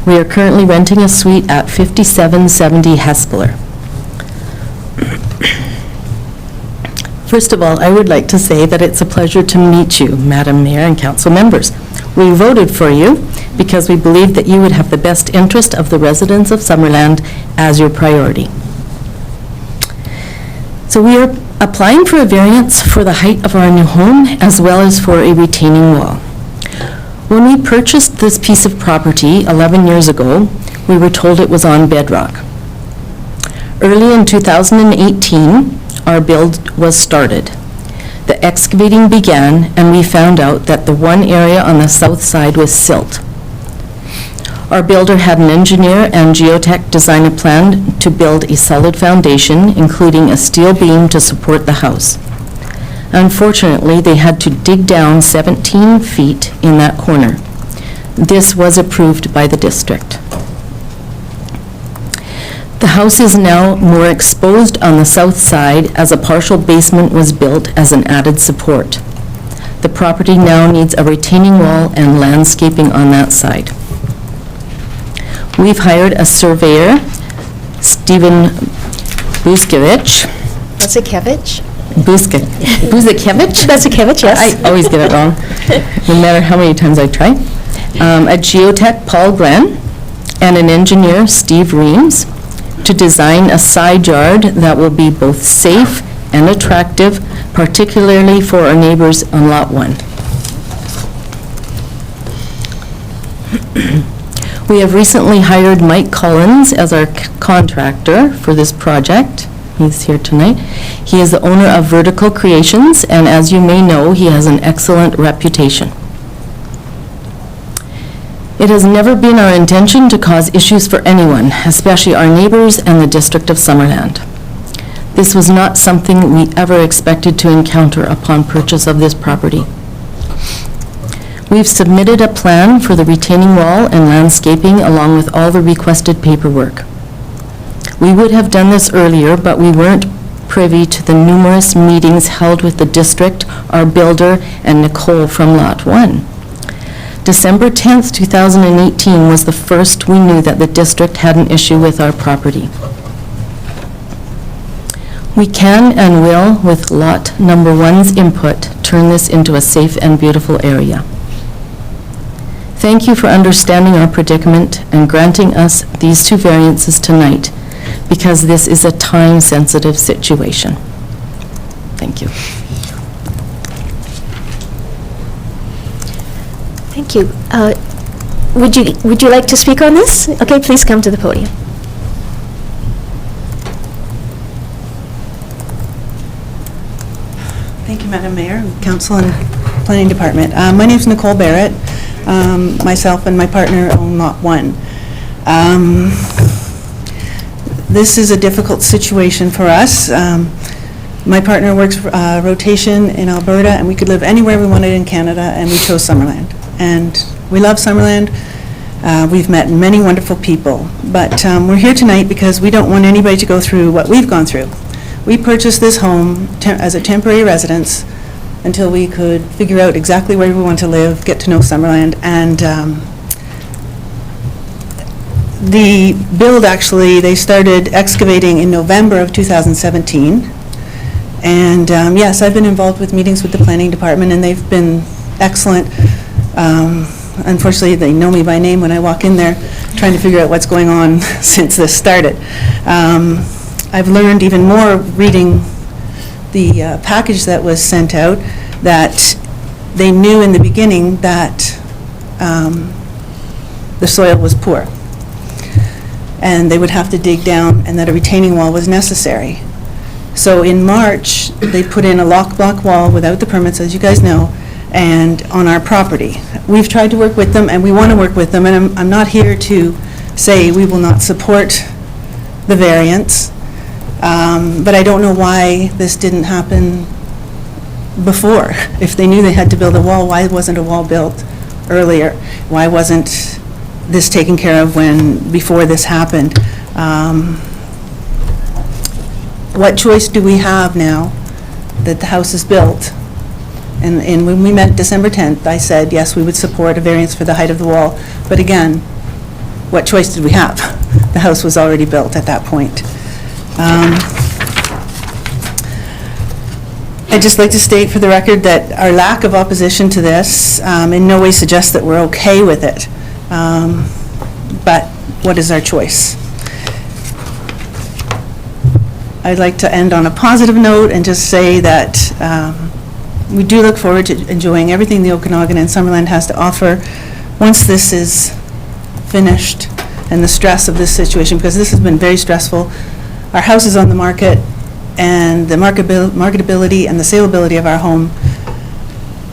[SPEAKER 18] We are currently renting a suite at 5770 Hespeler. First of all, I would like to say that it's a pleasure to meet you, Madam Mayor and council members. We voted for you because we believe that you would have the best interest of the residents of Summerland as your priority. So we are applying for a variance for the height of our new home as well as for a retaining wall. When we purchased this piece of property 11 years ago, we were told it was on bedrock. Early in 2018, our build was started. The excavating began, and we found out that the one area on the south side was silt. Our builder had an engineer and geotech design a plan to build a solid foundation, including a steel beam to support the house. Unfortunately, they had to dig down 17 feet in that corner. This was approved by the district. The house is now more exposed on the south side as a partial basement was built as an added support. The property now needs a retaining wall and landscaping on that side. We've hired a surveyor, Stephen Buskevich.
[SPEAKER 1] Buskevich?
[SPEAKER 18] Buskevich?
[SPEAKER 1] Buskevich, yes.
[SPEAKER 18] I always get it wrong, no matter how many times I try. A geotech, Paul Glenn, and an engineer, Steve Reams, to design a side yard that will be both safe and attractive, particularly for our neighbors on Lot 1. We have recently hired Mike Collins as our contractor for this project. He's here tonight. He is the owner of Vertical Creations, and as you may know, he has an excellent reputation. It has never been our intention to cause issues for anyone, especially our neighbors and the District of Summerland. This was not something we ever expected to encounter upon purchase of this property. We've submitted a plan for the retaining wall and landscaping along with all the requested paperwork. We would have done this earlier, but we weren't privy to the numerous meetings held with the district, our builder, and Nicole from Lot 1. December 10th, 2018 was the first we knew that the district had an issue with our property. We can and will, with lot number 1's input, turn this into a safe and beautiful area. Thank you for understanding our predicament and granting us these 2 variances tonight, because this is a time-sensitive situation. Thank you.
[SPEAKER 1] Thank you. Would you like to speak on this? Okay, please come to the podium.
[SPEAKER 19] Thank you, Madam Mayor, Council and Planning Department. My name is Nicole Barrett. Myself and my partner own Lot 1. This is a difficult situation for us. My partner works rotation in Alberta, and we could live anywhere we wanted in Canada, and we chose Summerland. And we love Summerland. We've met many wonderful people, but we're here tonight because we don't want anybody to go through what we've gone through. We purchased this home as a temporary residence until we could figure out exactly where we want to live, get to know Summerland, and the build actually, they started excavating in November of 2017. And yes, I've been involved with meetings with the planning department, and they've been excellent. Unfortunately, they know me by name when I walk in there, trying to figure out what's going on since this started. I've learned even more reading the package that was sent out, that they knew in the beginning that the soil was poor, and they would have to dig down, and that a retaining wall was necessary. So in March, they put in a lock block wall without the permits, as you guys know, and on our property. We've tried to work with them, and we want to work with them, and I'm not here to say we will not support the variance, but I don't know why this didn't happen before. If they knew they had to build a wall, why wasn't a wall built earlier? Why wasn't this taken care of before this happened? What choice do we have now that the house is built? And when we met December 10th, I said, yes, we would support a variance for the height of the wall. But again, what choice did we have? The house was already built at that point. I'd just like to state for the record that our lack of opposition to this in no way suggests that we're okay with it. But what is our choice? I'd like to end on a positive note and just say that we do look forward to enjoying everything the Okanagan and Summerland has to offer once this is finished, and the stress of this situation, because this has been very stressful. Our house is on the market, and the marketability and the saleability of our home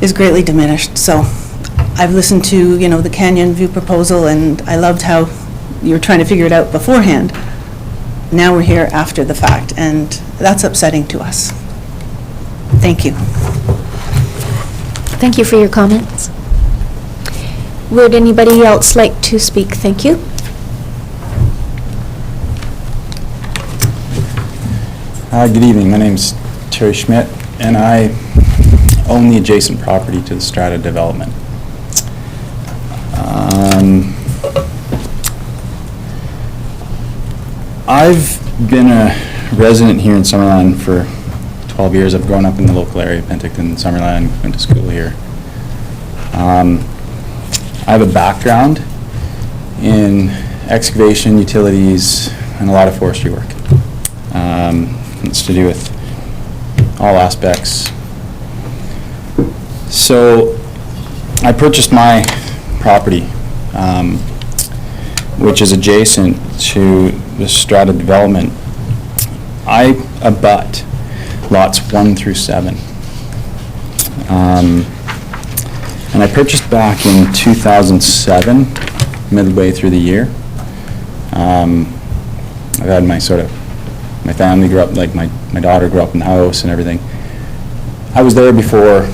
[SPEAKER 19] is greatly diminished. So I've listened to, the Canyon View proposal, and I loved how you were trying to figure it out beforehand. Now we're here after the fact, and that's upsetting to us. Thank you.
[SPEAKER 1] Thank you for your comments. Would anybody else like to speak? Thank you.
[SPEAKER 20] Good evening. My name's Terry Schmidt, and I own the adjacent property to the Strata development. I've been a resident here in Summerland for 12 years. I've grown up in the local area, Penticton, Summerland, went to school here. I have a background in excavation, utilities, and a lot of forestry work. It's to do with all aspects. So I purchased my property, which is adjacent to the Strata development. I abut lots 1 through 7. And I purchased back in 2007, midway through the year. I've had my family grew up, like my daughter grew up in the house and everything. I was there before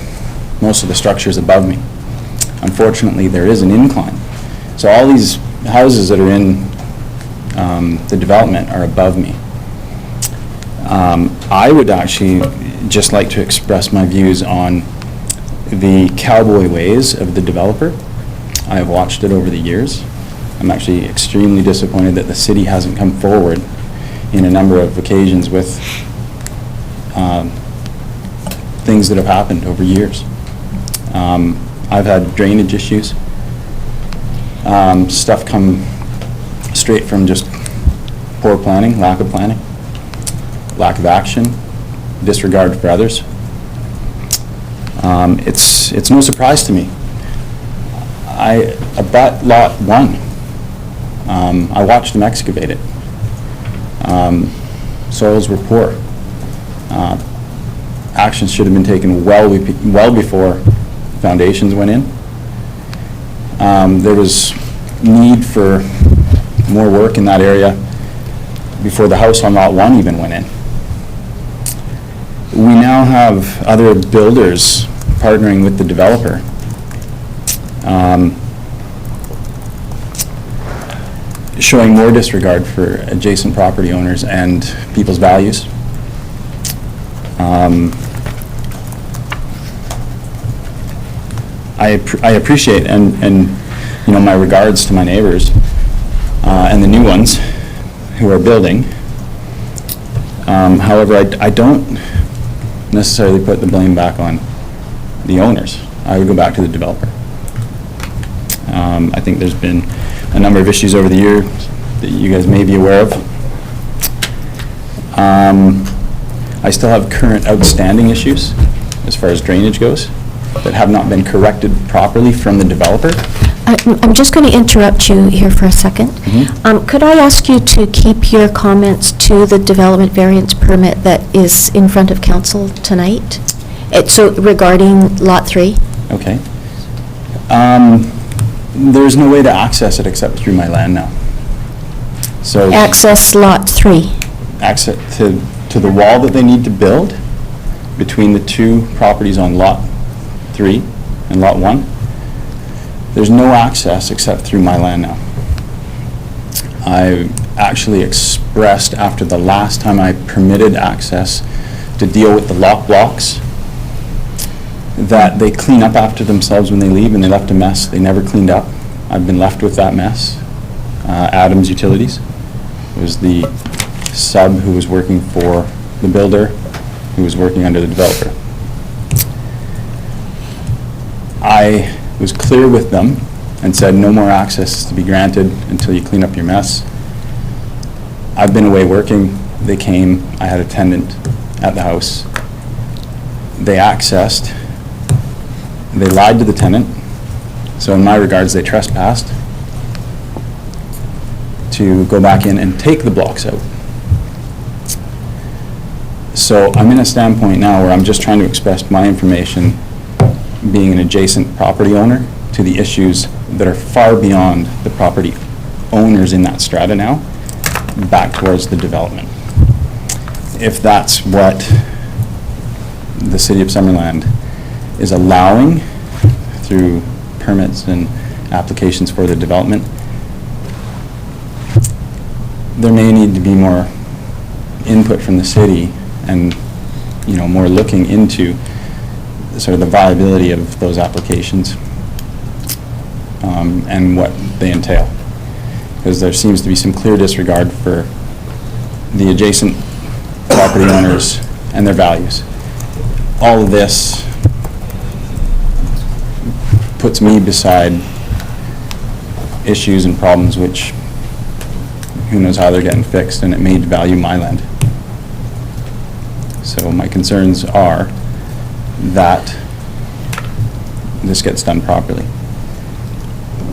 [SPEAKER 20] most of the structures above me. Unfortunately, there is an incline. So all these houses that are in the development are above me. I would actually just like to express my views on the cowboy ways of the developer. I have watched it over the years. I'm actually extremely disappointed that the city hasn't come forward in a number of occasions with things that have happened over years. I've had drainage issues. Stuff come straight from just poor planning, lack of planning, lack of action, disregard for others. It's no surprise to me. I abut lot 1. I watched them excavate it. Soils were poor. Actions should have been taken well before foundations went in. There was need for more work in that area before the house on lot 1 even went in. We now have other builders partnering with the developer. Showing more disregard for adjacent property owners and people's values. I appreciate and my regards to my neighbors and the new ones who are building. However, I don't necessarily put the blame back on the owners. I would go back to the developer. I think there's been a number of issues over the year that you guys may be aware of. I still have current outstanding issues as far as drainage goes that have not been corrected properly from the developer.
[SPEAKER 1] I'm just going to interrupt you here for a second. Could I ask you to keep your comments to the development variance permit that is in front of council tonight? So regarding lot 3?
[SPEAKER 20] Okay. There's no way to access it except through my land now. So
[SPEAKER 1] Access lot 3.
[SPEAKER 20] access to the wall that they need to build between the two properties on Lot 3 and Lot 1. There's no access except through my land now. I actually expressed after the last time I permitted access to deal with the lock blocks that they clean up after themselves when they leave, and they left a mess they never cleaned up. I've been left with that mess. Adams Utilities was the sub who was working for the builder, who was working under the developer. I was clear with them and said no more access is to be granted until you clean up your mess. I've been away working. They came. I had a tenant at the house. They accessed. They lied to the tenant. So in my regards, they trespassed to go back in and take the blocks out. So I'm in a standpoint now where I'm just trying to express my information, being an adjacent property owner, to the issues that are far beyond the property owners in that strata now, back towards the development. If that's what the City of Summerland is allowing through permits and applications for the development, there may need to be more input from the city and, you know, more looking into sort of the viability of those applications and what they entail. Because there seems to be some clear disregard for the adjacent property owners and their values. All of this puts me beside issues and problems which who knows how they're getting fixed, and it may devalue my land. So my concerns are that this gets done properly.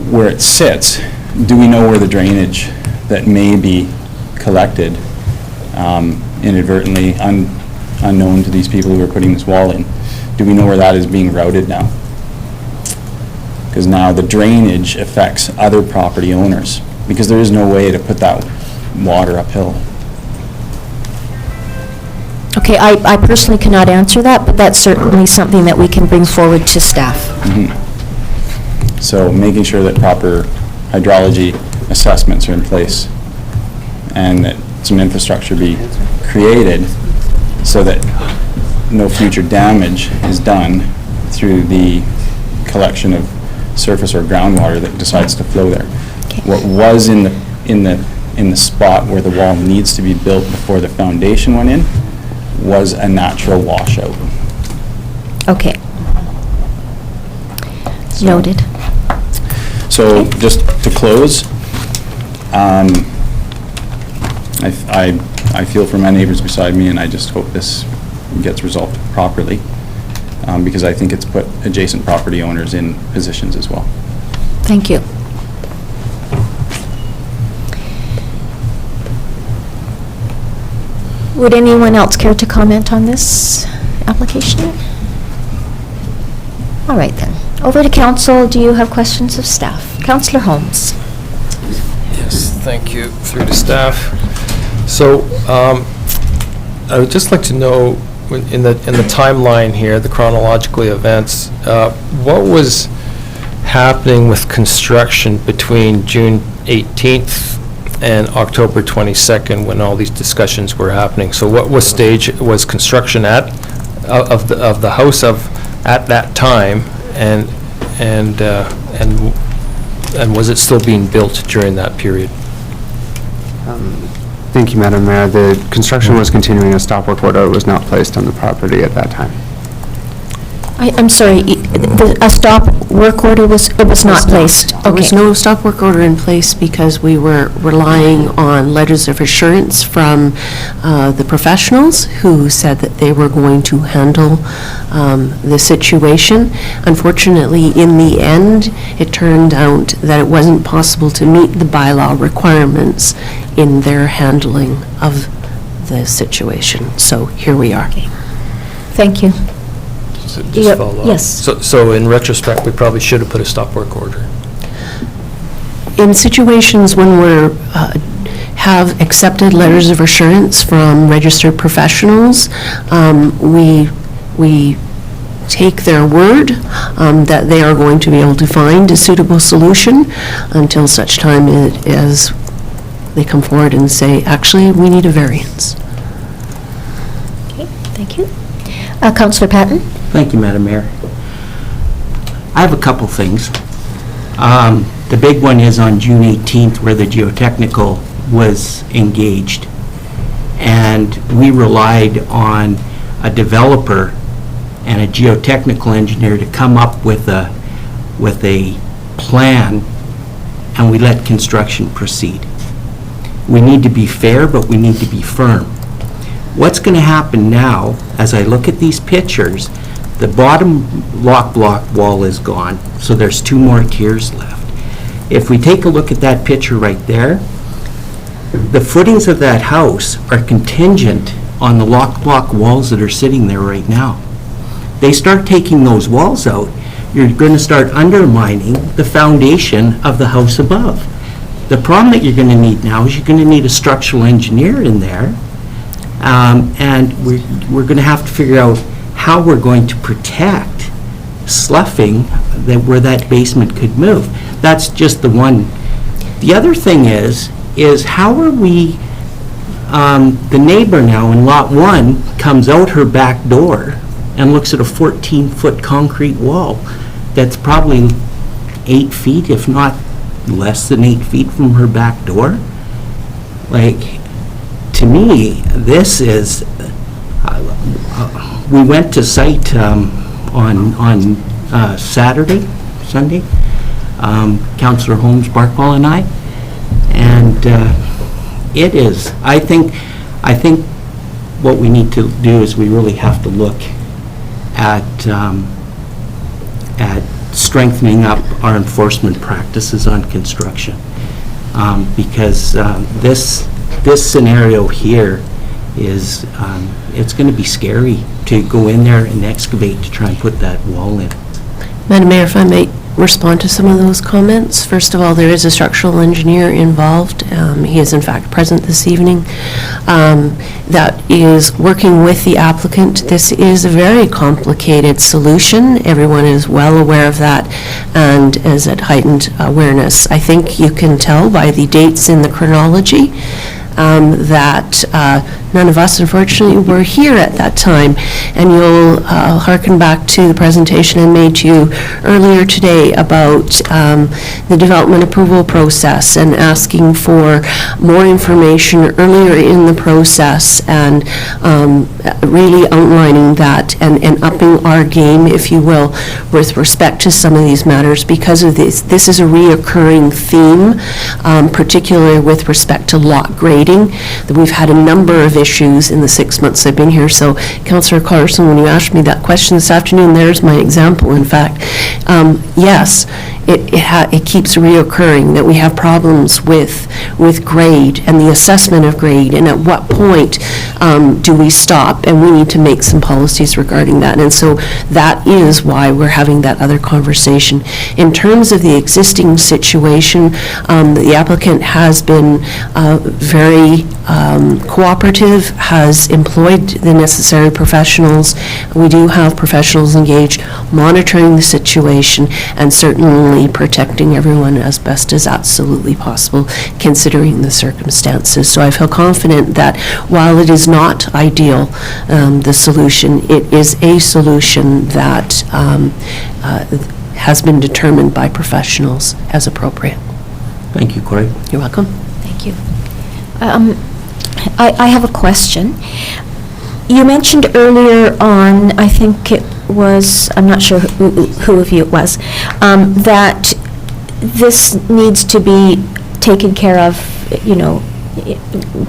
[SPEAKER 20] Where it sits, do we know where the drainage that may be collected inadvertently, unknown to these people who are putting this wall in, do we know where that is being routed now? Because now the drainage affects other property owners, because there is no way to put that water uphill.
[SPEAKER 1] Okay, I personally cannot answer that, but that's certainly something that we can bring forward to staff.
[SPEAKER 20] So making sure that proper hydrology assessments are in place and that some infrastructure be created so that no future damage is done through the collection of surface or groundwater that decides to flow there. What was in the spot where the wall needs to be built before the foundation went in was a natural washout.
[SPEAKER 1] Okay. Noted.
[SPEAKER 20] So just to close, I feel for my neighbors beside me, and I just hope this gets resolved properly, because I think it's put adjacent property owners in positions as well.
[SPEAKER 1] Thank you. Would anyone else care to comment on this application? All right then. Over to council. Do you have questions of staff? Councillor Holmes.
[SPEAKER 6] Yes, thank you, through to staff. So I would just like to know, in the timeline here, the chronological events, what was happening with construction between June 18th and October 22nd when all these discussions were happening? So what stage was construction at, of the house at that time, and was it still being built during that period?
[SPEAKER 10] Thank you, Madam Mayor. The construction was continuing. A stop work order was not placed on the property at that time.
[SPEAKER 1] I'm sorry, a stop work order was not placed?
[SPEAKER 7] There was no stop work order in place because we were relying on letters of assurance from the professionals who said that they were going to handle the situation. Unfortunately, in the end, it turned out that it wasn't possible to meet the bylaw requirements in their handling of the situation. So here we are.
[SPEAKER 1] Thank you.
[SPEAKER 6] Just follow up.
[SPEAKER 1] Yes.
[SPEAKER 6] So in retrospect, we probably should have put a stop work order.
[SPEAKER 7] In situations when we're have accepted letters of assurance from registered professionals. We take their word that they are going to be able to find a suitable solution until such time as they come forward and say, actually, we need a variance.
[SPEAKER 1] Okay, thank you. Councillor Patton?
[SPEAKER 12] Thank you, Madam Mayor. I have a couple things. The big one is on June 18th, where the geotechnical was engaged. And we relied on a developer and a geotechnical engineer to come up with a plan, and we let construction proceed. We need to be fair, but we need to be firm. What's going to happen now, as I look at these pictures, the bottom lock block wall is gone, so there's 2 more tiers left. If we take a look at that picture right there, the footings of that house are contingent on the lock block walls that are sitting there right now. They start taking those walls out, you're going to start undermining the foundation of the house above. The problem that you're going to need now is you're going to need a structural engineer in there, and we're going to have to figure out how we're going to protect sloughing where that basement could move. That's just the one. The other thing is how are we, the neighbor now in Lot 1 comes out her back door and looks at a 14-foot concrete wall that's probably 8 feet, if not less than 8 feet from her back door. Like, to me, this is, we went to site on Sunday, Councillor Holmes, Barkwell and I, and it is, I think what we need to do is we really have to look at strengthening up our enforcement practices on construction, because this scenario here is, it's going to be scary to go in there and excavate to try and put that wall in.
[SPEAKER 7] Madam Mayor, if I may respond to some of those comments. First of all, there is a structural engineer involved. He is in fact present this evening. That is working with the applicant. This is a very complicated solution. Everyone is well aware of that and is at heightened awareness. I think you can tell by the dates in the chronology that none of us, unfortunately, were here at that time. And you'll hearken back to the presentation I made to you earlier today about the development approval process and asking for more information earlier in the process, and really outlining that and upping our game, if you will, with respect to some of these matters because of this. This is a reoccurring theme, particularly with respect to lot grading. That we've had a number of issues in the 6 months I've been here. So, Councillor Carson, when you asked me that question this afternoon, there's my example, in fact. Yes, it keeps reoccurring that we have problems with grade and the assessment of grade, and at what point do we stop, and we need to make some policies regarding that. And so that is why we're having that other conversation. In terms of the existing situation, the applicant has been very cooperative, has employed the necessary professionals. We do have professionals engaged, monitoring the situation, and certainly protecting everyone as best as absolutely possible, considering the circumstances. So I feel confident that while it is not ideal, the solution, it is a solution that has been determined by professionals as appropriate.
[SPEAKER 12] Thank you, Corey.
[SPEAKER 7] You're welcome.
[SPEAKER 1] Thank you. I have a question. You mentioned earlier on, I think it was, I'm not sure who of you it was, that this needs to be taken care of, you know,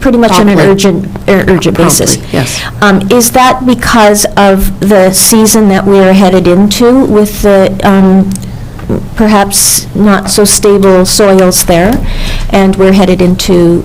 [SPEAKER 1] pretty much on an urgent basis.
[SPEAKER 7] Yes.
[SPEAKER 1] Is that because of the season that we're headed into with the perhaps not so stable soils there, and we're headed into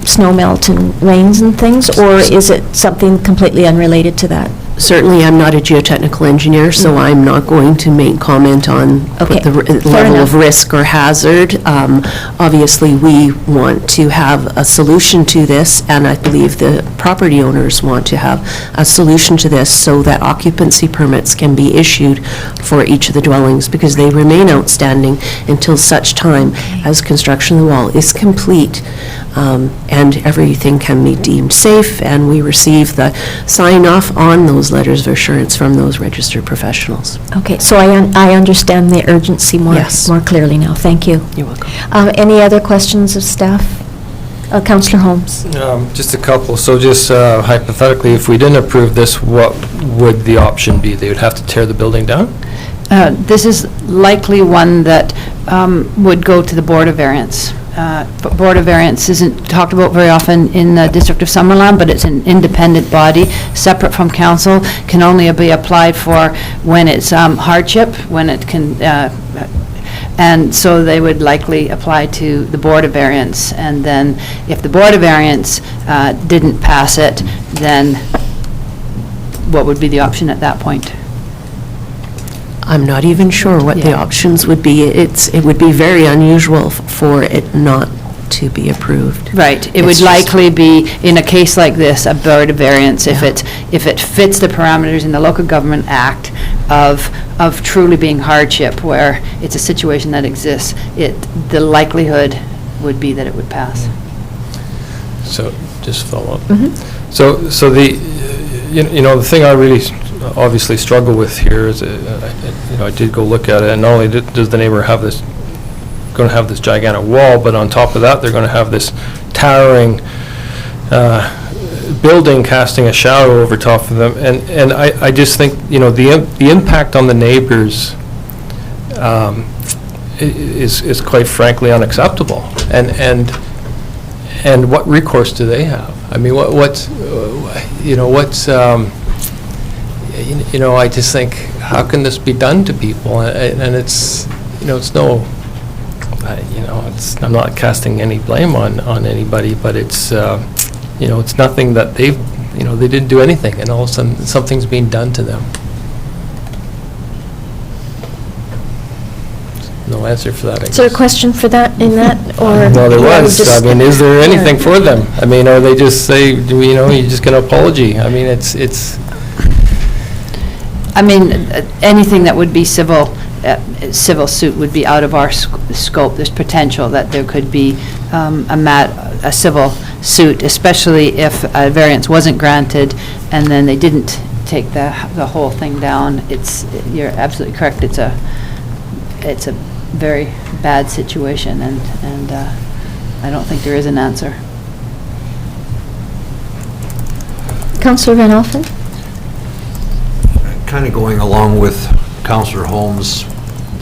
[SPEAKER 1] snow melt and rains and things, or is it something completely unrelated to that?
[SPEAKER 7] Certainly, I'm not a geotechnical engineer, so I'm not going to make comment on what the level of risk or hazard. Obviously, we want to have a solution to this, and I believe the property owners want to have a solution to this so that occupancy permits can be issued for each of the dwellings, because they remain outstanding until such time as construction of the wall is complete, and everything can be deemed safe, and we receive the sign-off on those letters of assurance from those registered professionals.
[SPEAKER 1] Okay, so I understand the urgency more clearly now. Thank you.
[SPEAKER 7] You're welcome.
[SPEAKER 1] Any other questions of staff? Councillor Holmes?
[SPEAKER 6] Just a couple. So just hypothetically, if we didn't approve this, what would the option be? They would have to tear the building down?
[SPEAKER 3] This is likely one that would go to the Board of Variance. Board of Variance isn't talked about very often in the District of Summerland, but it's an independent body, separate from council, can only be applied for when it's hardship, when it can, and so they would likely apply to the Board of Variance. And then if the Board of Variance didn't pass it, then what would be the option at that point?
[SPEAKER 7] I'm not even sure what the options would be. It would be very unusual for it not to be approved.
[SPEAKER 3] Right. It would likely be, in a case like this, a Board of Variance, if it fits the parameters in the Local Government Act of truly being hardship, where it's a situation that exists, the likelihood would be that it would pass.
[SPEAKER 6] So, just follow up. So the, the thing I really obviously struggle with here is, I did go look at it, and not only does the neighbor going to have this gigantic wall, but on top of that, they're going to have this towering building casting a shadow over top of them, and I just think, the impact on the neighbors is quite frankly unacceptable, and what recourse do they have? I mean, I just think, how can this be done to people? And it's, it's no, I'm not casting any blame on anybody, but it's, it's nothing that they didn't do anything, and all of a sudden something's being done to them. No answer for that, I guess.
[SPEAKER 1] Is there a question for that, or?
[SPEAKER 6] Well, there was.
[SPEAKER 1] just-
[SPEAKER 6] I mean, is there anything for them? I mean, or they just say, you just get an apology? I mean, it's.
[SPEAKER 3] I mean, anything that would be civil suit would be out of our scope. There's potential that there could be a civil suit, especially if a variance wasn't granted and then they didn't take the whole thing down. You're absolutely correct. It's a very bad situation, and I don't think there is an answer.
[SPEAKER 1] Councillor Van Alphen?
[SPEAKER 13] Kind of going along with Councillor Holmes,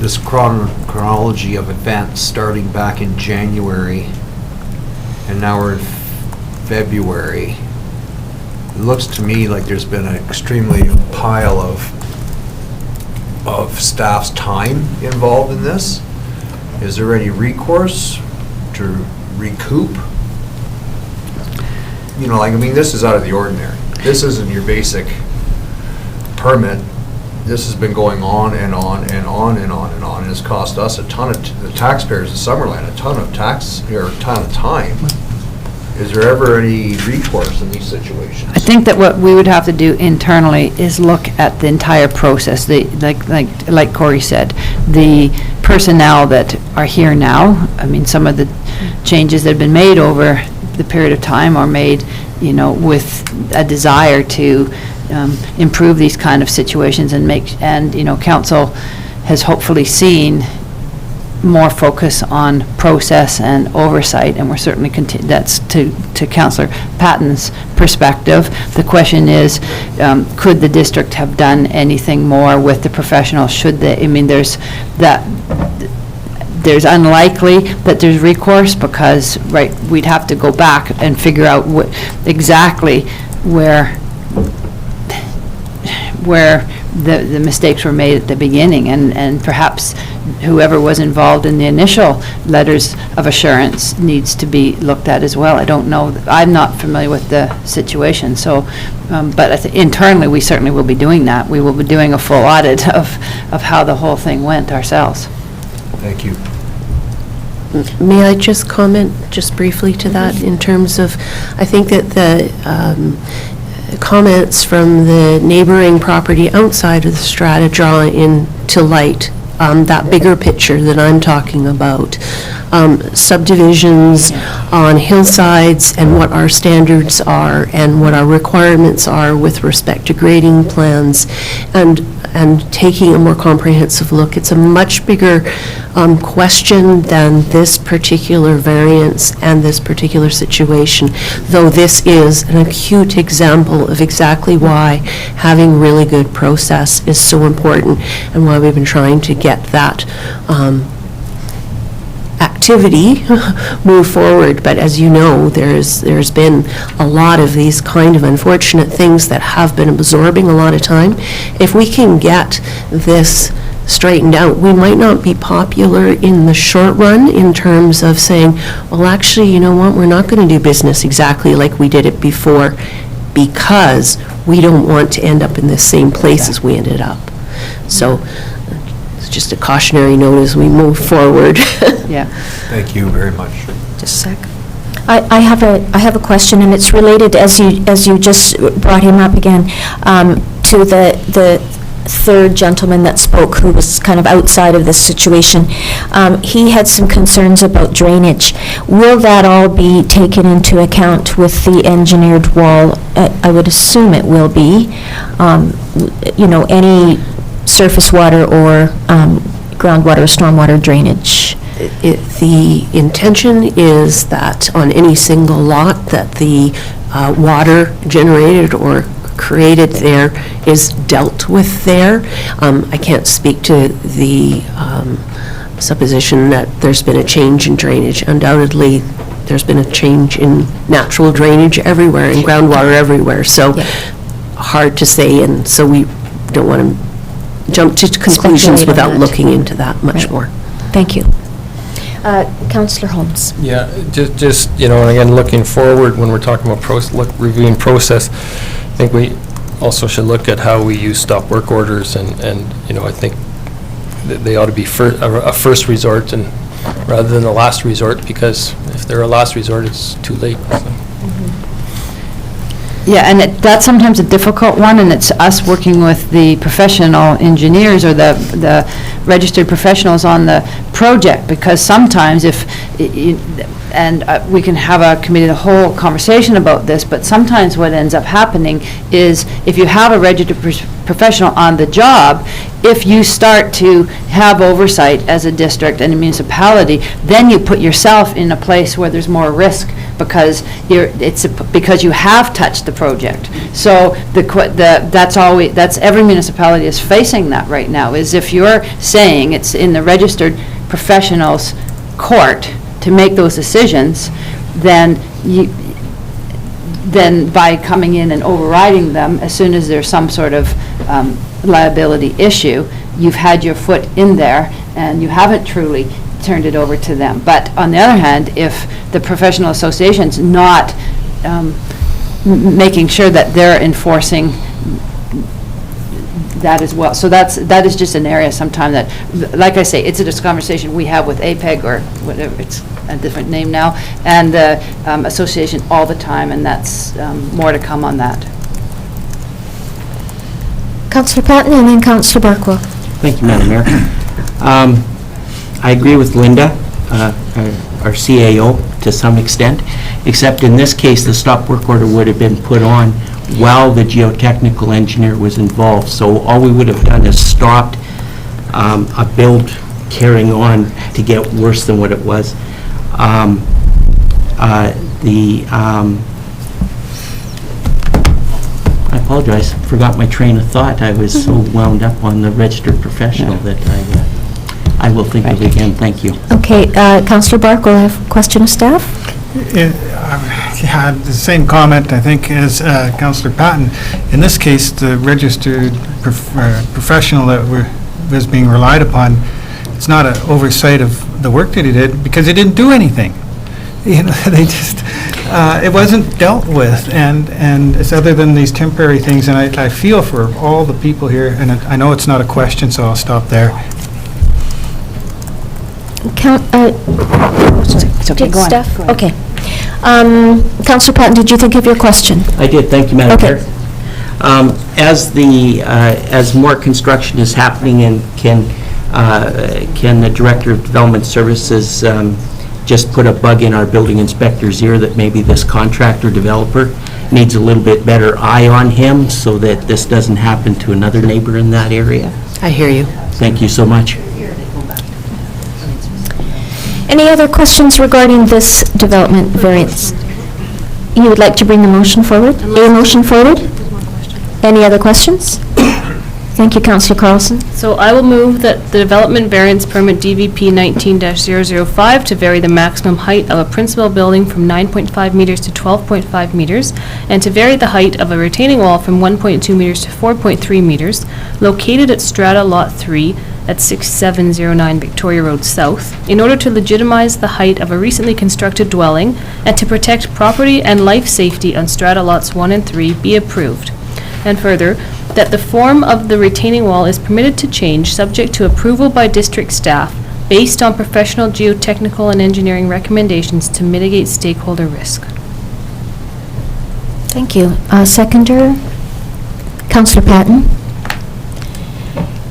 [SPEAKER 13] this chronology of events starting back in January, and now we're in February. It looks to me like there's been an extremely pile of staff's time involved in this. Is there any recourse to recoup? This is out of the ordinary. This isn't your basic permit. This has been going on and on and on and on and on, and it's cost us a ton of, the taxpayers of Summerland, a ton of time. Is there ever any recourse in these situations?
[SPEAKER 3] I think that what we would have to do internally is look at the entire process. Like Corey said, the personnel that are here now, I mean, some of the changes that have been made over the period of time are made, with a desire to improve these kind of situations and council has hopefully seen more focus on process and oversight, and we're certainly that's to Councillor Patton's perspective. The question is, could the district have done anything more with the professionals? Should they? I mean, there's unlikely that there's recourse, because we'd have to go back and figure out exactly where the mistakes were made at the beginning, and perhaps whoever was involved in the initial letters of assurance needs to be looked at as well. I don't know, I'm not familiar with the situation, so, but internally, we certainly will be doing that. We will be doing a full audit of how the whole thing went ourselves.
[SPEAKER 13] Thank you.
[SPEAKER 7] May I just comment just briefly to that in terms of, I think that the comments from the neighboring property outside of the strata draw into light that bigger picture that I'm talking about. Subdivisions on hillsides and what our standards are and what our requirements are with respect to grading plans and taking a more comprehensive look. It's a much bigger question than this particular variance and this particular situation, though this is an acute example of exactly why having really good process is so important and why we've been trying to get that activity move forward. But as you know, there's been a lot of these kind of unfortunate things that have been absorbing a lot of time. If we can get this straightened out, we might not be popular in the short run in terms of saying, well, actually, you know what, we're not going to do business exactly like we did it before because we don't want to end up in the same place as we ended up. So it's just a cautionary note as we move forward.
[SPEAKER 3] Yeah.
[SPEAKER 13] Thank you very much.
[SPEAKER 1] Just a sec. I have a question, and it's related, as you just brought him up again, to the third gentleman that spoke, who was kind of outside of this situation. He had some concerns about drainage. Will that all be taken into account with the engineered wall? I would assume it will be. You know, any surface water or groundwater, stormwater drainage.
[SPEAKER 7] The intention is that on any single lot that the water generated or created there is dealt with there. I can't speak to the supposition that there's been a change in drainage. Undoubtedly, there's been a change in natural drainage everywhere and groundwater everywhere. So hard to say, and so we don't want to jump to conclusions without looking into that much more.
[SPEAKER 1] Thank you. Councillor Holmes.
[SPEAKER 6] Yeah, just, you know, and again, looking forward, when we're talking about reviewing process, I think we also should look at how we use stop work orders, and you know, I think that they ought to be a first resort and rather than a last resort, because if they're a last resort, it's too late. So.
[SPEAKER 3] Yeah, and that's sometimes a difficult one, and it's us working with the professional engineers or the registered professionals on the project, because sometimes we can have a committee of the whole conversation about this, but sometimes what ends up happening is if you have a registered professional on the job, if you start to have oversight as a district and a municipality, then you put yourself in a place where there's more risk because because you have touched the project. So that's every municipality is facing that right now, is if you're saying it's in the registered professionals' court to make those decisions, then by coming in and overriding them, as soon as there's some sort of liability issue, you've had your foot in there and you haven't truly turned it over to them. But on the other hand, if the professional association's not making sure that they're enforcing that as well. So that is just an area sometime that, like I say, it's a conversation we have with APEG or whatever, it's a different name now, and the association all the time, and that's more to come on that.
[SPEAKER 1] Councillor Patton and then Councillor Barkwell.
[SPEAKER 12] Thank you, Madam Mayor. I agree with Linda, our CAO, to some extent, except in this case, the stop work order would have been put on while the geotechnical engineer was involved. So all we would have done is stopped a build carrying on to get worse than what it was. I apologize, forgot my train of thought. I was so wound up on the registered professional that I will think of again. Thank you.
[SPEAKER 1] Okay, Councillor Barkwell, I have a question of staff.
[SPEAKER 11] I had the same comment, I think, as Councillor Patton. In this case, the registered professional that was being relied upon it's not an oversight of the work that he did, because he didn't do anything. You know, they just, it wasn't dealt with, and it's other than these temporary things, and I feel for all the people here, and I know it's not a question, so I'll stop there.
[SPEAKER 1] It's
[SPEAKER 3] okay, go on,
[SPEAKER 1] Steph?
[SPEAKER 3] go ahead.
[SPEAKER 1] Okay. Councillor Patton, did you think of your question?
[SPEAKER 12] I did, thank you, Madam
[SPEAKER 1] Okay.
[SPEAKER 12] Chair. As more construction is happening, and can the Director of Development Services just put a bug in our building inspector's ear that maybe this contractor developer needs a little bit better eye on him so that this doesn't happen to another neighbor in that area?
[SPEAKER 7] I hear you.
[SPEAKER 12] Thank you so much.
[SPEAKER 1] Any other questions regarding this development variance? You would like to bring the motion forward? A motion forward? Any other questions? Thank you, Councillor Carlson.
[SPEAKER 9] So I will move that the development variance permit DVP 19-005 to vary the maximum height of a principal building from 9.5 meters to 12.5 meters, and to vary the height of a retaining wall from 1.2 meters to 4.3 meters, located at Strata Lot 3 at 6709 Victoria Road South, in order to legitimize the height of a recently constructed dwelling and to protect property and life safety on Strata Lots 1 and 3 be approved. And further, that the form of the retaining wall is permitted to change subject to approval by district staff based on professional geotechnical and engineering recommendations to mitigate stakeholder risk.
[SPEAKER 1] Thank you. Seconder, Councillor Patton.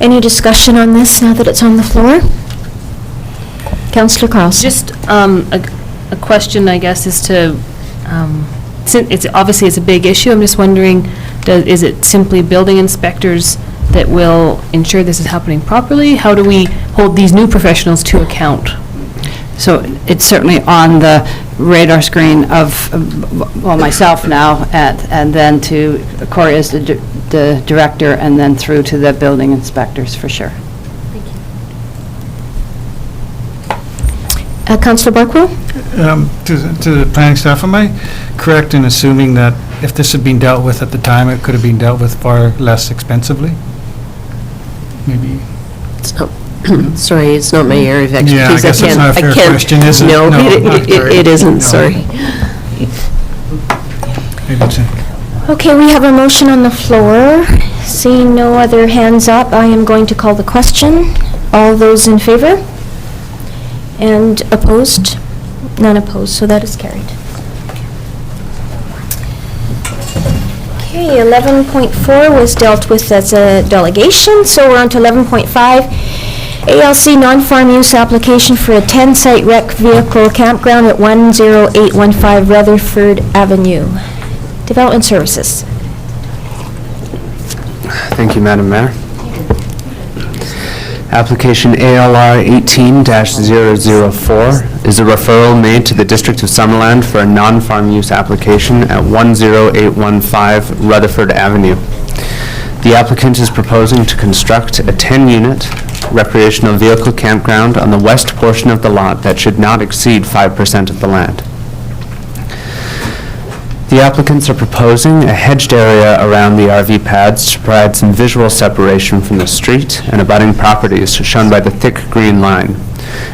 [SPEAKER 1] Any discussion on this now that it's on the floor? Councillor Carlson.
[SPEAKER 9] Just a question, I guess, is to, since it's obviously it's a big issue, I'm just wondering, is it simply building inspectors that will ensure this is happening properly? How do we hold these new professionals to account?
[SPEAKER 3] So it's certainly on the radar screen of, well, myself now, and then to Corey as the director, and then through to the building inspectors, for sure.
[SPEAKER 1] Councillor Barkwill?
[SPEAKER 11] To the planning staff, am I correct in assuming that if this had been dealt with at the time, it could have been dealt with far less expensively? Maybe.
[SPEAKER 7] It's not, sorry, it's not my area of expertise.
[SPEAKER 11] Yeah, I guess that's not a fair question, is it?
[SPEAKER 7] No,
[SPEAKER 11] No,
[SPEAKER 7] it isn't, sorry.
[SPEAKER 11] Maybe it's
[SPEAKER 1] Okay, we have a motion on the floor. Seeing no other hands up, I am going to call the question. All those in favor? And opposed? None opposed, so that is carried. Okay, 11.4 was dealt with as a delegation, so we're on to 11.5. ALC non-farm use application for a 10-site rec vehicle campground at 10815 Rutherford Avenue. Development Services.
[SPEAKER 10] Thank you, Madam Mayor. Application ALR 18-004 is a referral made to the District of Summerland for a non-farm use application at 10815 Rutherford Avenue. The applicant is proposing to construct a 10-unit recreational vehicle campground on the west portion of the lot that should not exceed 5% of the land. The applicants are proposing a hedged area around the RV pads to provide some visual separation from the street and abutting properties shown by the thick green line,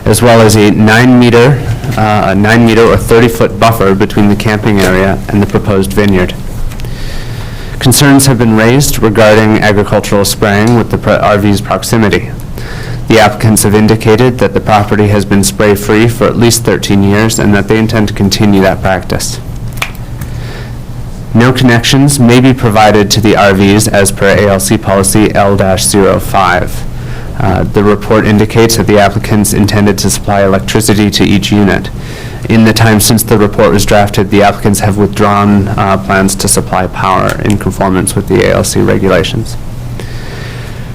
[SPEAKER 10] as well as a 9-meter or 30-foot buffer between the camping area and the proposed vineyard. Concerns have been raised regarding agricultural spraying with the RV's proximity. The applicants have indicated that the property has been spray-free for at least 13 years and that they intend to continue that practice. No connections may be provided to the RVs as per ALC policy L-05. The report indicates that the applicants intended to supply electricity to each unit. In the time since the report was drafted, the applicants have withdrawn plans to supply power in conformance with the ALC regulations.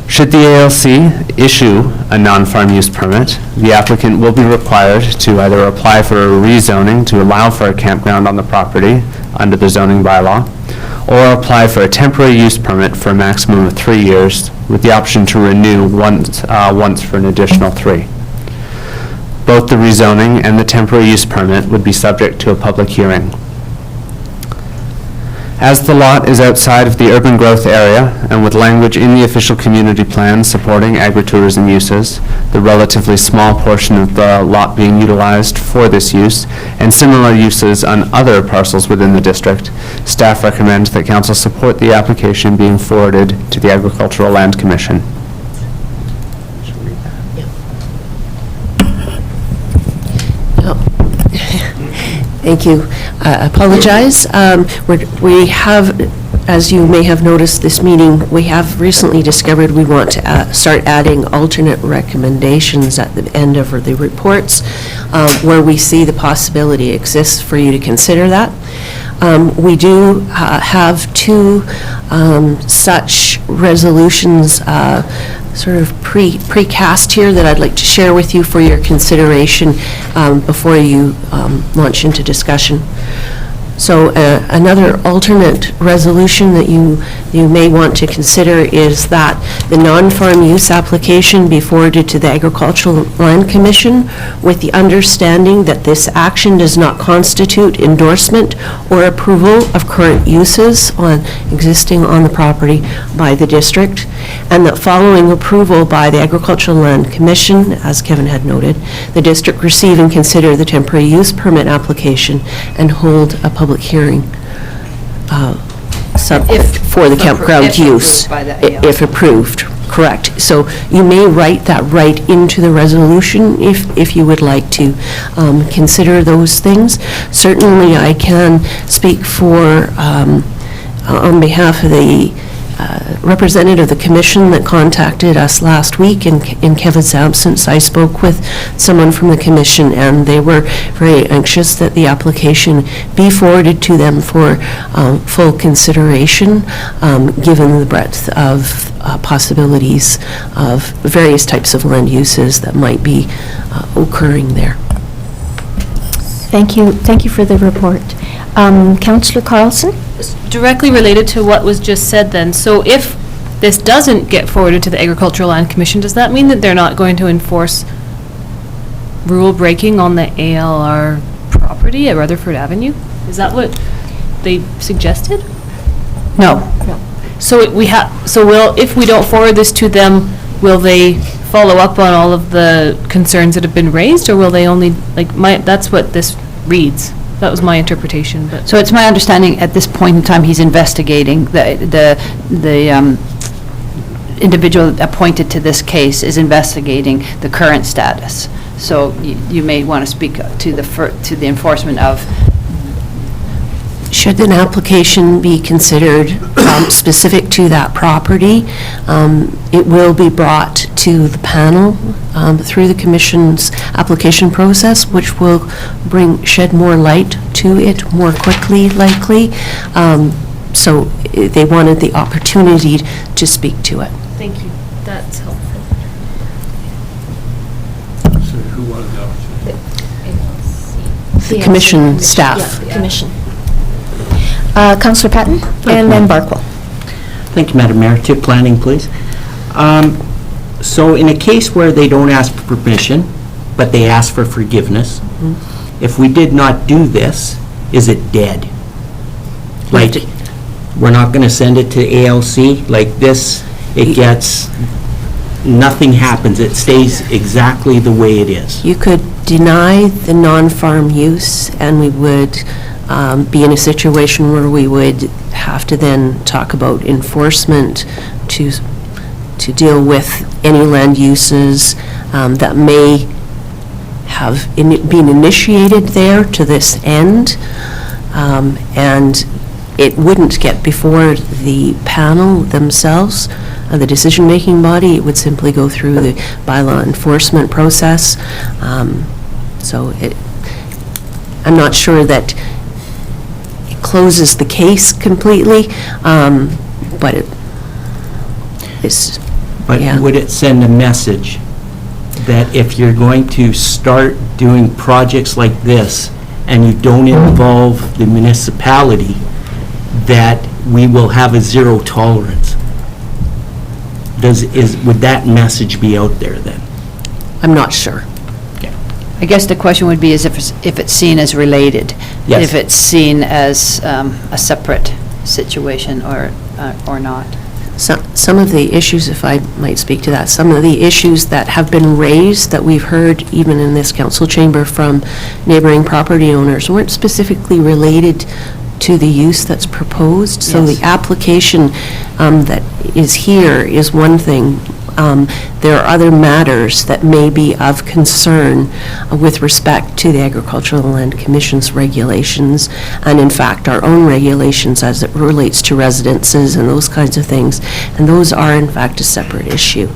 [SPEAKER 10] Should the ALC issue a non-farm use permit, the applicant will be required to either apply for a rezoning to allow for a campground on the property under the zoning bylaw, or apply for a temporary use permit for a maximum of 3 years with the option to renew once for an additional 3. Both the rezoning and the temporary use permit would be subject to a public hearing. As the lot is outside of the urban growth area and with language in the official community plan supporting agritourism uses, the relatively small portion of the lot being utilized for this use, and similar uses on other parcels within the district, staff recommend that council support the application being forwarded to the Agricultural Land Commission.
[SPEAKER 7] Thank you. I apologize. We have, as you may have noticed this meeting, we have recently discovered we want to start adding alternate recommendations at the end of the reports where we see the possibility exists for you to consider that. We do have two such resolutions sort of precast here that I'd like to share with you for your consideration before you launch into discussion. So another alternate resolution that you may want to consider is that the non-farm use application be forwarded to the Agricultural Land Commission with the understanding that this action does not constitute endorsement or approval of current uses existing on the property by the district, and that following approval by the Agricultural Land Commission, as Kevin had noted, the district receive and consider the temporary use permit application and hold a public hearing for the campground use. If approved, correct. So you may write that right into the resolution if you would like to consider those things. Certainly, I can speak for, on behalf of the representative of the commission that contacted us last week in Kevin's absence. I spoke with someone from the commission, and they were very anxious that the application be forwarded to them for full consideration, given the breadth of possibilities of various types of land uses that might be occurring there.
[SPEAKER 1] Thank you for the report. Councillor Carlson?
[SPEAKER 9] Directly related to what was just said then, so if this doesn't get forwarded to the Agricultural Land Commission, does that mean that they're not going to enforce rule breaking on the ALR property at Rutherford Avenue? Is that what they suggested?
[SPEAKER 3] No.
[SPEAKER 9] So if we don't forward this to them, will they follow up on all of the concerns that have been raised, or will they only, that's what this reads. That was my interpretation, but.
[SPEAKER 3] So it's my understanding at this point in time, he's investigating, the individual appointed to this case is investigating the current status. So you may want to speak to the enforcement of.
[SPEAKER 7] Should an application be considered specific to that property, it will be brought to the panel through the commission's application process, which will shed more light to it more quickly, likely. So they wanted the opportunity to speak to it.
[SPEAKER 9] Thank you. That's helpful.
[SPEAKER 12] So who wanted the opportunity?
[SPEAKER 7] The commission staff.
[SPEAKER 1] Yeah, the commission. Councillor Patton, and then Barkwell.
[SPEAKER 12] Thank you, Madam Mayor. To planning, please. So in a case where they don't ask for permission, but they ask for forgiveness, if we did not do this, is it dead? Like, we're not going to send it to ALC? Like this, it gets, nothing happens. It stays exactly the way it is.
[SPEAKER 7] You could deny the non-farm use, and we would be in a situation where we would have to then talk about enforcement to deal with any land uses that may have been initiated there to this end, and it wouldn't get before the panel themselves, the decision-making body. It would simply go through the bylaw enforcement process. So I'm not sure that closes the case completely, but it's.
[SPEAKER 12] But would it send a message that if you're going to start doing projects like this and you don't involve the municipality, that we will have a zero tolerance? Would that message be out there then?
[SPEAKER 7] I'm not sure.
[SPEAKER 3] I guess the question would be is if it's seen as related.
[SPEAKER 12] Yes.
[SPEAKER 3] If it's seen as a separate situation or not.
[SPEAKER 7] Some of the issues, if I might speak to that, some of the issues that have been raised that we've heard even in this council chamber from neighboring property owners weren't specifically related to the use that's proposed. So
[SPEAKER 3] Yes.
[SPEAKER 7] the application that is here is one thing. There are other matters that may be of concern with respect to the Agricultural Land Commission's regulations, and in fact, our own regulations as it relates to residences and those kinds of things. And those are, in fact, a separate issue.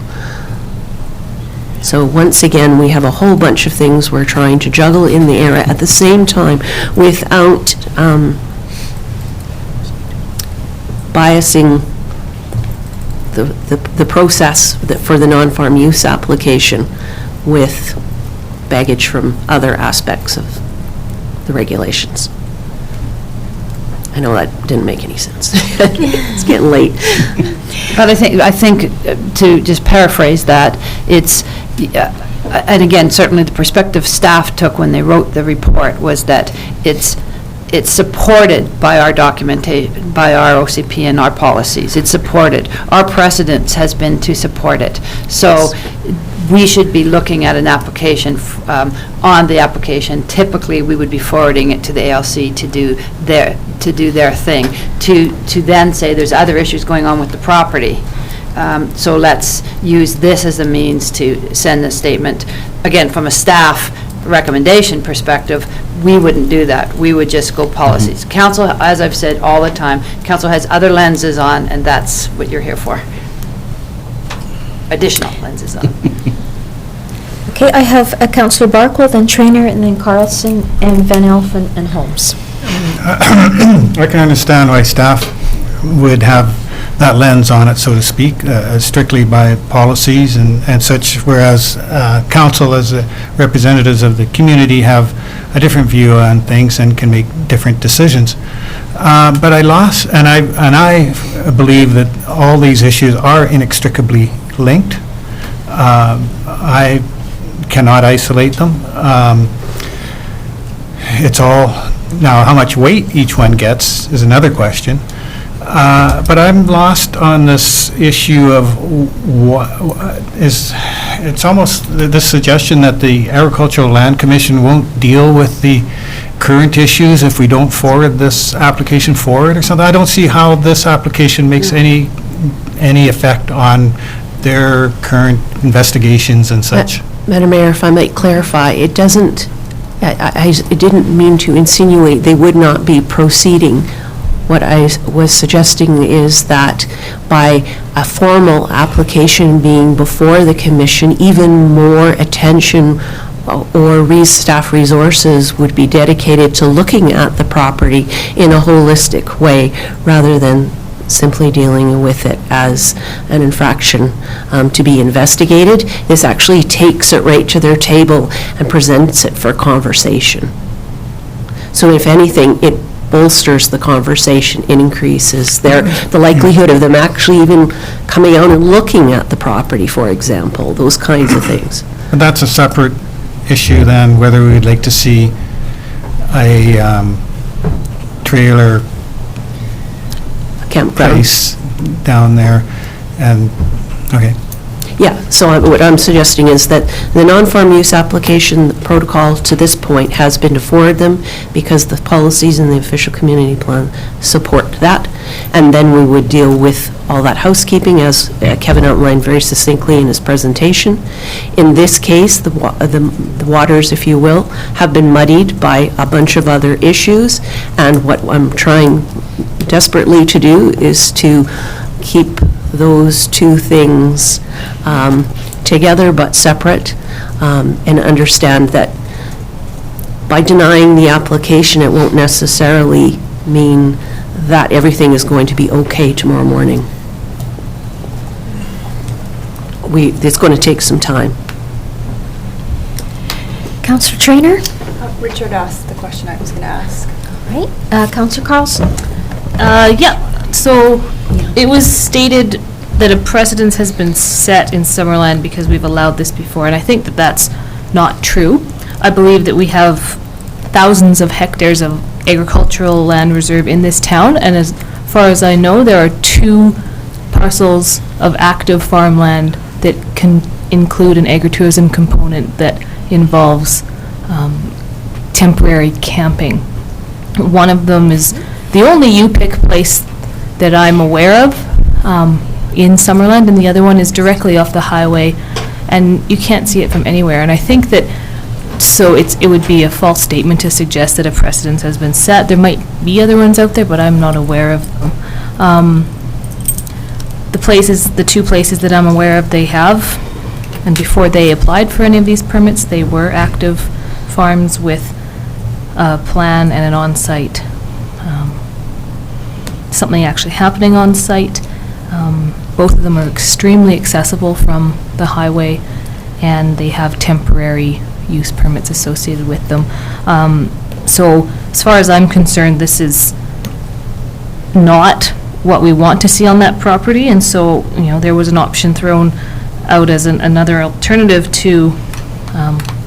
[SPEAKER 7] So once again, we have a whole bunch of things we're trying to juggle in the air at the same time without biasing the process for the non-farm use application with baggage from other aspects of the regulations. I know that didn't make any sense. It's getting late.
[SPEAKER 3] But I think to just paraphrase that, it's, and again, certainly the perspective staff took when they wrote the report was that it's supported by our documentation, by our OCP and our policies. It's supported. Our precedence has been to support it. So we should be looking at an application, on the application. Typically, we would be forwarding it to the ALC to do their thing, to then say there's other issues going on with the property. So let's use this as a means to send a statement. Again, from a staff recommendation perspective, we wouldn't do that. We would just go policies. Council, as I've said all the time, council has other lenses on, and that's what you're here for. Additional lenses on.
[SPEAKER 1] Okay, I have Councillor Barkle, then Traynor, and then Carlson, and Van Elfen, and Holmes.
[SPEAKER 11] I can understand why staff would have that lens on it, so to speak, strictly by policies and such, whereas council as representatives of the community have a different view on things and can make different decisions. But I believe that all these issues are inextricably linked. I cannot isolate them. It's all, now how much weight each one gets is another question. But I'm lost on this issue of it's almost this suggestion that the Agricultural Land Commission won't deal with the current issues if we don't forward this application forward or something. I don't see how this application makes any effect on their current investigations and such.
[SPEAKER 7] Madam Mayor, if I might clarify, it doesn't, I didn't mean to insinuate they would not be proceeding. What I was suggesting is that by a formal application being before the commission, even more attention or staff resources would be dedicated to looking at the property in a holistic way rather than simply dealing with it as an infraction to be investigated. This actually takes it right to their table and presents it for conversation. So if anything, it bolsters the conversation, it increases the likelihood of them actually even coming out and looking at the property, for example, those kinds of things.
[SPEAKER 11] But that's a separate issue than whether we'd like to see a trailer
[SPEAKER 7] campground
[SPEAKER 11] place down there, and, okay.
[SPEAKER 7] Yeah, so what I'm suggesting is that the non-farm use application the protocol to this point has been to forward them because the policies in the official community plan support that. And then we would deal with all that housekeeping as Kevin outlined very succinctly in his presentation. In this case, the waters, if you will, have been muddied by a bunch of other issues. And what I'm trying desperately to do is to keep those two things together but separate, and understand that by denying the application, it won't necessarily mean that everything is going to be okay tomorrow morning. It's going to take some time.
[SPEAKER 1] Councillor Traynor?
[SPEAKER 14] Richard asked the question I was going to ask.
[SPEAKER 1] All right. Councillor Carlson?
[SPEAKER 9] Yeah, so it was stated that a precedence has been set in Summerland because we've allowed this before, and I think that that's not true. I believe that we have thousands of hectares of agricultural land reserve in this town, and as far as I know, there are 2 parcels of active farmland that can include an agritourism component that involves temporary camping. One of them is the only U-Pick place that I'm aware of in Summerland, and the other one is directly off the highway, and you can't see it from anywhere. And I think that, so it would be a false statement to suggest that a precedent has been set. There might be other ones out there, but I'm not aware of them. The 2 places that I'm aware of, they have, and before they applied for any of these permits, they were active farms with a plan and an on-site, something actually happening on-site. Both of them are extremely accessible from the highway, and they have temporary use permits associated with them. So as far as I'm concerned, this is not what we want to see on that property, and so, there was an option thrown out as another alternative to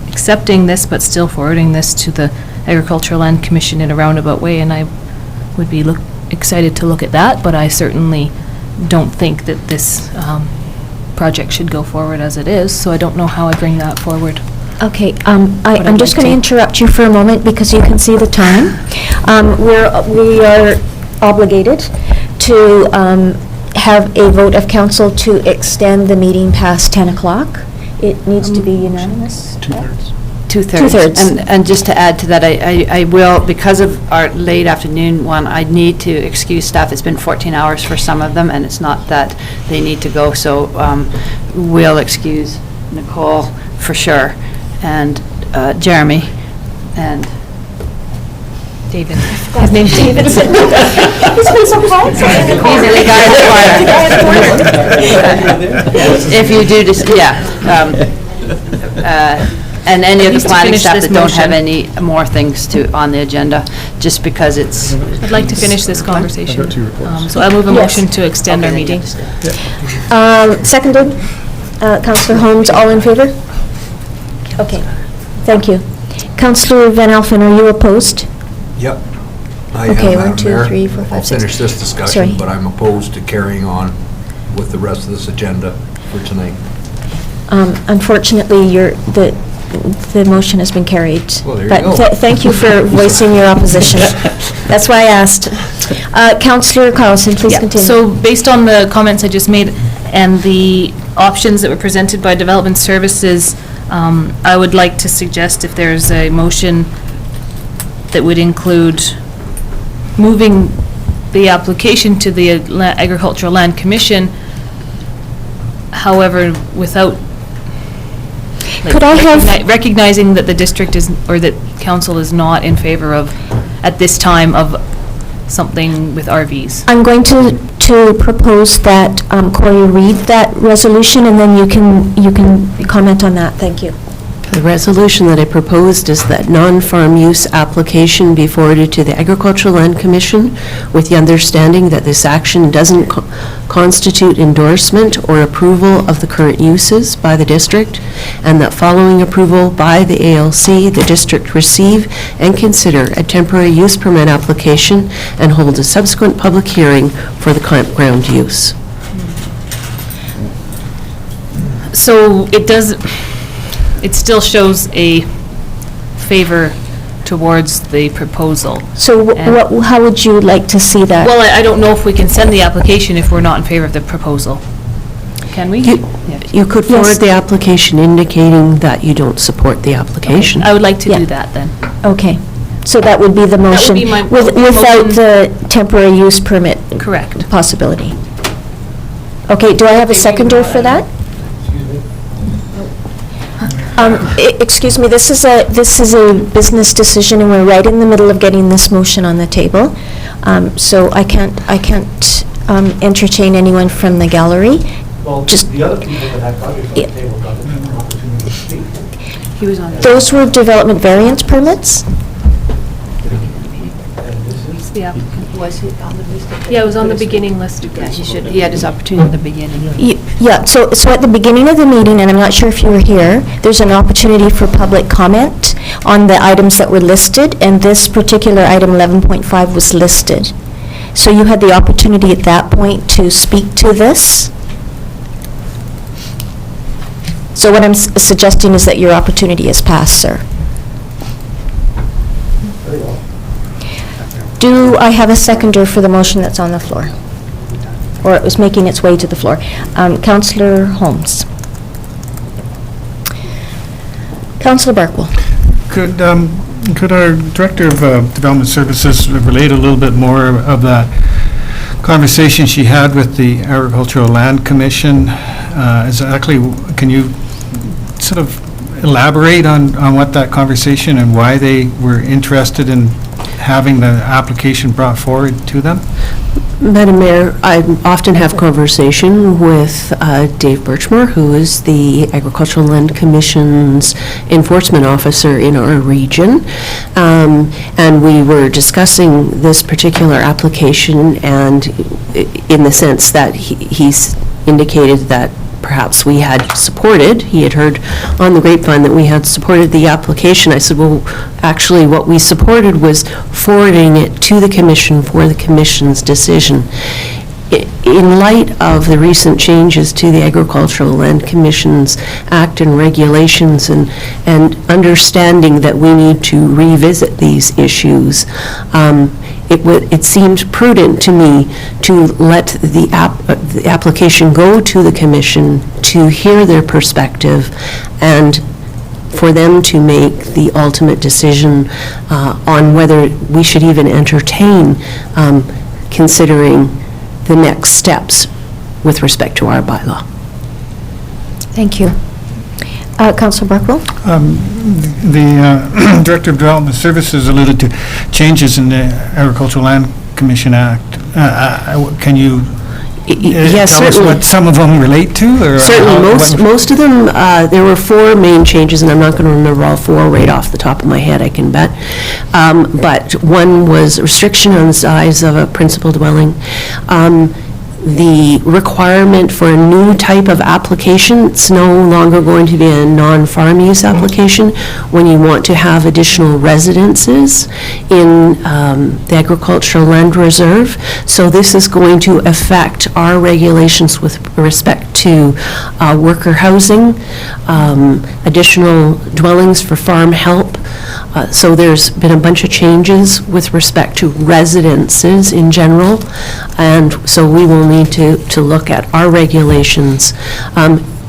[SPEAKER 9] accepting this, but still forwarding this to the Agricultural Land Commission in a roundabout way, and I would be excited to look at that, but I certainly don't think that this project should go forward as it is, so I don't know how I bring that forward.
[SPEAKER 1] Okay, I'm just going to interrupt you for a moment because you can see the time. We are obligated to have a vote of council to extend the meeting past 10 o'clock. It needs to be unanimous.
[SPEAKER 3] Two-thirds.
[SPEAKER 1] Two-thirds.
[SPEAKER 3] And just to add to that, I will, because of our late afternoon one, I need to excuse staff. It's been 14 hours for some of them, and it's not that they need to go, so we'll excuse Nicole for sure, and Jeremy, and
[SPEAKER 9] David.
[SPEAKER 1] His name's David. He's been so quiet.
[SPEAKER 3] He's the guy in the corner. If you do, and any of the planning staff that don't have any more things on the agenda, just because it's...
[SPEAKER 9] I'd like to finish this conversation. So I move a motion to extend our meeting.
[SPEAKER 1] Seconded. Councillor Holmes, all in favor? Okay, thank you. Councillor Van Alphen, are you opposed?
[SPEAKER 13] Yep. I
[SPEAKER 1] Okay,
[SPEAKER 13] am,
[SPEAKER 1] 1, 2,
[SPEAKER 13] Madam
[SPEAKER 1] 3,
[SPEAKER 13] Mayor.
[SPEAKER 1] 4, 5,
[SPEAKER 13] I'll
[SPEAKER 1] 6.
[SPEAKER 13] finish this discussion,
[SPEAKER 1] Sorry.
[SPEAKER 13] but I'm opposed to carrying on with the rest of this agenda for tonight.
[SPEAKER 1] Unfortunately, the motion has been carried.
[SPEAKER 13] Well, there you
[SPEAKER 1] But
[SPEAKER 13] go.
[SPEAKER 1] thank you for voicing your opposition. That's why I asked. Councillor Carlson, please continue.
[SPEAKER 9] So based on the comments I just made and the options that were presented by Development Services, I would like to suggest if there's a motion that would include moving the application to the Agricultural Land Commission, however, without
[SPEAKER 1] Could I have-
[SPEAKER 9] recognizing that the district is, or that council is not in favor of, at this time, of something with RVs.
[SPEAKER 1] I'm going to propose that Corey read that resolution, and then you can comment on that. Thank you.
[SPEAKER 7] The resolution that I proposed is that non-farm use application be forwarded to the Agricultural Land Commission with the understanding that this action doesn't constitute endorsement or approval of the current uses by the district, and that following approval by the ALC, the district receive and consider a temporary use permit application and hold a subsequent public hearing for the campground use.
[SPEAKER 9] So it still shows a favor towards the proposal.
[SPEAKER 1] So how would you like to see that?
[SPEAKER 9] Well, I don't know if we can send the application if we're not in favor of the proposal. Can we?
[SPEAKER 7] You could forward the application indicating that you don't support the application.
[SPEAKER 9] I would like to do that then.
[SPEAKER 1] Okay. So that would be the motion.
[SPEAKER 9] be my
[SPEAKER 1] Without
[SPEAKER 9] motion.
[SPEAKER 1] the temporary use permit.
[SPEAKER 9] Correct.
[SPEAKER 1] Possibility. Okay, do I have a seconder for that? Excuse me, this is a business decision, and we're right in the middle of getting this motion on the table. So I can't entertain anyone from the gallery.
[SPEAKER 21] Well,
[SPEAKER 1] Just-
[SPEAKER 21] the other people that had projects on the table got an opportunity to speak.
[SPEAKER 3] He was on the...
[SPEAKER 1] Those were development variance permits?
[SPEAKER 3] Was he on the list?
[SPEAKER 9] Yeah, it was on the beginning list.
[SPEAKER 3] Yeah, he had his opportunity at the beginning.
[SPEAKER 1] Yeah, so at the beginning of the meeting, and I'm not sure if you were here, there's an opportunity for public comment on the items that were listed, and this particular item, 11.5, was listed. So you had the opportunity at that point to speak to this? So what I'm suggesting is that your opportunity has passed, sir.
[SPEAKER 21] Very well.
[SPEAKER 1] Do I have a seconder for the motion that's on the floor? Or it was making its way to the floor. Councillor Holmes. Councillor Barkwell.
[SPEAKER 11] Could our Director of Development Services relate a little bit more of that conversation she had with the Agricultural Land Commission? Exactly, can you sort of elaborate on what that conversation and why they were interested in having the application brought forward to them?
[SPEAKER 7] Madam Mayor, I often have conversation with Dave Birchmore, who is the Agricultural Land Commission's enforcement officer in our region, and we were discussing this particular application, and in the sense that he's indicated that perhaps we had supported, he had heard on the grapevine that we had supported the application. I said, well, actually what we supported was forwarding it to the commission for the commission's decision. In light of the recent changes to the Agricultural Land Commission's Act and regulations and understanding that we need to revisit these issues, it seemed prudent to me to let the application go to the commission to hear their perspective and for them to make the ultimate decision on whether we should even entertain considering the next steps with respect to our bylaw.
[SPEAKER 1] Thank you. Councillor Barkwell?
[SPEAKER 11] The Director of Development Services alluded to changes in the Agricultural Land Commission Act. Can you
[SPEAKER 7] Yes,
[SPEAKER 11] tell us
[SPEAKER 7] certainly.
[SPEAKER 11] what some of them relate to? Or
[SPEAKER 7] Certainly, most of them, there were 4 main changes, and I'm not going to remember all 4 right off the top of my head, I can bet. But one was restriction on the size of a principal dwelling. The requirement for a new type of application, it's no longer going to be a non-farm use application when you want to have additional residences in the Agricultural Land Reserve. So this is going to affect our regulations with respect to worker housing, additional dwellings for farm help. So there's been a bunch of changes with respect to residences in general, and so we will need to look at our regulations.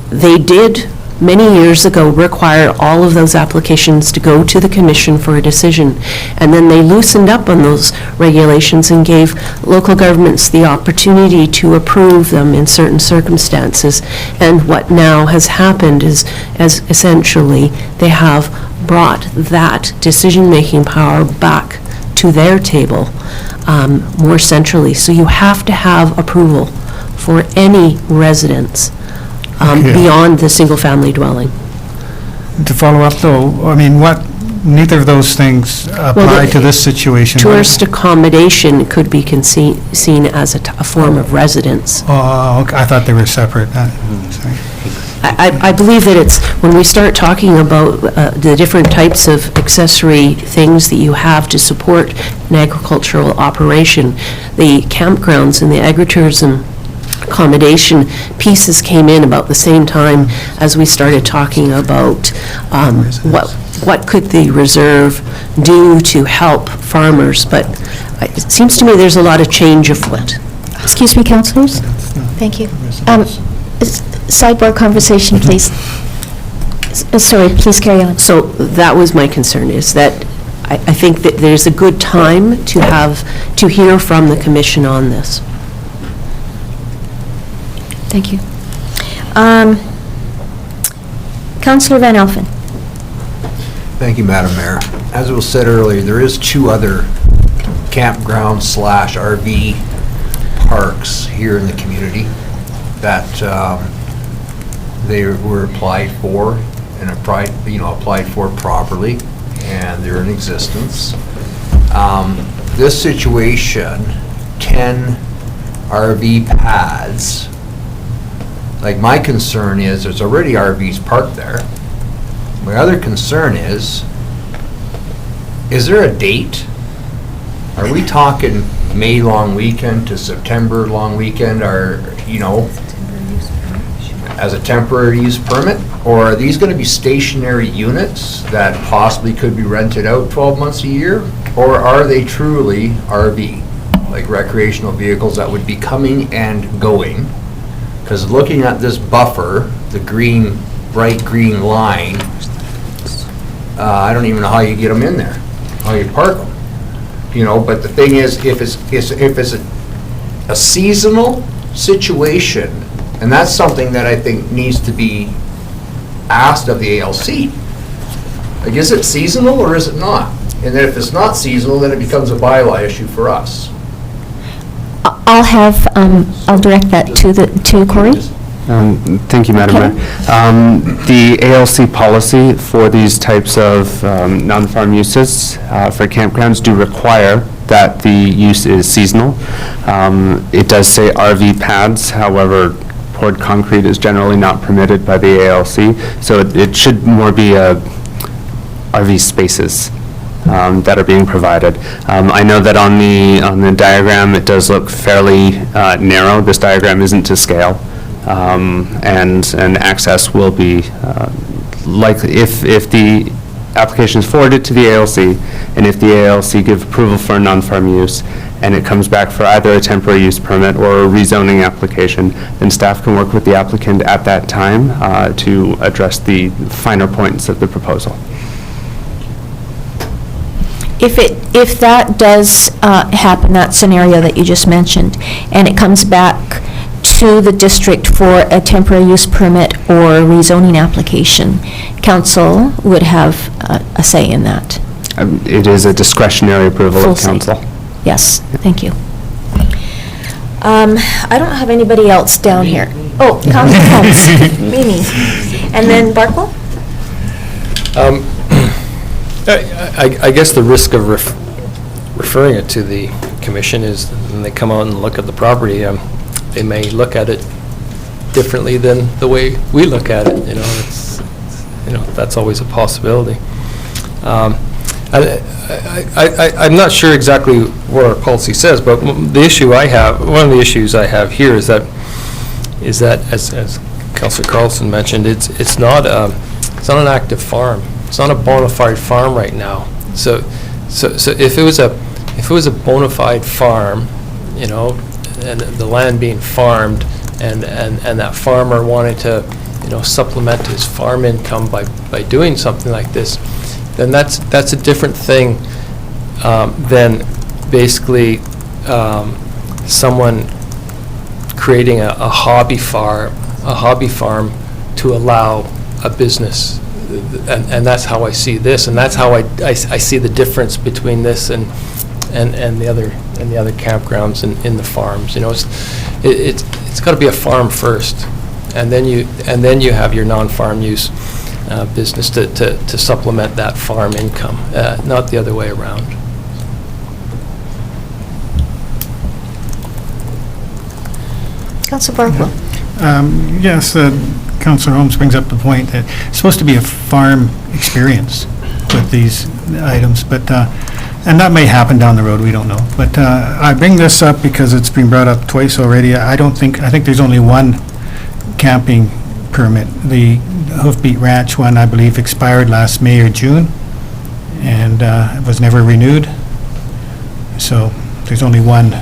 [SPEAKER 7] They did, many years ago, require all of those applications to go to the commission for a decision, and then they loosened up on those regulations and gave local governments the opportunity to approve them in certain circumstances. And what now has happened is, as essentially, they have brought that decision-making power back to their table more centrally. So you have to have approval for any residence beyond the single-family dwelling.
[SPEAKER 11] To follow up, though, I mean, neither of those things apply to this situation.
[SPEAKER 7] Tourist accommodation could be seen as a form of residence.
[SPEAKER 11] Oh, okay. I thought they were separate. Sorry.
[SPEAKER 7] I believe that it's, when we start talking about the different types of accessory things that you have to support an agricultural operation, the campgrounds and the agritourism accommodation pieces came in about the same time as we started talking about what could the reserve do to help farmers. But it seems to me there's a lot of change afoot.
[SPEAKER 1] Excuse me, councillors? Thank you. Sidebar conversation, please. Sorry, please carry on.
[SPEAKER 7] So that was my concern, is that I think that there's a good time to hear from the commission on this.
[SPEAKER 1] Thank you. Councillor Van Alphen.
[SPEAKER 13] Thank you, Madam Mayor. As it was said earlier, there is 2 other campground/RV parks here in the community that they were applied for and applied for properly, and they're in existence. This situation, 10 RV pads, like, my concern is there's already RVs parked there. My other concern is there a date? Are we talking May long weekend to September long weekend are, as a temporary use permit? Or are these going to be stationary units that possibly could be rented out 12 months a year? Or are they truly RV, like recreational vehicles that would be coming and going? Because looking at this buffer, the green, bright green line, I don't even know how you get them in there, how you park them. But the thing is, if it's a seasonal situation, and that's something that I think needs to be asked of the ALC. Like, is it seasonal or is it not? And then if it's not seasonal, then it becomes a bylaw issue for us.
[SPEAKER 1] I'll direct that to Corey.
[SPEAKER 10] Thank you, Madam Mayor. The ALC policy for these types of non-farm uses for campgrounds do require that the use is seasonal. It does say RV pads, however, poured concrete is generally not permitted by the ALC, so it should more be RV spaces that are being provided. I know that on the diagram, it does look fairly narrow. This diagram isn't to scale. And access will be likely, if the application is forwarded to the ALC, and if the ALC give approval for a non-farm use, and it comes back for either a temporary use permit or a rezoning application, then staff can work with the applicant at that time to address the finer points of the proposal.
[SPEAKER 1] If that does happen, that scenario that you just mentioned, and it comes back to the district for a temporary use permit or rezoning application, council would have a say in that.
[SPEAKER 10] It is a discretionary approval
[SPEAKER 1] Full
[SPEAKER 10] of council.
[SPEAKER 1] say. Yes, thank you. I don't have anybody else down here. Oh, Councilor Holmes, Mimi, and then Barkwell?
[SPEAKER 6] I guess the risk of referring it to the commission is when they come out and look at the property, they may look at it differently than the way we look at it. That's always a possibility. I'm not sure exactly what our policy says, but the issue I have, one of the issues I have here is that as Councillor Carlson mentioned, it's not an active farm. It's not a bona fide farm right now. So if it was a bona fide farm, and the land being farmed, and that farmer wanted to, supplement his farm income by doing something like this, then that's a different thing than basically someone creating a hobby farm to allow a business. And that's how I see this, and that's how I see the difference between this and the other campgrounds in the farms. It's got to be a farm first, and then you have your non-farm use business to supplement that farm income, not the other way around.
[SPEAKER 1] Councilor Barkwell.
[SPEAKER 11] Yes, Councilor Holmes brings up the point that it's supposed to be a farm experience with these items, but and that may happen down the road, we don't know. But I bring this up because it's been brought up twice already. I think there's only one camping permit. The Hoofbeat Ranch one, I believe, expired last May or June, and it was never renewed. So there's only one.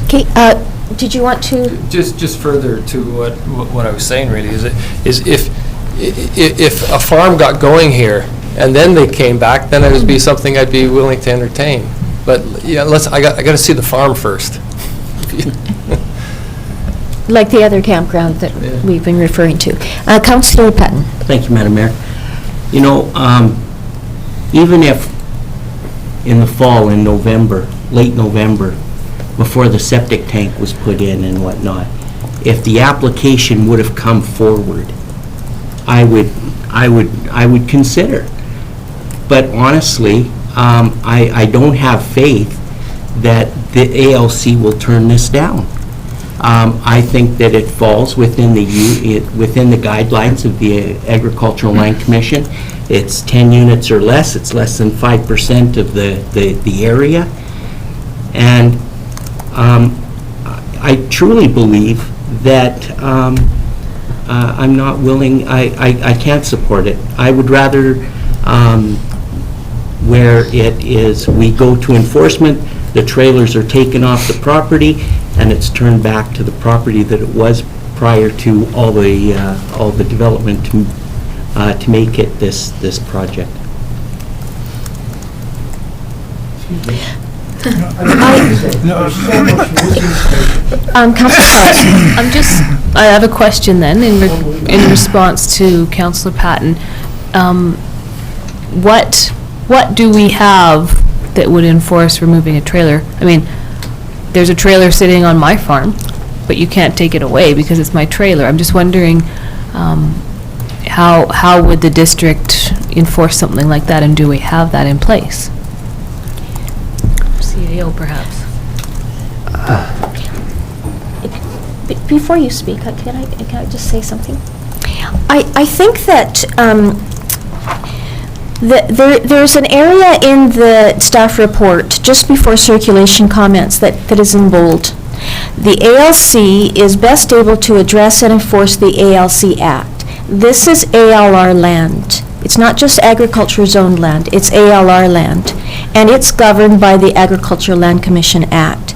[SPEAKER 1] Okay, did you want to?
[SPEAKER 6] Just further to what I was saying, really, is if a farm got going here and then they came back, then it would be something I'd be willing to entertain. But yeah, I got to see the farm first.
[SPEAKER 1] Like the other campground that we've been referring to. Councillor Patton.
[SPEAKER 12] Thank you, Madam Mayor. Even if in the fall, in November, late November, before the septic tank was put in and whatnot, if the application would have come forward, I would consider. But honestly, I don't have faith that the ALC will turn this down. I think that it falls within the guidelines of the Agricultural Land Commission. It's 10 units or less. It's less than 5% of the area. And I truly believe that I'm not willing, I can't support it. I would rather, where it is, we go to enforcement, the trailers are taken off the property, and it's turned back to the property that it was prior to all the development to make it this project.
[SPEAKER 1] Councilor
[SPEAKER 9] I have a question then, in response to Councillor Patton. What do we have that would enforce removing a trailer? I mean, there's a trailer sitting on my farm, but you can't take it away because it's my trailer. I'm just wondering, how would the district enforce something like that, and do we have that in place? CAO, perhaps.
[SPEAKER 1] Before you speak, can I just say something? I think that there's an area in the staff report just before circulation comments that is in bold. The ALC is best able to address and enforce the ALC Act. This is ALR land. It's not just agriculture zoned land, it's ALR land. And it's governed by the Agricultural Land Commission Act.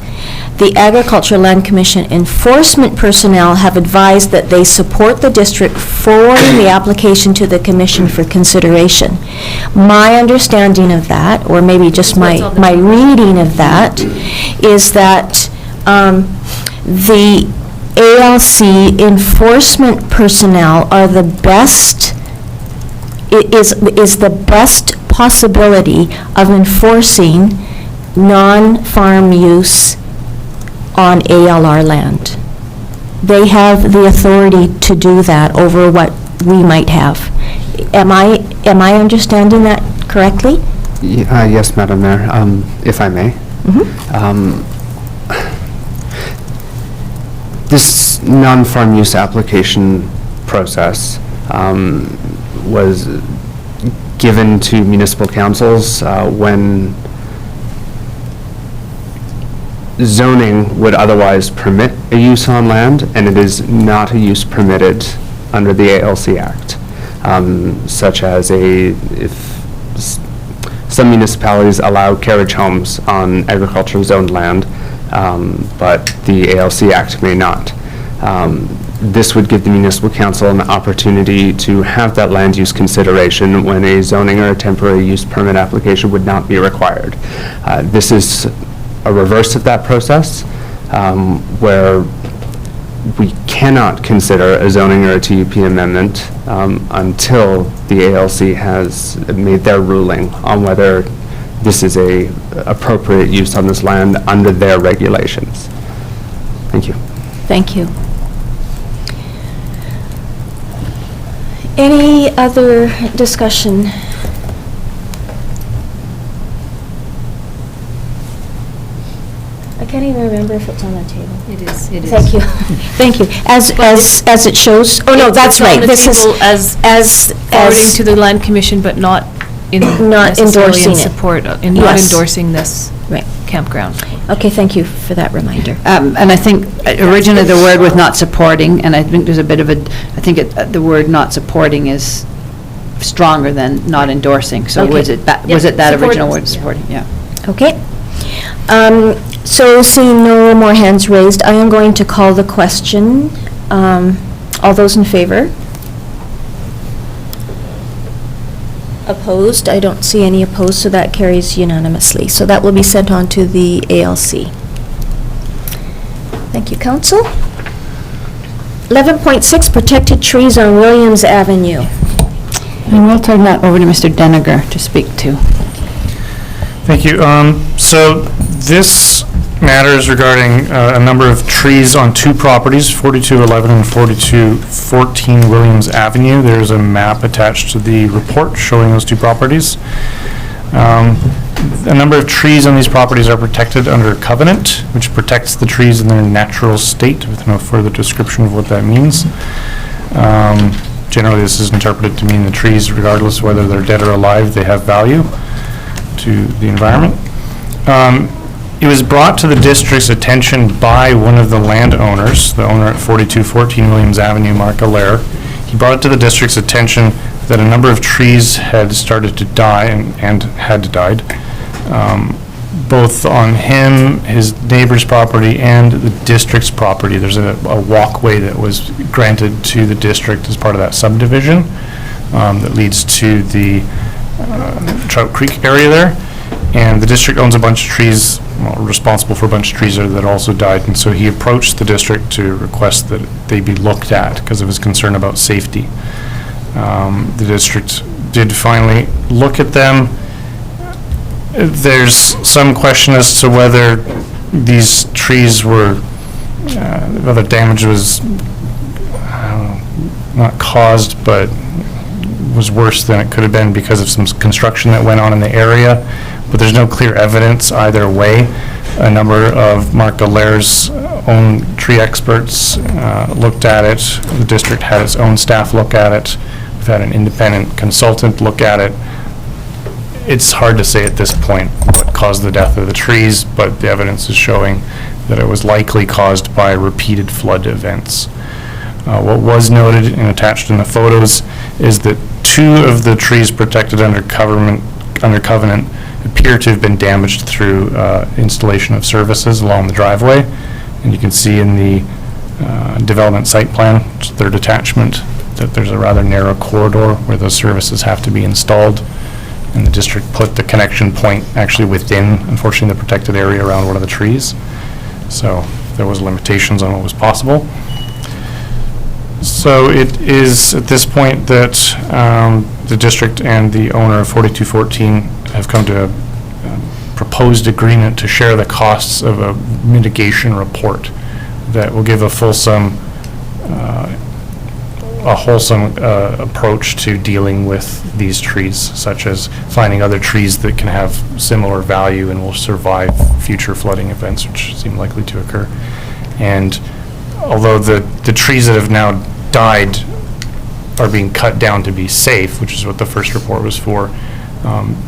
[SPEAKER 1] The Agricultural Land Commission enforcement personnel have advised that they support the district forwarding the application to the commission for consideration. My understanding of that, or maybe just my reading of that, is that the ALC enforcement personnel are the best, is the best possibility of enforcing non-farm use on ALR land. They have the authority to do that over what we might have. Am I understanding that correctly?
[SPEAKER 10] Yes, Madam Mayor, if I may. This non-farm use application process was given to municipal councils when zoning would otherwise permit a use on land, and it is not a use permitted under the ALC Act, such as if some municipalities allow carriage homes on agriculture zoned land, but the ALC Act may not. This would give the municipal council an opportunity to have that land use consideration when a zoning or a temporary use permit application would not be required. This is a reverse of that process, where we cannot consider a zoning or a TUP amendment until the ALC has made their ruling on whether this is a appropriate use on this land under their regulations. Thank you.
[SPEAKER 1] Thank you. Any other discussion? I can't even remember if it's on the table.
[SPEAKER 9] It is.
[SPEAKER 1] Thank you. Thank you. As it shows, oh, no, that's right. This is
[SPEAKER 9] Forwarding to the Land Commission, but not necessarily in support, not endorsing this campground.
[SPEAKER 1] Okay, thank you for that reminder.
[SPEAKER 3] And I think originally the word was not supporting, and I think there's a bit of a, I think the word not supporting is stronger than not endorsing. So was it that original word, supporting? Yeah.
[SPEAKER 1] Okay. So seeing no more hands raised, I am going to call the question. All those in favor? Opposed? I don't see any opposed, so that carries unanimously. So that will be sent on to the ALC. Thank you, Council. 11.6, protected trees on Williams Avenue.
[SPEAKER 3] And we'll turn that over to Mr. Deniger to speak to.
[SPEAKER 11] Thank you. So this matter is regarding a number of trees on two properties, 4211 and 4214 Williams Avenue. There's a map attached to the report showing those two properties. A number of trees on these properties are protected under a covenant, which protects the trees in their natural state, with no further description of what that means. Generally, this is interpreted to mean the trees, regardless whether they're dead or alive, they have value to the environment. It was brought to the district's attention by one of the landowners, the owner at 4214 Williams Avenue, Mark Allaire. He brought it to the district's attention that a number of trees had started to die and had died, both on him, his neighbor's property, and the district's property. There's a walkway that was granted to the district as part of that subdivision that leads to the Trout Creek area there. And the district owns a bunch of trees, well, responsible for a bunch of trees there that also died. And so he approached the district to request that they be looked at because of his concern about safety. The district did finally look at them. There's some question as to whether these trees were, whether damage was not caused, but was worse than it could have been because of some construction that went on in the area. But there's no clear evidence either way. A number of Mark Allaire's own tree experts looked at it. The district had its own staff look at it. We've had an independent consultant look at it. It's hard to say at this point what caused the death of the trees, but the evidence is showing that it was likely caused by repeated flood events. What was noted and attached in the photos is that 2 of the trees protected under covenant appear to have been damaged through installation of services along the driveway. And you can see in the development site plan, third attachment, that there's a rather narrow corridor where those services have to be installed. And the district put the connection point actually within, unfortunately, the protected area around one of the trees. So there was limitations on what was possible. So it is at this point that the district and the owner of 4214 have come to a proposed agreement to share the costs of a mitigation report that will give a wholesome approach to dealing with these trees, such as finding other trees that can have similar value and will survive future flooding events, which seem likely to occur. And although the trees that have now died are being cut down to be safe, which is what the first report was for,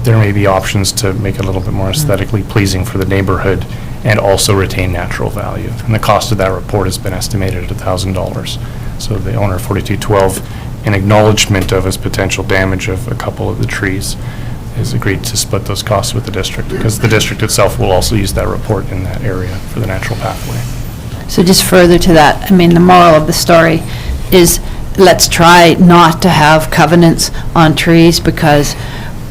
[SPEAKER 11] there may be options to make it a little bit more aesthetically pleasing for the neighborhood and also retain natural value. And the cost of that report has been estimated at $1,000. So the owner of 4212, in acknowledgement of his potential damage of a couple of the trees, has agreed to split those costs with the district, because the district itself will also use that report in that area for the natural pathway.
[SPEAKER 3] So just further to that, I mean, the moral of the story is let's try not to have covenants on trees, because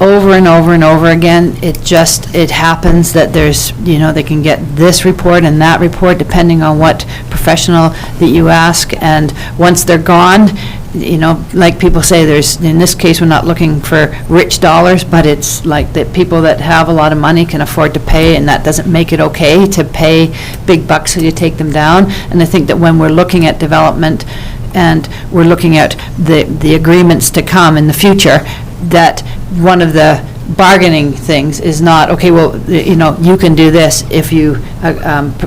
[SPEAKER 3] over and over and over again, it happens that there's, they can get this report and that report depending on what professional that you ask, and once they're gone, like people say, in this case, we're not looking for rich dollars, but it's like that people that have a lot of money can afford to pay, and that doesn't make it okay to pay big bucks so you take them down. And I think that when we're looking at development and we're looking at the agreements to come in the future, that one of the bargaining things is not, okay, well, you can do this if you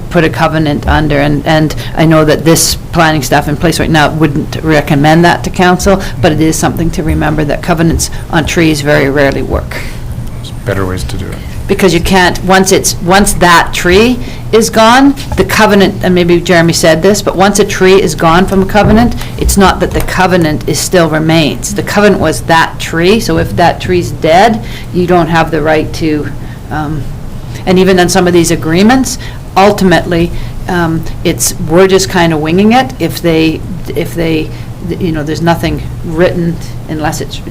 [SPEAKER 3] put a covenant under, and I know that this planning staff in place right now wouldn't recommend that to council, but it is something to remember that covenants on trees very rarely work.
[SPEAKER 11] There's better ways to do it.
[SPEAKER 3] Because you can't, once that tree is gone, the covenant, and maybe Jeremy said this, but once a tree is gone from a covenant, it's not that the covenant still remains. The covenant was that tree, so if that tree's dead, you don't have the right to, and even on some of these agreements, ultimately, we're just kind of winging it if they, there's nothing written unless it's,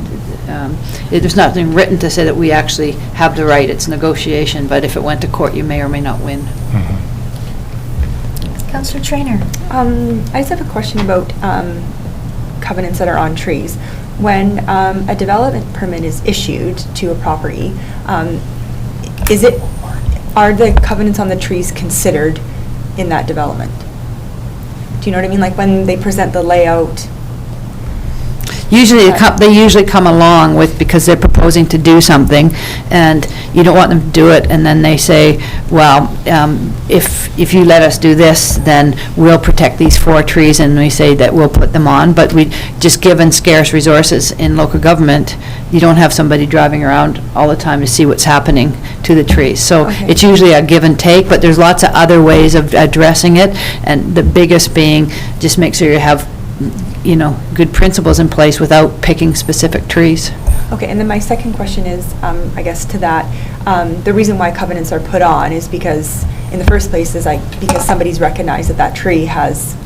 [SPEAKER 3] there's nothing written to say that we actually have the right. It's negotiation, but if it went to court, you may or may not win.
[SPEAKER 14] Mm-hmm. Councillor Traynor. I just have a question about covenants that are on trees. When a development permit is issued to a property, are the covenants on the trees considered in that development? Do you know what I mean? Like when they present the layout?
[SPEAKER 3] Usually, they usually come along with, because they're proposing to do something, and you don't want them to do it, and then they say, well, if you let us do this, then we'll protect these 4 trees, and we say that we'll put them on, but we, just given scarce resources in local government, you don't have somebody driving around all the time to see what's happening to the trees. So it's usually a give and take, but there's lots of other ways of addressing it, and the biggest being, just make sure you have, good principles in place without picking specific trees.
[SPEAKER 14] Okay, and then my second question is, I guess to that, the reason why covenants are put on is because, in the first place, is because somebody's recognized that tree has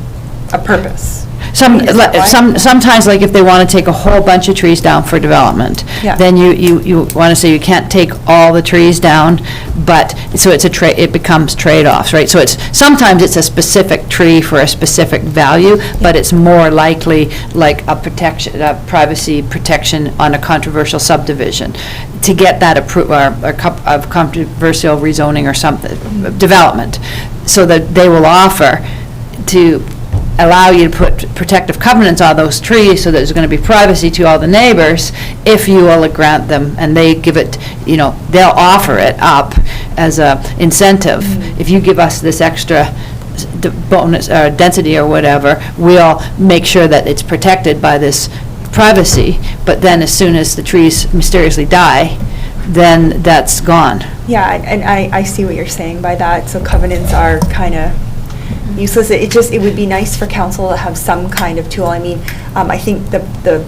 [SPEAKER 14] a purpose.
[SPEAKER 3] Sometimes, like if they want to take a whole bunch of trees down for development, then you want to say you can't take all the trees down, but, so it becomes trade-offs, right? So sometimes it's a specific tree for a specific value, but it's more likely like a privacy protection on a controversial subdivision. To get that of controversial rezoning or something, development, so that they will offer to allow you to put protective covenants on those trees so that there's going to be privacy to all the neighbors if you will grant them, and they give it, they'll offer it up as a incentive. If you give us this extra bonus or density or whatever, we'll make sure that it's protected by this privacy, but then as soon as the trees mysteriously die, then that's gone.
[SPEAKER 14] Yeah, and I see what you're saying by that. So covenants are kind of useless. It would be nice for council to have some kind of tool. I mean, I think the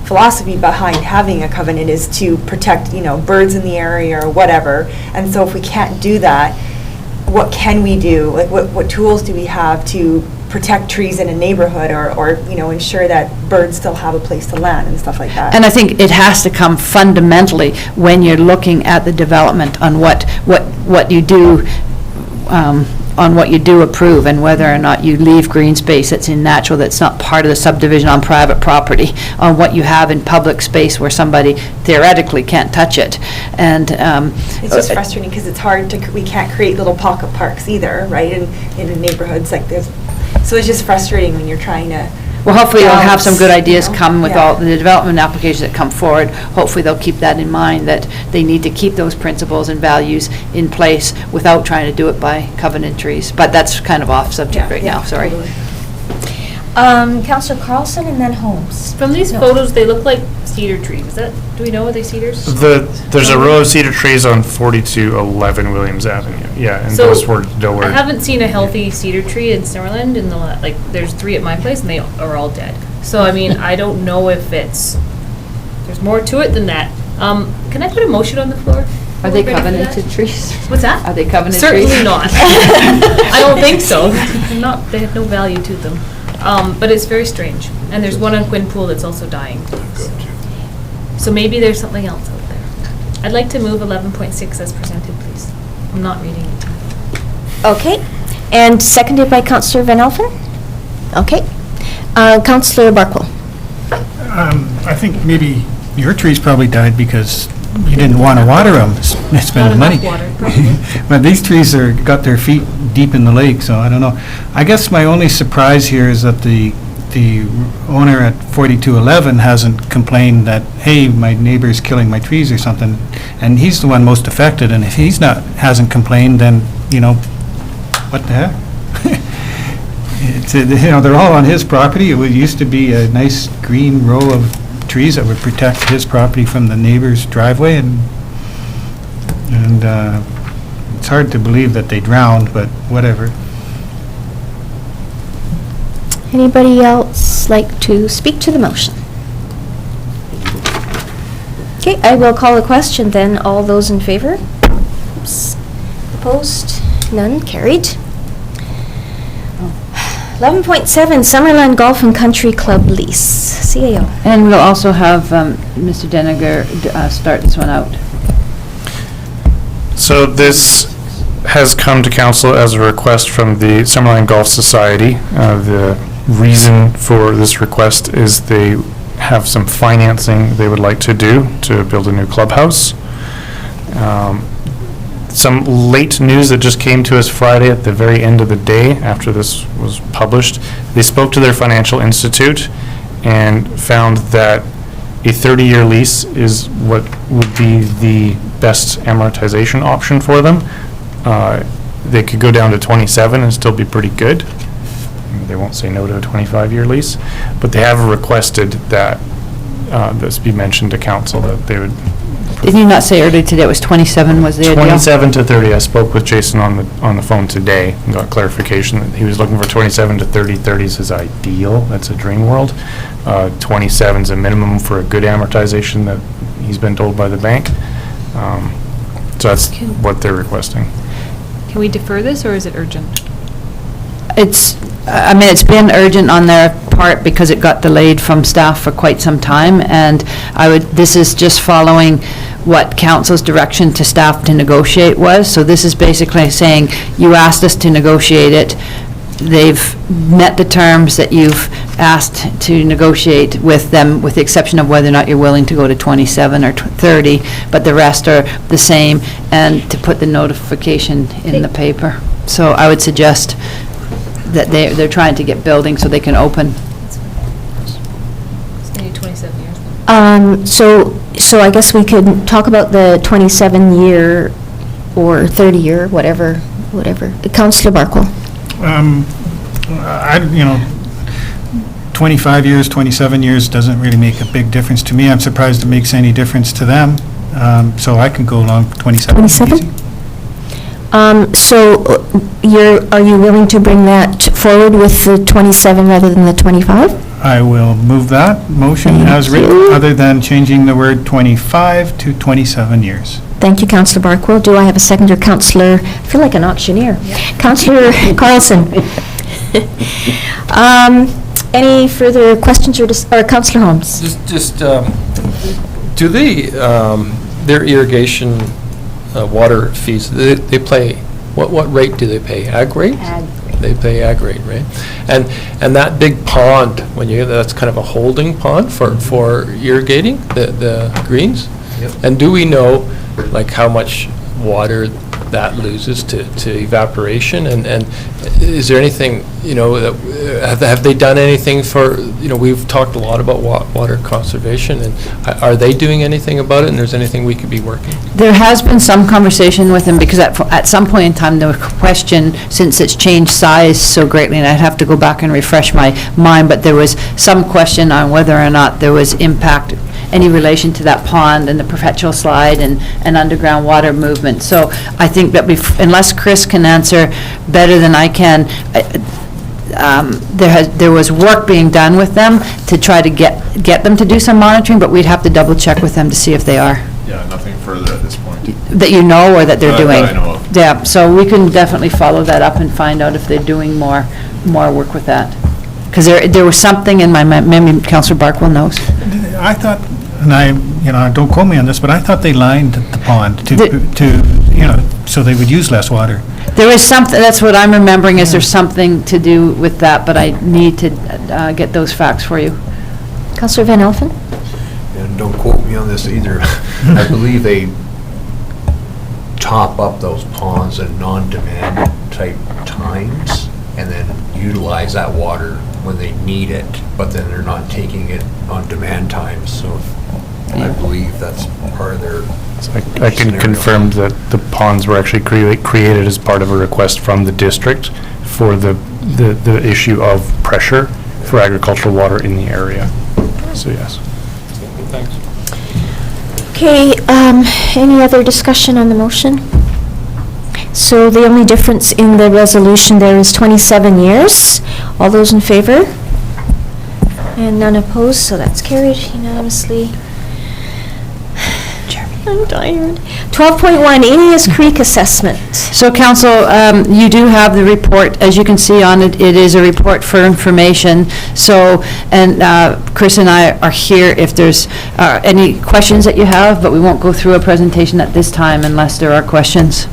[SPEAKER 14] philosophy behind having a covenant is to protect, birds in the area or whatever. And so if we can't do that, what can we do? Like, what tools do we have to protect trees in a neighborhood, or ensure that birds still have a place to land and stuff like that?
[SPEAKER 3] And I think it has to come fundamentally when you're looking at the development on what you do, on what you do approve, and whether or not you leave green space that's in natural, that's not part of the subdivision on private property, on what you have in public space where somebody theoretically can't touch it. And
[SPEAKER 14] it's just frustrating because it's hard we can't create little pocket parks either, right, in the neighborhoods like this. So it's just frustrating when you're trying to.
[SPEAKER 3] Well, hopefully you'll have some good ideas
[SPEAKER 14] balance,
[SPEAKER 3] come with all the development applications that come forward. Hopefully they'll keep that in mind, that they need to keep those principles and values in place without trying to do it by covenant trees. But that's kind of off subject right now, sorry.
[SPEAKER 14] Totally.
[SPEAKER 1] Councillor Carlson and then Holmes.
[SPEAKER 9] From these photos, they look like cedar trees. Do we know, are they cedars?
[SPEAKER 2] There's a row of cedar trees on 4211 Williams Avenue. Yeah, and those were nowhere.
[SPEAKER 9] I haven't seen a healthy cedar tree in Summerland in there's 3 at my place and they are all dead. So, I mean, I don't know if there's more to it than that. Can I put a motion on the floor?
[SPEAKER 3] Are they covenanted trees?
[SPEAKER 9] What's that?
[SPEAKER 3] Are they covenanted
[SPEAKER 9] trees?
[SPEAKER 3] trees?
[SPEAKER 9] Certainly not. I don't think so. They have no value to them. But it's very strange. And there's one on Quinpool that's also dying. So maybe there's something else out there. I'd like to move 11.6 as presented, please. I'm not reading it.
[SPEAKER 1] Okay, and seconded by Councillor Van Alphen? Okay. Councillor Barkle.
[SPEAKER 11] I think maybe your trees probably died because you didn't want to water them, spend the money. But these trees got their feet deep in the lake, so I don't know. I guess my only surprise here is that the owner at 4211 hasn't complained that, hey, my neighbor's killing my trees or something, and he's the one most affected, and if hasn't complained, then, what the heck? They're all on his property. It used to be a nice green row of trees that would protect his property from the neighbor's driveway, and it's hard to believe that they drowned, but whatever.
[SPEAKER 1] Anybody else like to speak to the motion? Okay, I will call a question then. All those in favor? Oops. Opposed? None? Carried. 11.7, Summerland Golf and Country Club lease, CAO.
[SPEAKER 3] And we'll also have Mr. Deniger start this one out.
[SPEAKER 2] So this has come to council as a request from the Summerland Golf Society. The reason for this request is they have some financing they would like to do to build a new clubhouse. Some late news that just came to us Friday at the very end of the day after this was published. They spoke to their financial institute, and found that a 30-year lease is what would be the best amortization option for them. They could go down to 27 and still be pretty good. They won't say no to a 25-year lease, but they have requested that this be mentioned to council, that they would.
[SPEAKER 3] Didn't you not say earlier today it was 27 was the ideal?
[SPEAKER 2] 27 to 30. I spoke with Jason on the phone today and got clarification that he was looking for 27 to 30. 30 is his ideal. That's a dream world. 27 is a minimum for a good amortization that he's been told by the bank. So that's what they're requesting.
[SPEAKER 9] Can we defer this, or is it urgent?
[SPEAKER 3] It's been urgent on their part because it got delayed from staff for quite some time, and this is just following what council's direction to staff to negotiate was. So this is basically saying, you asked us to negotiate it. They've met the terms that you've asked to negotiate with them, with the exception of whether or not you're willing to go to 27 or 30, but the rest are the same, and to put the notification in the paper. So I would suggest that they're trying to get building so they can open.
[SPEAKER 9] They need 27 years.
[SPEAKER 1] So I guess we could talk about the 27-year or 30-year, whatever. Councillor Barkle.
[SPEAKER 11] 25 years, 27 years doesn't really make a big difference to me. I'm surprised it makes any difference to them. So I can go along 27.
[SPEAKER 1] 27?
[SPEAKER 11] Easy.
[SPEAKER 1] So are you willing to bring that forward with the 27 rather than the 25?
[SPEAKER 11] I will move that motion as written, other than changing the word 25 to 27 years.
[SPEAKER 1] Thank you, Councillor Barkwell. Do I have a seconder, Councillor? I feel like an auctioneer. Councillor Carlson. Any further questions or Councillor Holmes?
[SPEAKER 6] Just do they, their irrigation water fees, they pay, what rate do they pay? Ag rate?
[SPEAKER 1] Ag.
[SPEAKER 6] They pay ag rate, right? And that big pond, that's kind of a holding pond for irrigating the greens?
[SPEAKER 13] Yep.
[SPEAKER 6] And do we know, like, how much water that loses to evaporation? And is there anything, that have they done anything for, we've talked a lot about water conservation, and are they doing anything about it, and there's anything we could be working?
[SPEAKER 3] There has been some conversation with them, because at some point in time, there was a question, since it's changed size so greatly, and I'd have to go back and refresh my mind, but there was some question on whether or not there was impact, any relation to that pond and the perpetual slide and underground water movement. So I think that unless Chris can answer better than I can, there was work being done with them to try to get them to do some monitoring, but we'd have to double check with them to see if they are.
[SPEAKER 4] Yeah, nothing further at this point.
[SPEAKER 3] That you know, or that they're doing?
[SPEAKER 4] That I know of.
[SPEAKER 3] Yeah, so we can definitely follow that up and find out if they're doing more work with that. Because there was something in my memory, Councillor Barkwell knows.
[SPEAKER 11] I thought, and don't quote me on this, but I thought they lined the pond to so they would use less water.
[SPEAKER 3] There is something, that's what I'm remembering, is there's something to do with that, but I need to get those facts for you.
[SPEAKER 1] Councillor Van Elfen?
[SPEAKER 13] And don't quote me on this either. I believe they top up those ponds at non-demand type times and then utilize that water when they need it, but then they're not taking it on demand times. So I believe that's part of their
[SPEAKER 2] I can confirm that the ponds were actually created as part of a request from the district for the issue of pressure for agricultural water in the area. So yes.
[SPEAKER 6] Thanks.
[SPEAKER 1] Okay, any other discussion on the motion? So the only difference in the resolution there is 27 years. All those in favor? And none opposed, so that's carried unanimously. I'm tired. 12.1, Aeneas Creek Assessment.
[SPEAKER 3] So council, you do have the report. As you can see on it, it is a report for information. So, and Chris and I are here if there's any questions that you have, but we won't go through a presentation at this time unless there are questions.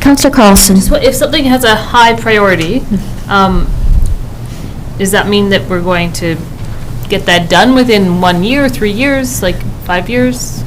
[SPEAKER 1] Councillor Carlson.
[SPEAKER 9] If something has a high priority, does that mean that we're going to get that done within 1 year, 3 years, like 5 years?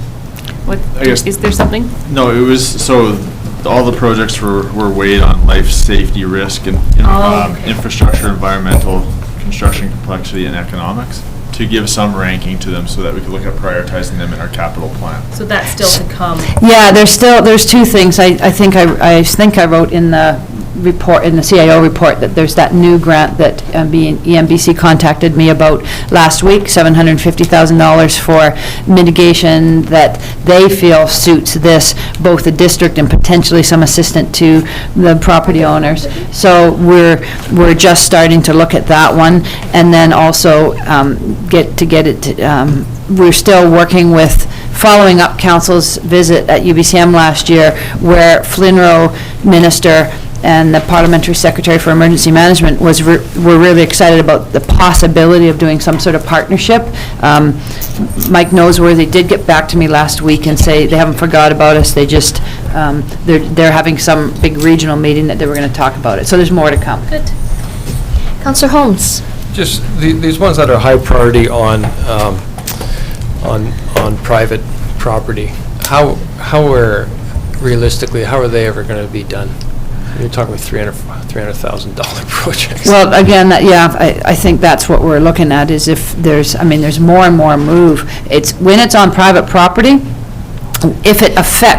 [SPEAKER 9] What,
[SPEAKER 4] I guess-
[SPEAKER 9] is there something?
[SPEAKER 4] No, it was, so all the projects were weighed on life, safety, risk, and
[SPEAKER 9] Oh, okay.
[SPEAKER 4] infrastructure, environmental construction complexity and economics, to give some ranking to them so that we could look at prioritizing them in our capital plan.
[SPEAKER 9] So that's still to come.
[SPEAKER 3] Yeah, there's two things. I think I wrote in the report, in the CIO report, that there's that new grant that EMBC contacted me about last week, $750,000 for mitigation that they feel suits this, both the district and potentially some assistance to the property owners. So we're just starting to look at that one, and then also we're still working with following up council's visit at UBCM last year, where Flynn-Rowe Minister and the Parliamentary Secretary for Emergency Management were really excited about the possibility of doing some sort of partnership. Mike Noseworthy did get back to me last week and say they haven't forgot about us. They just, they're having some big regional meeting that they were going to talk about it. So there's more to come.
[SPEAKER 9] Good.
[SPEAKER 1] Councillor Holmes?
[SPEAKER 6] Just these ones that are high priority on private property, how are, realistically, how are they ever going to be done? You're talking about $300,000 projects.
[SPEAKER 3] Well, again, I think that's what we're looking at, is if there's more and more move. When it's on private property, if it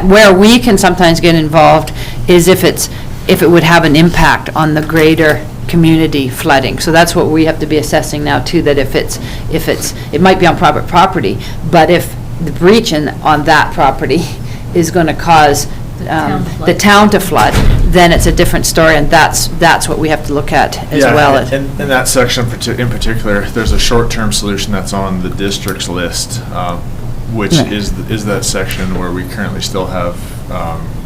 [SPEAKER 3] where we can sometimes get involved is if it would have an impact on the greater community flooding. So that's what we have to be assessing now too, that it might be on private property, but if the breach on that property is going to cause the town to flood, then it's a different story, and that's what we have to look at as well.
[SPEAKER 4] In that section in particular, there's a short-term solution that's on the district's list, which is that section where we currently still have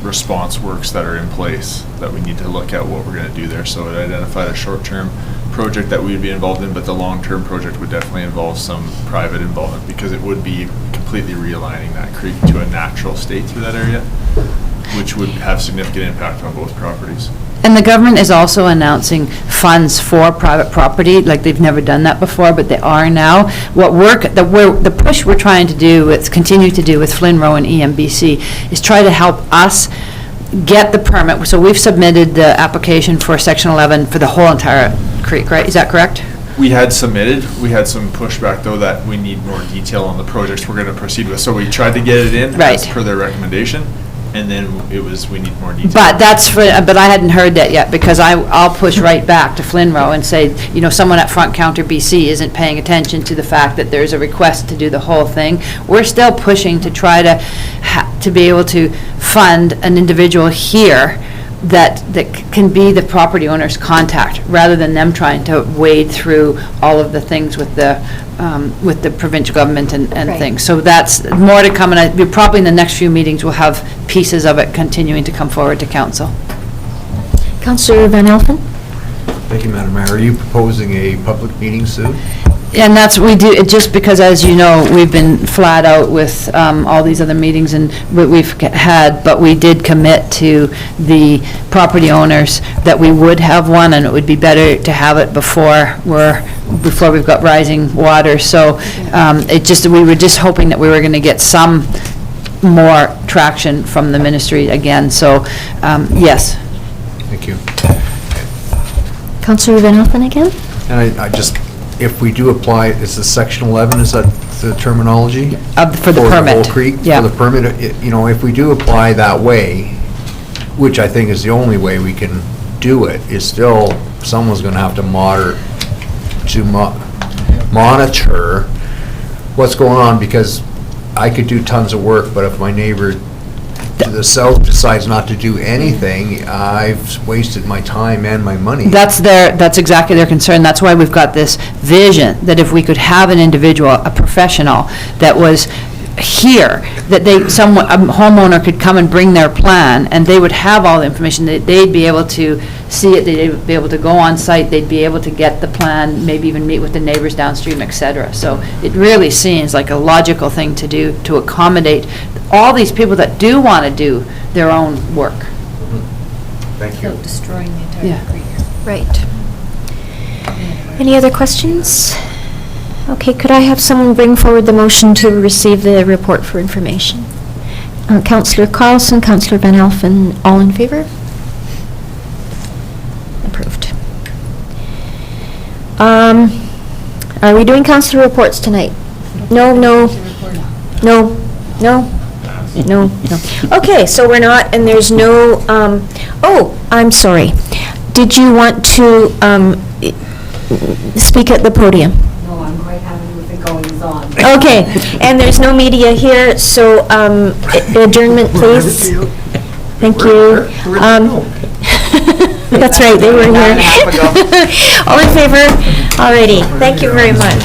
[SPEAKER 4] response works that are in place that we need to look at what we're going to do there. So it identified a short-term project that we'd be involved in, but the long-term project would definitely involve some private involvement, because it would be completely realigning that creek to a natural state through that area, which would have significant impact on both properties.
[SPEAKER 3] And the government is also announcing funds for private property, like they've never done that before, but they are now. The push we're trying to do, continue to do with Flynn-Rowe and EMBC, is try to help us get the permit. So we've submitted the application for Section 11 for the whole entire creek, right? Is that correct?
[SPEAKER 4] We had submitted. We had some pushback, though, that we need more detail on the projects we're going to proceed with. So we tried to get it in as per their recommendation. And then we need more detail.
[SPEAKER 3] But but I hadn't heard that yet, because I'll push right back to Flynn-Rowe and say, someone at Front Counter BC isn't paying attention to the fact that there's a request to do the whole thing. We're still pushing to try to be able to fund an individual here that can be the property owner's contact, rather than them trying to wade through all of the things with the provincial government and things. So that's more to come, and probably in the next few meetings we'll have pieces of it continuing to come forward to council.
[SPEAKER 1] Councillor Van Elfen?
[SPEAKER 13] Thank you, Madam Mayor. Are you proposing a public meeting soon?
[SPEAKER 3] And that's what we do, just because, as you know, we've been flat out with all these other meetings and what we've had, but we did commit to the property owners that we would have one, and it would be better to have it before we've got rising water. So we were just hoping that we were going to get some more traction from the ministry again. So, yes.
[SPEAKER 13] Thank you.
[SPEAKER 1] Councillor Van Elfen again?
[SPEAKER 13] And I just, if we do apply, is the Section 11, is that the terminology?
[SPEAKER 3] For the permit.
[SPEAKER 13] For the whole creek?
[SPEAKER 3] Yeah.
[SPEAKER 13] For the permit, if we do apply that way, which I think is the only way we can do it, is still, someone's going to have to monitor what's going on, because I could do tons of work, but if my neighbor to the south decides not to do anything, I've wasted my time and my money.
[SPEAKER 3] That's exactly their concern. That's why we've got this vision that if we could have an individual, a professional that was here, that a homeowner could come and bring their plan, and they would have all the information. They'd be able to see it, they'd be able to go on site, they'd be able to get the plan, maybe even meet with the neighbors downstream, et cetera. So it really seems like a logical thing to do to accommodate all these people that do want to do their own work.
[SPEAKER 13] Thank you.
[SPEAKER 9] Without destroying the entire creek.
[SPEAKER 1] Right. Any other questions? Okay, could I have someone bring forward the motion to receive the report for information? Councillor Carlson, Councillor Van Elfen, all in favor? Approved. Are we doing council reports tonight? No, no, no, no, no, no. Okay, so we're not, and there's no, oh, I'm sorry. Did you want to speak at the podium?
[SPEAKER 5] No, I'm quite happy with the goings-on.
[SPEAKER 1] Okay, and there's no media here, so adjournment, please. Thank you. That's right, they were here. All in favor? Alrighty, thank you very much.